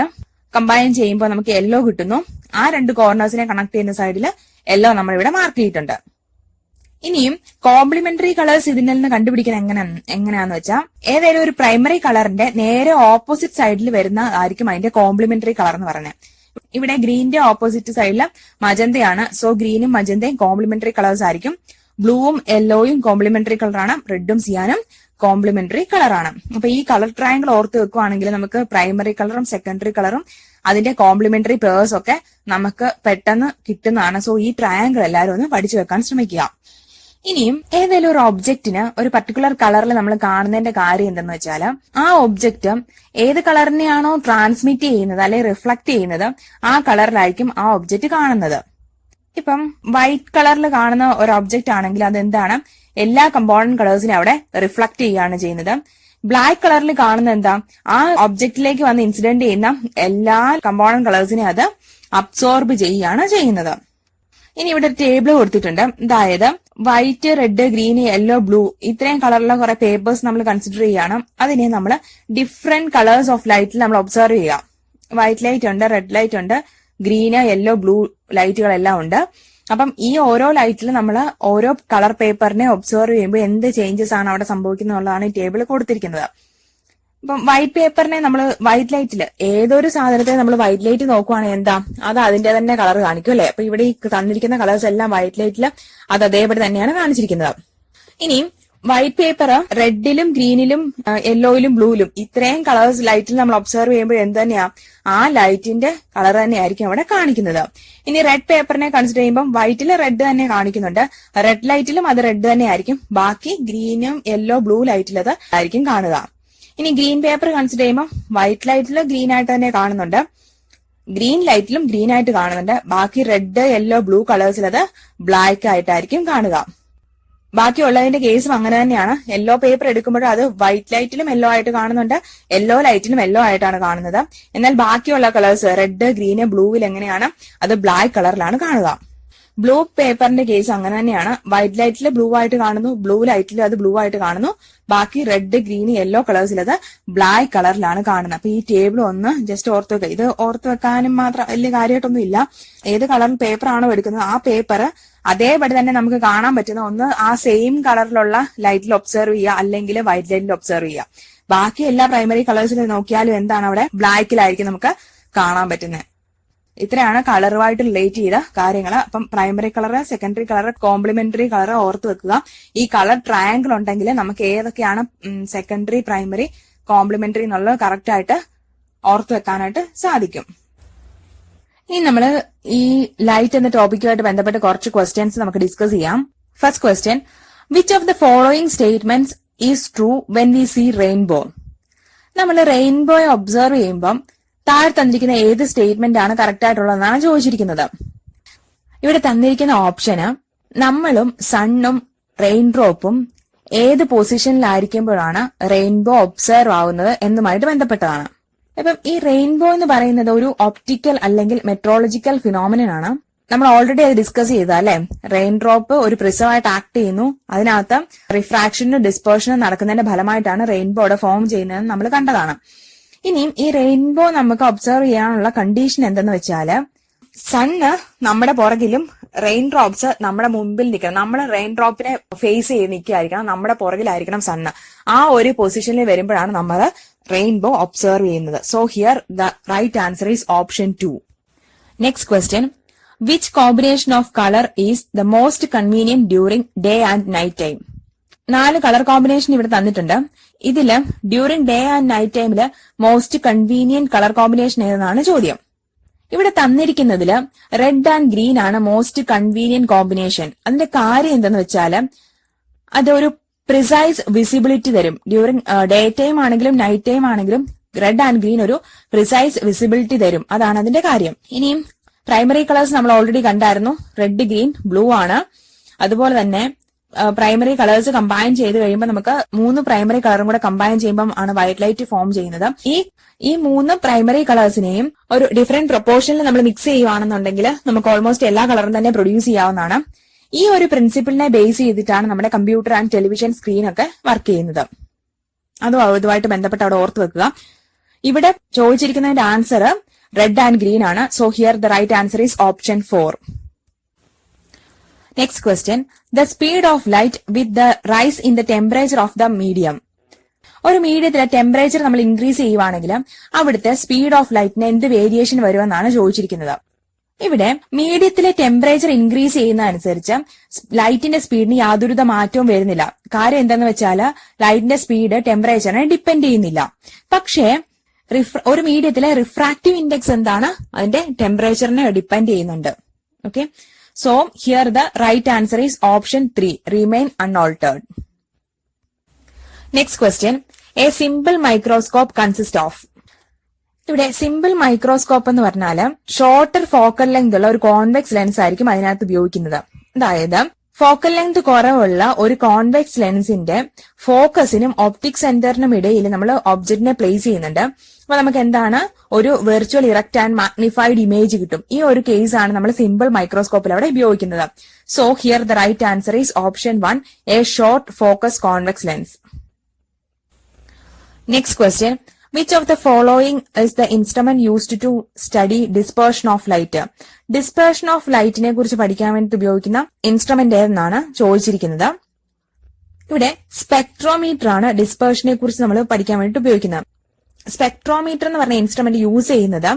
കമ്പൈൻ ചെയ്യുമ്പോൾ നമുക്ക് യെല്ലോ കിട്ടുന്നു. ആ രണ്ട് കോർണേഴ്സിനെ കണക്ട് ചെയ്യുന്ന സൈഡിൽ യെല്ലോ നമ്മൾ ഇവിടെ മാർക്ക് ചെയ്തിട്ടുണ്ട്. ഇനിയും കോംപ്ലിമെന്ററി കളേഴ്സ് ഇതിൽ നിന്ന് കണ്ടുപിടിക്കുന്നത് എങ്ങനെയാന്ന് വെച്ചാൽ ഏതെങ്കിലും ഒരു പ്രൈമറി കളറിന്റെ നേരെ ഓപ്പോസിറ്റ് സൈഡിൽ വരുന്ന ആയിരിക്കും അതിന്റെ കോംപ്ലിമെന്ററി കളർ എന്ന് പറയുന്നത്. ഇവിടെ ഗ്രീനിന്റെ ഓപ്പോസിറ്റ് സൈഡിൽ മജന്തയാണ്. സോ ഗ്രീനും മജന്തയും കോംപ്ലിമെന്ററി കളേഴ്സ് ആയിരിക്കും. ബ്ലൂവും യെല്ലോയും കോംപ്ലിമെന്ററി കളറാണ്. റെഡും സിയാനും കോംപ്ലിമെന്ററി കളറാണ്. അപ്പൊ ഈ കളർ ട്രയാങ്കിൾ ഓർത്ത് വെക്കുവാണെങ്കിൽ നമുക്ക് പ്രൈമറി കളറും സെക്കൻഡറി കളറും അതിന്റെ കോംപ്ലിമെന്ററി പേഴ്സ് ഒക്കെ നമുക്ക് പെട്ടെന്ന് കിട്ടുന്നതാണ്. സോ ഈ ട്രയാങ്കിൾ എല്ലാവരും ഒന്ന് പഠിച്ചു വെക്കാൻ ശ്രമിക്കുക. ഇനിയും ഏതെങ്കിലും ഒരു ഒബ്ജക്റ്റിന് ഒരു പർട്ടിക്കുലർ കളറിൽ നമ്മൾ കാണുന്നതിന്റെ കാര്യം എന്തെന്ന് വെച്ചാൽ ആ ഒബ്ജക്റ്റ് ഏത് കളറിനെയാണോ ട്രാൻസ്മിറ്റ് ചെയ്യുന്നത് അല്ലെങ്കിൽ റിഫ്ലക്ട് ചെയ്യുന്നത് ആ കളറിലായിരിക്കും ആ ഒബ്ജക്റ്റ് കാണുന്നത്. ഇപ്പം വൈറ്റ് കളറിൽ കാണുന്ന ഒരു ഒബ്ജക്റ്റ് ആണെങ്കിൽ അതെന്താണ്, എല്ലാ കമ്പോണന്റ് കളേഴ്സിനെ അവിടെ റിഫ്ലക്ട് ചെയ്യുകയാണ് ചെയ്യുന്നത്. ബ്ലാക്ക് കളറിൽ കാണുന്ന എന്താ, ആ ഒബ്ജക്റ്റിലേക്ക് വന്ന് ഇൻസിഡന്റ് ചെയ്യുന്ന എല്ലാ കമ്പോണന്റ് കളേഴ്സിനെ അത് അബ്സോർബ് ചെയ്യുകയാണ് ചെയ്യുന്നത്. ഇനി ഇവിടെ ഒരു ടേബിൾ കൊടുത്തിട്ടുണ്ട്. അതായത് white, red, green, yellow, blue ഇത്രയും കളറിലുള്ള കുറെ പേപ്പേഴ്സ് നമ്മൾ കൺസിഡർ ചെയ്യുകയാണ്. അതിനെ നമ്മൾ ഡിഫറെന്റ് കളേഴ്സ് ഓഫ് ലൈറ്റിൽ നമ്മൾ ഒബ്സർവ് ചെയ്യുക. വൈറ്റ് ലൈറ്റ് ഉണ്ട്, റെഡ് ലൈറ്റ് ഉണ്ട്, ഗ്രീന്, യെല്ലോ, ബ്ലൂ ലൈറ്റുകളെല്ലാം ഉണ്ട്. അപ്പം ഈ ഓരോ ലൈറ്റിൽ നമ്മൾ ഓരോ കളർ പേപ്പറിനെ ഒബ്സർവ് ചെയ്യുമ്പോൾ എന്ത് ചേഞ്ചസ് ആണ് അവിടെ സംഭവിക്കുന്നത് എന്നുള്ളതാണ് ഈ ടേബിൾ കൊടുത്തിരിക്കുന്നത്. ഇപ്പം വൈറ്റ് പേപ്പറിനെ നമ്മൾ വൈറ്റ് ലൈറ്റിൽ ഏതൊരു സാധനത്തെ നമ്മൾ വൈറ്റ് ലൈറ്റ് നോക്കുവാണെങ്കിൽ എന്താ, അത് അതിന്റെ തന്നെ കളർ കാണിക്കും അല്ലെ. അപ്പൊ ഇവിടെ ഈ തന്നിരിക്കുന്ന കളേഴ്സ് എല്ലാം വൈറ്റ് ലൈറ്റിൽ അത് അതേപടി തന്നെയാണ് കാണിച്ചിരിക്കുന്നത്. ഇനിയും വൈറ്റ് പേപ്പർ റെഡിലും ഗ്രീനിലും യെല്ലോയിലും ബ്ലൂയിലും ഇത്രയും കളേഴ്സ് ലൈറ്റിൽ നമ്മൾ ഒബ്സർവ് ചെയ്യുമ്പോൾ എന്ത് തന്നെയാ, ആ ലൈറ്റിന്റെ കളർ തന്നെയായിരിക്കും അവിടെ കാണിക്കുന്നത്. ഇനി റെഡ് പേപ്പറിനെ കൺസിഡർ ചെയ്യുമ്പോൾ വൈറ്റിൽ റെഡ് തന്നെ കാണിക്കുന്നുണ്ട്, റെഡ് ലൈറ്റിലും അത് റെഡ് തന്നെ ആയിരിക്കും, ബാക്കി ഗ്രീനും യെല്ലോ, ബ്ലൂ ലൈറ്റിൽ അത് ആയിരിക്കും കാണുക. ഇനി ഗ്രീൻ പേപ്പർ കൺസിഡർ ചെയ്യുമ്പോൾ വൈറ്റ് ലൈറ്റിൽ ഗ്രീൻ ആയിട്ട് തന്നെ കാണുന്നുണ്ട്, ഗ്രീൻ ലൈറ്റിലും ഗ്രീൻ ആയിട്ട് കാണുന്നുണ്ട്, ബാക്കി റെഡ്, യെല്ലോ, ബ്ലൂ കളേഴ്സിൽ അത് ബ്ലാക്ക് ആയിട്ടായിരിക്കും കാണുക. ബാക്കിയുള്ളതിന്റെ കേസും അങ്ങനെ തന്നെയാണ്. യെല്ലോ പേപ്പർ എടുക്കുമ്പോഴും അത് വൈറ്റ് ലൈറ്റിലും യെല്ലോ ആയിട്ട് കാണുന്നുണ്ട്, യെല്ലോ ലൈറ്റിലും യെല്ലോ ആയിട്ടാണ് കാണുന്നത്. എന്നാൽ ബാക്കിയുള്ള കളേഴ്സ് റെഡ്, ഗ്രീന്, ബ്ലൂവിൽ എങ്ങനെയാണ്, അത് ബ്ലാക്ക് കളറിലാണ് കാണുക. ബ്ലൂ പേപ്പറിന്റെ കേസ് അങ്ങനെ തന്നെയാണ്. വൈറ്റ് ലൈറ്റിൽ ബ്ലൂ ആയിട്ട് കാണുന്നു, ബ്ലൂ ലൈറ്റിൽ അത് ബ്ലൂ ആയിട്ട് കാണുന്നു, ബാക്കി റെഡ്, ഗ്രീൻ, യെല്ലോ കളേഴ്സിൽ അത് ബ്ലാക്ക് കളറിലാണ് കാണുന്നത്. അപ്പൊ ഈ ടേബിൾ ഒന്ന് ജസ്റ്റ് ഓർത്ത് വെക്കുക. ഇത് ഓർത്ത് വെക്കാനും മാത്രം വലിയ കാര്യമായിട്ടൊന്നും ഇല്ല. ഏത് കളർ പേപ്പർ ആണോ എടുക്കുന്നത് ആ പേപ്പർ അതേപടി തന്നെ നമുക്ക് കാണാൻ പറ്റുന്ന ഒന്ന് ആ സെയിം കളറിലുള്ള ലൈറ്റിൽ ഒബ്സർവ് ചെയ്യുക, അല്ലെങ്കിൽ വൈറ്റ് ലൈറ്റിൽ ഒബ്സർവ് ചെയ്യുക. ബാക്കി എല്ലാ പ്രൈമറി കളേഴ്സിൽ നോക്കിയാലും എന്താണ് അവിടെ ബ്ലാക്കിലായിരിക്കും നമുക്ക് കാണാൻ പറ്റുന്നത്. ഇത്രയാണ് കളറുമായിട്ട് റിലേറ്റ് ചെയ്ത കാര്യങ്ങൾ. അപ്പം primary colour, secondary colour, complementary colour ഓർത്ത് വെക്കുക. ഈ കളർ ട്രയാങ്കിൾ ഉണ്ടെങ്കിൽ നമുക്ക് ഏതൊക്കെയാണ് സെക്കൻഡറി, പ്രൈമറി, കോംപ്ലിമെന്ററി എന്നുള്ളത് കറക്റ്റ് ആയിട്ട് ഓർത്ത് വെക്കാനായിട്ട് സാധിക്കും. ഇനി നമ്മൾ ഈ ലൈറ്റ് എന്ന ടോപ്പിക്കുമായിട്ട് ബന്ധപ്പെട്ട് കുറച്ച് ക്വസ്റ്റ്യൻസ് നമുക്ക് ഡിസ്കസ് ചെയ്യാം. First question, which of the following statements is true when we see rainbow? നമ്മൾ റെയിൻബോയെ ഒബ്സർവ് ചെയ്യുമ്പം താഴെ തന്നിരിക്കുന്ന ഏത് സ്റ്റേറ്റ്മെന്റ് ആണ് കറക്റ്റ് ആയിട്ടുള്ളതെന്നാണ് ചോദിച്ചിരിക്കുന്നത്. ഇവിടെ തന്നിരിക്കുന്ന ഓപ്ഷന് നമ്മളും സണ്ണും റെയിൻ ഡ്രോപ്പും ഏത് പൊസിഷനിലായിരിക്കുമ്പോഴാണ് റെയിൻബോ ഒബ്സർവ് ആവുന്നത് എന്നുമായിട്ട് ബന്ധപ്പെട്ടതാണ്. അപ്പം ഈ റെയിൻബോ എന്ന് പറയുന്നത് ഒരു ഒപ്റ്റിക്കൽ അല്ലെങ്കിൽ മെട്രോളജിക്കൽ ഫിനോമിനൻ ആണ്. നമ്മൾ ഓൾറെഡി അത് ഡിസ്കസ് ചെയ്ത അല്ലെ. റെയിൻ ഡ്രോപ്പ് ഒരു പ്രിസമായിട്ട് ആക്ട് ചെയ്യുന്നു, അതിനകത്ത് റിഫ്രാക്ഷനും ഡിസ്പേർഷനും നടക്കുന്നതിന്റെ ഫലമായിട്ടാണ് റെയിൻബോ അവിടെ ഫോം ചെയ്യുന്നതെന്ന് നമ്മൾ കണ്ടതാണ്. ഇനിയും ഈ റെയിൻബോ നമുക്ക് ഒബ്സർവ് ചെയ്യാനുള്ള കണ്ടീഷൻ എന്തെന്ന് വെച്ചാല് സണ്ണ് നമ്മുടെ പുറകിലും റെയിൻ ഡ്രോപ്സ് നമ്മുടെ മുമ്പിൽ നിൽക്കണം. നമ്മൾ റെയിൻ ഡ്രോപ്പിനെ ഫേസ് ചെയ്ത് നിൽക്കുകയായിരിക്കണം, നമ്മുടെ പുറകിലായിരിക്കണം സണ്ണ്. ആ ഒരു പൊസിഷനിൽ വരുമ്പോഴാണ് നമ്മൾ റെയിൻബോ ഒബ്സർവ് ചെയ്യുന്നത്. So here the right answer is option 2. Next question, which combination of colour is the most convenient during day and night time? 4 colour combination ഇവിടെ തന്നിട്ടുണ്ട്. ഇതില് ഡ്യൂറിംഗ് ഡേ ആൻഡ് നൈറ്റ് ടൈമില് മോസ്റ്റ് കൺവീനിയന്റ് കളർ കോമ്പിനേഷൻ ഏതെന്നാണ് ചോദ്യം. ഇവിടെ തന്നിരിക്കുന്നതില് red and green ആണ് most convenient combination. അതിന്റെ കാര്യം എന്തെന്ന് വെച്ചാല് അതൊരു പ്രിസൈസ് വിസിബിലിറ്റി തരും. ഡ്യൂറിംഗ് ഡേ ടൈം ആണെങ്കിലും നൈറ്റ് ടൈം ആണെങ്കിലും റെഡ് ആൻഡ് ഗ്രീൻ ഒരു പ്രിസൈസ് വിസിബിലിറ്റി തരും. അതാണ് അതിന്റെ കാര്യം. ഇനിയും പ്രൈമറി കളേഴ്സ് നമ്മൾ ഓൾറെഡി കണ്ടായിരുന്നു. റെഡ്, ഗ്രീൻ, ബ്ലൂ ആണ്. അതുപോലെ തന്നെ പ്രൈമറി കളേഴ്സ് കമ്പൈൻ ചെയ്ത് കഴിയുമ്പോൾ നമുക്ക് 3 പ്രൈമറി കളറും കൂടെ കമ്പൈൻ ചെയ്യുമ്പോൾ ആണ് വൈറ്റ് ലൈറ്റ് ഫോം ചെയ്യുന്നത്. ഈ 3 പ്രൈമറി കളേഴ്സിനെയും ഒരു ഡിഫറെന്റ് പ്രൊപ്പോർഷനിൽ നമ്മൾ മിക്സ് ചെയ്യുവാണെന്നുണ്ടെങ്കിൽ നമുക്ക് ഓൾമോസ്റ്റ് എല്ലാ കളറും തന്നെ പ്രൊഡ്യൂസ് ചെയ്യാവുന്നതാണ്. ഈ ഒരു പ്രിൻസിപ്പിളിനെ ബേസ് ചെയ്തിട്ടാണ് നമ്മുടെ കമ്പ്യൂട്ടർ ആൻഡ് ടെലിവിഷൻ സ്ക്രീൻ ഒക്കെ വർക്ക് ചെയ്യുന്നത്. അതുമായിട്ട് ബന്ധപ്പെട്ട് അവിടെ ഓർത്ത് വെക്കുക. ഇവിടെ ചോദിച്ചിരിക്കുന്നതിന്റെ ആൻസർ റെഡ് ആൻഡ് ഗ്രീൻ ആണ്. So here the right answer is option 4. Next question, the speed of light with the rise in the temperature of the medium. ഒരു മീഡിയത്തിലെ ടെമ്പറേച്ചർ നമ്മൾ ഇൻക്രീസ് ചെയ്യുവാണെങ്കിൽ അവിടുത്തെ സ്പീഡ് ഓഫ് ലൈറ്റിന് എന്ത് വേരിയേഷൻ വരുമെന്നാണ് ചോദിച്ചിരിക്കുന്നത്. ഇവിടെ മീഡിയത്തിലെ ടെമ്പറേച്ചർ ഇൻക്രീസ് ചെയ്യുന്ന അനുസരിച്ച് ലൈറ്റിന്റെ സ്പീഡിന് യാതൊരുവിധ മാറ്റവും വരുന്നില്ല. കാര്യം എന്താന്ന് വെച്ചാൽ ലൈറ്റിന്റെ സ്പീഡ് ടെമ്പറേച്ചറിനെ ഡിപ്പെൻഡ് ചെയ്യുന്നില്ല. പക്ഷേ ഒരു മീഡിയത്തിലെ റിഫ്രാക്റ്റീവ് ഇൻഡെക്സ് എന്താണ്? അതിന്റെ ടെമ്പറേച്ചറിനെ ഡിപ്പെൻഡ് ചെയ്യുന്നുണ്ട്. Okay, so here the right answer is option 3, remain unaltered. Next question, a simple microscope consist of. ഇവിടെ സിമ്പിൾ മൈക്രോസ്കോപ്പ് എന്ന് പറഞ്ഞാൽ ഷോർട്ടർ ഫോക്കൽ ലെങ്ത് ഉള്ള ഒരു കോൺവെക്സ് ലെൻസ് ആയിരിക്കും അതിനകത്ത് ഉപയോഗിക്കുന്നത്. അതായത് ഫോക്കൽ ലെങ്ത് കുറവുള്ള ഒരു കോൺവെക്സ് ലെൻസിന്റെ ഫോക്കസിനും ഒപ്റ്റിക് സെന്ററിനും ഇടയിൽ നമ്മൾ ഒബ്ജക്റ്റിനെ പ്ലേസ് ചെയ്യുന്നുണ്ട്. അപ്പൊ നമുക്ക് എന്താണ്, ഒരു virtual erect and magnified image കിട്ടും. ഈ ഒരു കേസ് ആണ് നമ്മൾ സിമ്പിൾ മൈക്രോസ്കോപ്പിൽ അവിടെ ഉപയോഗിക്കുന്നത്. So here the right answer is option 1, a short focus convex lens. Next question, which of the following is the instrument used to study dispersion of light? Dispersion of light നെ കുറിച്ച് പഠിക്കാൻ വേണ്ടി ഉപയോഗിക്കുന്ന instrument ഏതെന്നാണ് ചോദിച്ചിരിക്കുന്നത്. ഇവിടെ spectrometer ആണ് ഡിസ്പേർഷനെ കുറിച്ച് നമ്മൾ പഠിക്കാൻ വേണ്ടി ഉപയോഗിക്കുന്നത്. സ്പെക്ട്രോമീറ്റർ എന്ന് പറഞ്ഞ ഇൻസ്ട്രുമെന്റ് യൂസ് ചെയ്യുന്നത്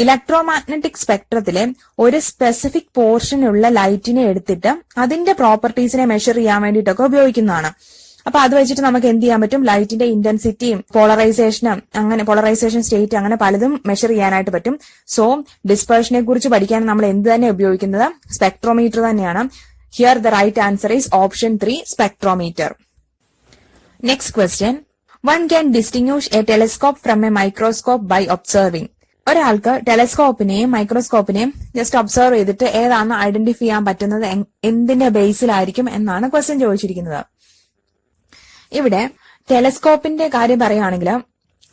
ഇലക്ട്രോമാഗ്നറ്റിക് സ്പെക്ട്രത്തിലെ ഒരു സ്പെസിഫിക് പോർഷനുള്ള ലൈറ്റിനെ എടുത്തിട്ട് അതിന്റെ പ്രോപ്പർട്ടീസിനെ മെഷർ ചെയ്യാൻ വേണ്ടിയിട്ടൊക്കെ ഉപയോഗിക്കുന്നതാണ്. അപ്പൊ അത് വെച്ചിട്ട് നമുക്ക് എന്ത് ചെയ്യാൻ പറ്റും, ലൈറ്റിന്റെ ഇന്റൻസിറ്റിയും പോളറൈസേഷനും അങ്ങനെ പോളറൈസേഷൻ സ്റ്റേറ്റ് അങ്ങനെ പലതും മെഷർ ചെയ്യാനായിട്ട് പറ്റും. സോ ഡിസ്പേർഷനെ കുറിച്ച് പഠിക്കാൻ നമ്മൾ എന്ത് തന്നെ ഉപയോഗിക്കുന്നത്, സ്പെക്ട്രോമീറ്റർ തന്നെയാണ്. Here the right answer is option 3, spectrometer. Next question, one can distinguish a telescope from a microscope by observing. ഒരാൾക്ക് ടെലിസ്കോപ്പിനെയും മൈക്രോസ്കോപ്പിനെയും ജസ്റ്റ് ഒബ്സർവ് ചെയ്തിട്ട് ഏതാണെന്ന് ഐഡന്റിഫൈ ചെയ്യാൻ പറ്റുന്നത് എന്തിന്റെ ബേസിലായിരിക്കും എന്നാണ് ക്വസ്റ്റ്യൻ ചോദിച്ചിരിക്കുന്നത്. ഇവിടെ ടെലിസ്കോപ്പിന്റെ കാര്യം പറയുകയാണെങ്കിൽ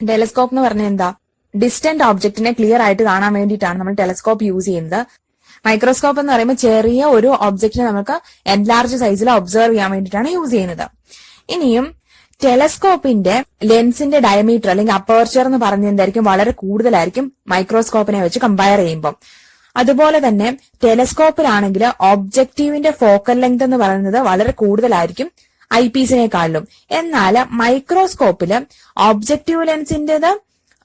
ടെലിസ്കോപ്പ് എന്ന് പറഞ്ഞാൽ എന്താ, ഡിസ്റ്റന്റ് ഓബ്ജക്റ്റിനെ ക്ലിയർ ആയിട്ട് കാണാൻ വേണ്ടിയിട്ടാണ് നമ്മൾ ടെലിസ്കോപ്പ് യൂസ് ചെയ്യുന്നത്. മൈക്രോസ്കോപ്പ് എന്ന് പറയുമ്പോൾ ചെറിയ ഒരു ഒബ്ജക്റ്റിനെ നമുക്ക് എൻലാർജ് സൈസിൽ ഒബ്സർവ് ചെയ്യാൻ വേണ്ടിയിട്ടാണ് യൂസ് ചെയ്യുന്നത്. ഇനിയും ടെലിസ്കോപ്പിന്റെ ലെൻസിന്റെ ഡയമീറ്റർ അല്ലെങ്കിൽ അപ്പർച്ചർ എന്ന് പറഞ്ഞ എന്തായിരിക്കും, വളരെ കൂടുതലായിരിക്കും മൈക്രോസ്കോപ്പിനെ വെച്ച് കമ്പയർ ചെയ്യുമ്പോൾ. അതുപോലെ തന്നെ ടെലിസ്കോപ്പിലാണെങ്കിൽ ഒബ്ജക്റ്റീവിന്റെ ഫോക്കൽ ലെങ്ത് എന്ന് പറയുന്നത് വളരെ കൂടുതലായിരിക്കും ഐ പീസിനെക്കാളും. എന്നാൽ മൈക്രോസ്കോപ്പില് ഒബ്ജക്റ്റീവ് ലെൻസിന്റേത്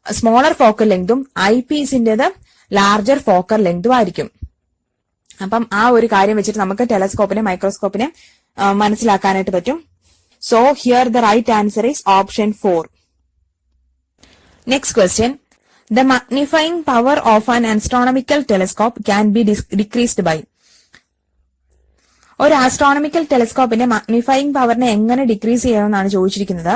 സ്മോളർ ഫോക്കൽ ലെങ്തും ഐ പീസിന്റേത് ലാർജർ ഫോക്കൽ ലെങ്തും ആയിരിക്കും. അപ്പം ആ ഒരു കാര്യം വെച്ചിട്ട് നമുക്ക് ടെലിസ്കോപ്പിനെ മൈക്രോസ്കോപ്പിനെ മനസ്സിലാക്കാനായിട്ട് പറ്റും. So here the right answer is option 4. Next question, the magnifying power of an astronomical telescope can be decreased by. ഒരു ആസ്ട്രോണമിക്കൽ ടെലിസ്കോപ്പിന്റെ മാഗ്നിഫൈയിങ് പവറിനെ എങ്ങനെ ഡിക്രീസ് ചെയ്യാമെന്നാണ് ചോദിച്ചിരിക്കുന്നത്.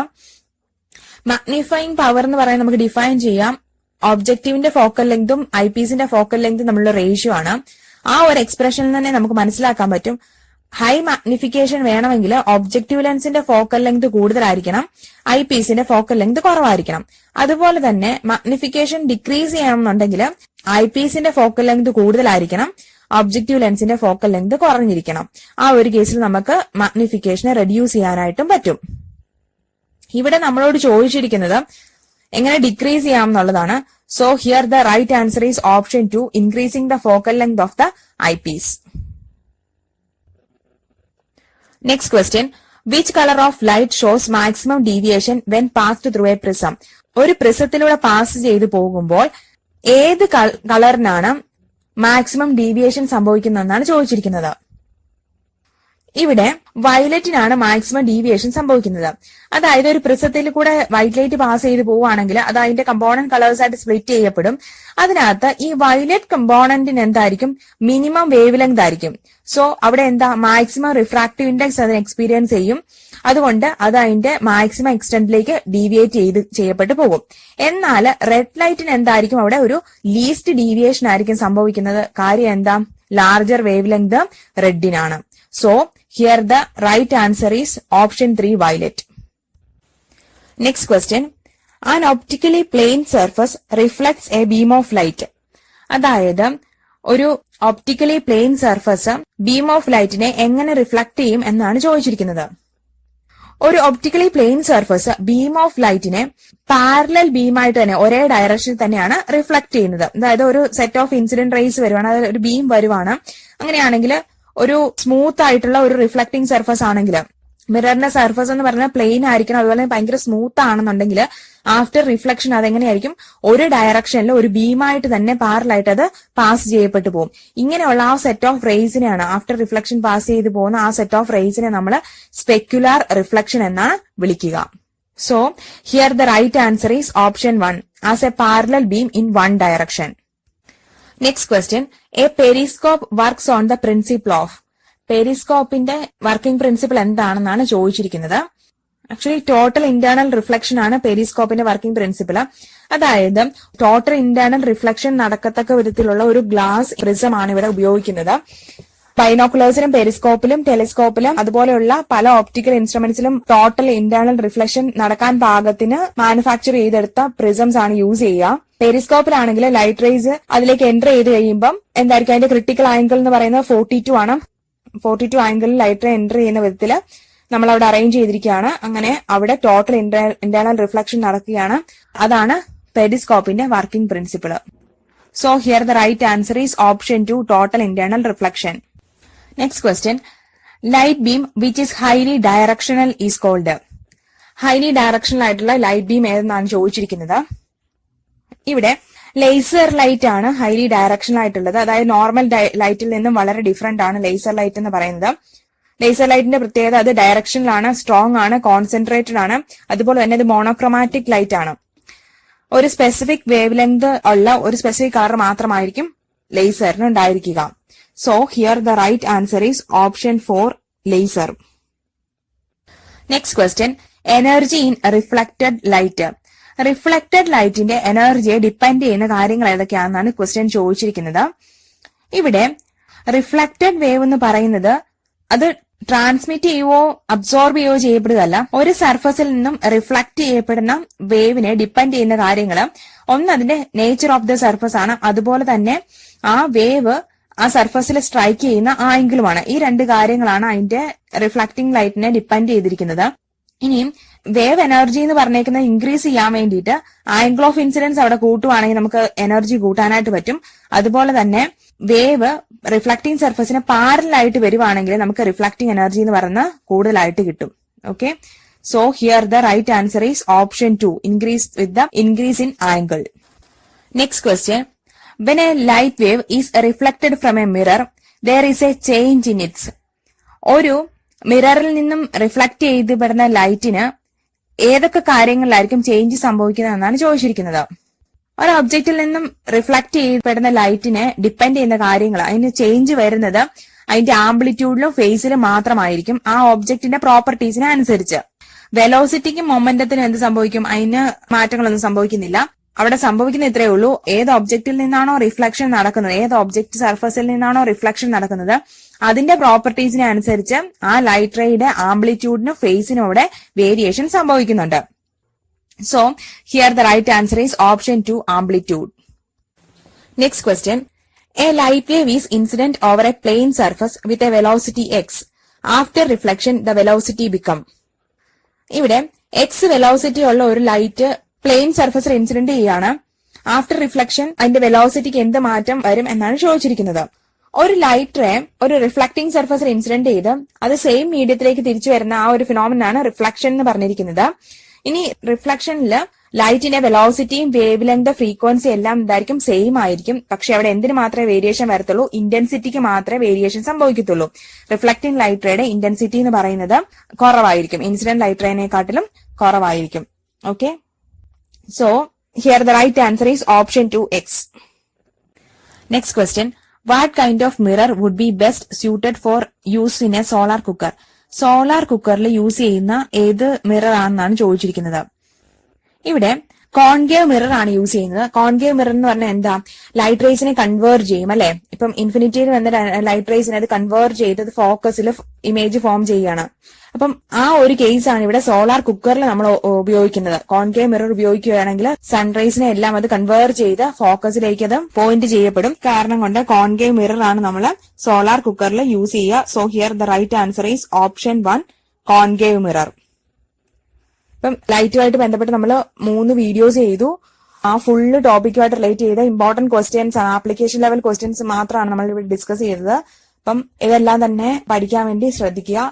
മാഗ്നിഫൈയിങ് പവർ എന്ന് പറയുന്നത് നമുക്ക് ഡിഫൈൻ ചെയ്യാം, ഒബ്ജക്റ്റീവിന്റെ ഫോക്കൽ ലെങ്തും ഐ പീസിന്റെ ഫോക്കൽ ലെങ്തും തമ്മിലുള്ള റേഷ്യോ ആണ്. ആ ഒരു എക്സ്പ്രഷനിൽ തന്നെ നമുക്ക് മനസ്സിലാക്കാൻ പറ്റും, ഹൈ മാഗ്നിഫിക്കേഷൻ വേണമെങ്കിൽ ഒബ്ജക്റ്റീവ് ലെൻസിന്റെ ഫോക്കൽ ലെങ്ത് കൂടുതലായിരിക്കണം, ഐ പീസിന്റെ ഫോക്കൽ ലെങ്ത് കുറവായിരിക്കണം. അതുപോലെ തന്നെ മാഗ്നിഫിക്കേഷൻ ഡിക്രീസ് ചെയ്യണമെന്നുണ്ടെങ്കിൽ ഐ പീസിന്റെ ഫോക്കൽ ലെങ്ത് കൂടുതലായിരിക്കണം, ഒബ്ജക്റ്റീവ് ലെൻസിന്റെ ഫോക്കൽ ലെങ്ത് കുറഞ്ഞിരിക്കണം. ആ ഒരു കേസിൽ നമുക്ക് മാഗ്നിഫിക്കേഷനെ റെഡ്യൂസ് ചെയ്യാനായിട്ടും പറ്റും. ഇവിടെ നമ്മളോട് ചോദിച്ചിരിക്കുന്നത് എങ്ങനെ ഡിക്രീസ് ചെയ്യാം എന്നുള്ളതാണ്. So here the right answer is option 2, increasing the focal length of the eyepiece. Next question, which colour of light shows maximum deviation when passed through a prism. ഒരു പ്രിസത്തിലൂടെ പാസ് ചെയ്തു പോകുമ്പോൾ ഏത് കളറിനാണ് maximum deviation സംഭവിക്കുന്നതെന്നാണ് ചോദിച്ചിരിക്കുന്നത്. ഇവിടെ വയലറ്റിനാണ് maximum deviation സംഭവിക്കുന്നത്. അതായത് ഒരു പ്രിസത്തിൽ കൂടെ വൈറ്റ് ലൈറ്റ് പാസ് ചെയ്ത് പോവുകയാണെങ്കിൽ അത് അതിന്റെ കമ്പോണന്റ് കളേഴ്സ് ആയിട്ട് സ്പ്ലിറ്റ് ചെയ്യപ്പെടും. അതിനകത്ത് ഈ വയലറ്റ് കമ്പോണന്റിന് എന്തായിരിക്കും, മിനിമം വേവ് ലെങ്ത് ആയിരിക്കും. സോ അവിടെ എന്താ, മാക്സിമം റിഫ്രാക്റ്റീവ് ഇൻഡെക്സ് അതിന് എക്സ്പീരിയൻസ് ചെയ്യും. അതുകൊണ്ട് അത് അതിന്റെ മാക്സിമം എക്സ്റ്റെന്റിലേക്ക് ഡീവിയേറ്റ് ചെയ്യപ്പെട്ടു പോകും. എന്നാൽ റെഡ് ലൈറ്റിന് എന്തായിരിക്കും, അവിടെ ഒരു ലീസ്റ്റ് ഡീവിയേഷൻ ആയിരിക്കും സംഭവിക്കുന്നത്. കാര്യം എന്താ, ലാർജർ വേവ് ലെങ്ത് റെഡിനാണ്. So here the right answer is option 3, violet. Next question, an optically plane surface reflects a beam of light. അതായത് ഒരു optically plane surface beam of ലൈറ്റിനെ എങ്ങനെ റിഫ്ലക്ട് ചെയ്യും എന്നാണ് ചോദിച്ചിരിക്കുന്നത്. ഒരു optically plane surface beam of ലൈറ്റിനെ പാരലൽ ബീമായിട്ട് തന്നെ ഒരേ ഡയറക്ഷനിൽ തന്നെയാണ് റിഫ്ലക്ട് ചെയ്യുന്നത്. അതായത് ഒരു സെറ്റ് ഓഫ് ഇൻസിഡന്റ് റേസ് വരുവാണ്, അതായത് ഒരു ബീം വരുവാണ്. അങ്ങനെയാണെങ്കിൽ ഒരു സ്മൂത്ത് ആയിട്ടുള്ള ഒരു റിഫ്ലക്ടിംഗ് സർഫസ് ആണെങ്കിൽ, മിററിന്റെ സർഫസ് എന്ന് പറഞ്ഞാൽ പ്ലെയിൻ ആയിരിക്കണം, അതുപോലെ ഭയങ്കര സ്മൂത്ത് ആണെന്നുണ്ടെങ്കിൽ ആഫ്റ്റർ റിഫ്ലക്ഷൻ അതെങ്ങനെയായിരിക്കും, ഒരു ഡയറക്ഷനിൽ ഒരു ബീമായിട്ട് തന്നെ പാരലായിട്ട് അത് പാസ് ചെയ്യപ്പെട്ടു പോകും. ഇങ്ങനെയുള്ള ആ സെറ്റ് ഓഫ് റേസിനെയാണ്, ആഫ്റ്റർ റിഫ്ലക്ഷൻ പാസ് ചെയ്ത് പോകുന്ന ആ സെറ്റ് ഓഫ് റേസിനെ നമ്മൾ സ്പെക്യുലാർ റിഫ്ലക്ഷൻ എന്നാണ് വിളിക്കുക. So here the right answer is option 1 as a parallel beam in one direction. Next question, a periscope works on the principle of. പെരിസ്കോപ്പിന്റെ working principle എന്താണെന്നാണ് ചോദിച്ചിരിക്കുന്നത്. Actually total internal reflection ആണ് പെരിസ്കോപ്പിന്റെ working principle. അതായത് total internal reflection നടക്കത്തക്ക വിധത്തിലുള്ള ഒരു glass prism ആണ് ഇവിടെ ഉപയോഗിക്കുന്നത്. ബൈനോക്കുലേഴ്സിലും പെരിസ്കോപ്പിലും ടെലിസ്കോപ്പിലും അതുപോലെയുള്ള പല ഓപ്റ്റിക്കൽ ഇൻസ്ട്രുമെന്റ്സിലും ടോട്ടൽ ഇന്റേണൽ റിഫ്ലക്ഷൻ നടക്കാൻ പാകത്തിന് മാനുഫാക്ചർ ചെയ്തെടുത്ത പ്രിസംസ് ആണ് യൂസ് ചെയ്യുക. പെരിസ്കോപ്പിലാണെങ്കിൽ ലൈറ്റ് റേസ് അതിലേക്ക് എൻ്റർ ചെയ്ത് കഴിയുമ്പോൾ എന്തായിരിക്കും, അതിന്റെ ക്രിട്ടിക്കൽ ആംഗിൾ എന്ന് പറയുന്നത് 42 ആണ്. 42 ആംഗിളിൽ ലൈറ്റ് റേ എൻ്റർ ചെയ്യുന്ന വിധത്തിൽ നമ്മൾ അവിടെ അറേഞ്ച് ചെയ്തിരിക്കുകയാണ്. അങ്ങനെ അവിടെ ടോട്ടൽ ഇന്റേണൽ റിഫ്ലക്ഷൻ നടക്കുകയാണ്. അതാണ് പെരിസ്കോപ്പിന്റെ working principle. So here the right answer is option 2 total internal reflection. Next question, light beam which is highly directional is called. Highly directional ആയിട്ടുള്ള ലൈറ്റ് ബീം ഏതെന്നാണ് ചോദിച്ചിരിക്കുന്നത്. ഇവിടെ ലേസർ ലൈറ്റ് ആണ് highly directional ആയിട്ടുള്ളത്. അതായത് നോർമൽ ലൈറ്റിൽ നിന്നും വളരെ ഡിഫറെന്റ് ആണ് ലേസർ ലൈറ്റ് എന്ന് പറയുന്നത്. ലേസർ ലൈറ്റിന്റെ പ്രത്യേകത അത് ഡയറക്ഷനിലാണ്, സ്ട്രോങ് ആണ്, കോൺസെൻട്രേറ്റഡ് ആണ്, അതുപോലെ തന്നെ അത് മോണോക്രോമാറ്റിക് ലൈറ്റ് ആണ്. ഒരു സ്പെസിഫിക് വേവ് ലെങ്ത് ഉള്ള ഒരു സ്പെസിഫിക് കളർ മാത്രമായിരിക്കും ലേസറിന് ഉണ്ടായിരിക്കുക. So here the right answer is option 4 laser. Next question, energy in reflected light. Reflected ലൈറ്റിന്റെ എനർജിയെ ഡിപ്പെൻഡ് ചെയ്യുന്ന കാര്യങ്ങൾ ഏതൊക്കെയാണെന്നാണ് ക്വസ്റ്റ്യൻ ചോദിച്ചിരിക്കുന്നത്. ഇവിടെ റിഫ്ലക്റ്റഡ് വേവ് എന്ന് പറയുന്നത് അത് ട്രാൻസ്മിറ്റ് ചെയ്യുവോ അബ്സോർബ് ചെയ്യുവോ ചെയ്യപ്പെടുകയല്ല. ഒരു സർഫസിൽ നിന്നും റിഫ്ലക്ട് ചെയ്യപ്പെടുന്ന വേവിനെ ഡിപ്പെൻഡ് ചെയ്യുന്ന കാര്യങ്ങൾ ഒന്ന് അതിന്റെ നേച്ചർ ഓഫ് ദ സർഫസ് ആണ്, അതുപോലെ തന്നെ ആ വേവ് ആ സർഫസിൽ സ്ട്രൈക്ക് ചെയ്യുന്ന ആംഗിളുമാണ്. ഈ രണ്ട് കാര്യങ്ങളാണ് അതിന്റെ റിഫ്ലക്റ്റിംഗ് ലൈറ്റിനെ ഡിപ്പെൻഡ് ചെയ്തിരിക്കുന്നത്. ഇനിയും വേവ് എനർജി എന്ന് പറഞ്ഞേക്കുന്നത് ഇൻക്രീസ് ചെയ്യാൻ വേണ്ടിയിട്ട് ആംഗിൾ ഓഫ് ഇൻസിഡൻസ് അവിടെ കൂട്ടുവാണെങ്കിൽ നമുക്ക് എനർജി കൂട്ടാനായിട്ട് പറ്റും. അതുപോലെ തന്നെ വേവ് റിഫ്ലക്റ്റിംഗ് സർഫസിന് പാരലായിട്ട് വരുവാണെങ്കിൽ നമുക്ക് റിഫ്ലക്റ്റിംഗ് എനർജി എന്ന് പറയുന്ന കൂടുതലായിട്ട് കിട്ടും. Okay, so here the right answer is option 2 increase with the increase in angle. Next question, when a light wave is reflected from a mirror there is a change in its. ഒരു മിററിൽ നിന്നും reflect ചെയ്യപ്പെടുന്ന ലൈറ്റിന് ഏതൊക്കെ കാര്യങ്ങളിലായിരിക്കും change സംഭവിക്കുന്നത് എന്നാണ് ചോദിച്ചിരിക്കുന്നത്. ഒരു ഒബ്ജക്റ്റിൽ നിന്നും reflect ചെയ്യപ്പെടുന്ന ലൈറ്റിനെ ഡിപ്പെൻഡ് ചെയ്യുന്ന കാര്യങ്ങൾ, അതിന് ചേഞ്ച് വരുന്നത് അതിന്റെ ആംപ്ലിറ്റ്യൂഡിലും ഫേസിലും മാത്രമായിരിക്കും, ആ ഒബ്ജക്റ്റിന്റെ പ്രോപ്പർട്ടീസിനെ അനുസരിച്ച്. വെലോസിറ്റിക്കും മൊമെന്റത്തിനും എന്ത് സംഭവിക്കും, അതിന് മാറ്റങ്ങളൊന്നും സംഭവിക്കുന്നില്ല. അവിടെ സംഭവിക്കുന്ന ഇത്രയേ ഉള്ളൂ, ഏത് ഒബ്ജക്റ്റിൽ നിന്നാണോ റിഫ്ലക്ഷൻ നടക്കുന്നത്, ഏത് ഒബ്ജക്റ്റ് സർഫസിൽ നിന്നാണോ റിഫ്ലക്ഷൻ നടക്കുന്നത് അതിന്റെ പ്രോപ്പർട്ടീസിനെ അനുസരിച്ച് ആ ലൈറ്റ് റേയുടെ ആംപ്ലിറ്റ്യൂഡിനും ഫേസിനും അവിടെ വേരിയേഷൻ സംഭവിക്കുന്നുണ്ട്. So here the right answer is option 2 amplitude. Next question, a light wave is incident over a plane surface with a velocity X. After reflection the velocity become. ഇവിടെ X velocity ഉള്ള ഒരു light plane സർഫസിൽ incident ചെയ്യാണ്. After reflection അതിന്റെ വെലോസിറ്റിക്ക് എന്ത് മാറ്റം വരും എന്നാണ് ചോദിച്ചിരിക്കുന്നത്. ഒരു ലൈറ്റ് റേ ഒരു റിഫ്ലക്റ്റിംഗ് സർഫസിൽ ഇൻസിഡന്റ് ചെയ്ത് അത് സെയിം മീഡിയത്തിലേക്ക് തിരിച്ചു വരുന്ന ആ ഒരു ഫിനോമിനാണ് റിഫ്ലക്ഷൻ എന്ന് പറഞ്ഞിരിക്കുന്നത്. ഇനി റിഫ്ലക്ഷനിൽ ലൈറ്റിന്റെ വെലോസിറ്റിയും വേവ് ലെങ്ത് ഫ്രീക്വൻസി എല്ലാം എന്തായിരിക്കും, സെയിം ആയിരിക്കും. പക്ഷെ അവിടെ എന്തിനു മാത്രമേ വേരിയേഷൻ വരത്തുള്ളൂ, ഇന്റൻസിറ്റിക്ക് മാത്രമേ വേരിയേഷൻ സംഭവിക്കത്തുള്ളൂ. റിഫ്ലക്റ്റിംഗ് ലൈറ്റ് റേയുടെ ഇന്റൻസിറ്റി എന്ന് പറയുന്നത് കുറവായിരിക്കും, ഇൻസിഡന്റ് ലൈറ്റ് റേനെക്കാട്ടിലും കുറവായിരിക്കും. Okay, so here the right answer is option 2x. Next question, what kind of mirror would be best suited for use in a solar cooker? Solar കുക്കറിൽ use ചെയ്യുന്ന ഏത് mirror ആണെന്നാണ് ചോദിച്ചിരിക്കുന്നത്. ഇവിടെ കോൺകേവ് മിറർ ആണ് use ചെയ്യുന്നത്. Concave mirror എന്ന് പറഞ്ഞാൽ എന്താ, ലൈറ്റ് റേസിനെ കൺവേർട്ട് ചെയ്യും അല്ലെ. ഇപ്പം ഇൻഫിനിറ്റിയിൽ വന്ന ലൈറ്റ് റേസിനെ അത് കൺവേർട്ട് ചെയ്ത് ഫോക്കസിൽ ഇമേജ് ഫോം ചെയ്യാണ്. അപ്പം ആ ഒരു കേസാണ് ഇവിടെ സോളാർ കുക്കറിൽ നമ്മൾ ഉപയോഗിക്കുന്നത്. കോൺകേവ് മിറർ ഉപയോഗിക്കുകയാണെങ്കിൽ സൺറൈസിനെ എല്ലാം അത് കൺവേർട്ട് ചെയ്ത് ഫോക്കസിലേക്ക് അത് പോയിന്റ് ചെയ്യപ്പെടും. കാരണം കൊണ്ട് കോൺകേവ് മിറർ ആണ് നമ്മൾ സോളാർ കുക്കറിൽ യൂസ് ചെയ്യുക. So here the right answer is option 1 concave mirror. ഇപ്പം ലൈറ്റുമായിട്ട് ബന്ധപ്പെട്ട് നമ്മൾ 3 വീഡിയോസ് ചെയ്തു. ആ ഫുള്ള് ടോപ്പിക്കുമായിട്ട് റിലേറ്റ് ചെയ്ത ഇമ്പോർട്ടന്റ് ക്വസ്റ്റ്യൻസ് ആണ്, ആപ്ലിക്കേഷൻ ലെവൽ ക്വസ്റ്റ്യൻസ് മാത്രമാണ് നമ്മൾ ഇവിടെ ഡിസ്കസ് ചെയ്തത്. അപ്പം ഇതെല്ലാം തന്നെ പഠിക്കാൻ വേണ്ടി ശ്രദ്ധിക്കുക.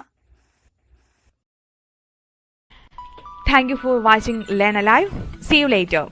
Thank you for watching Learn Alive. See you later.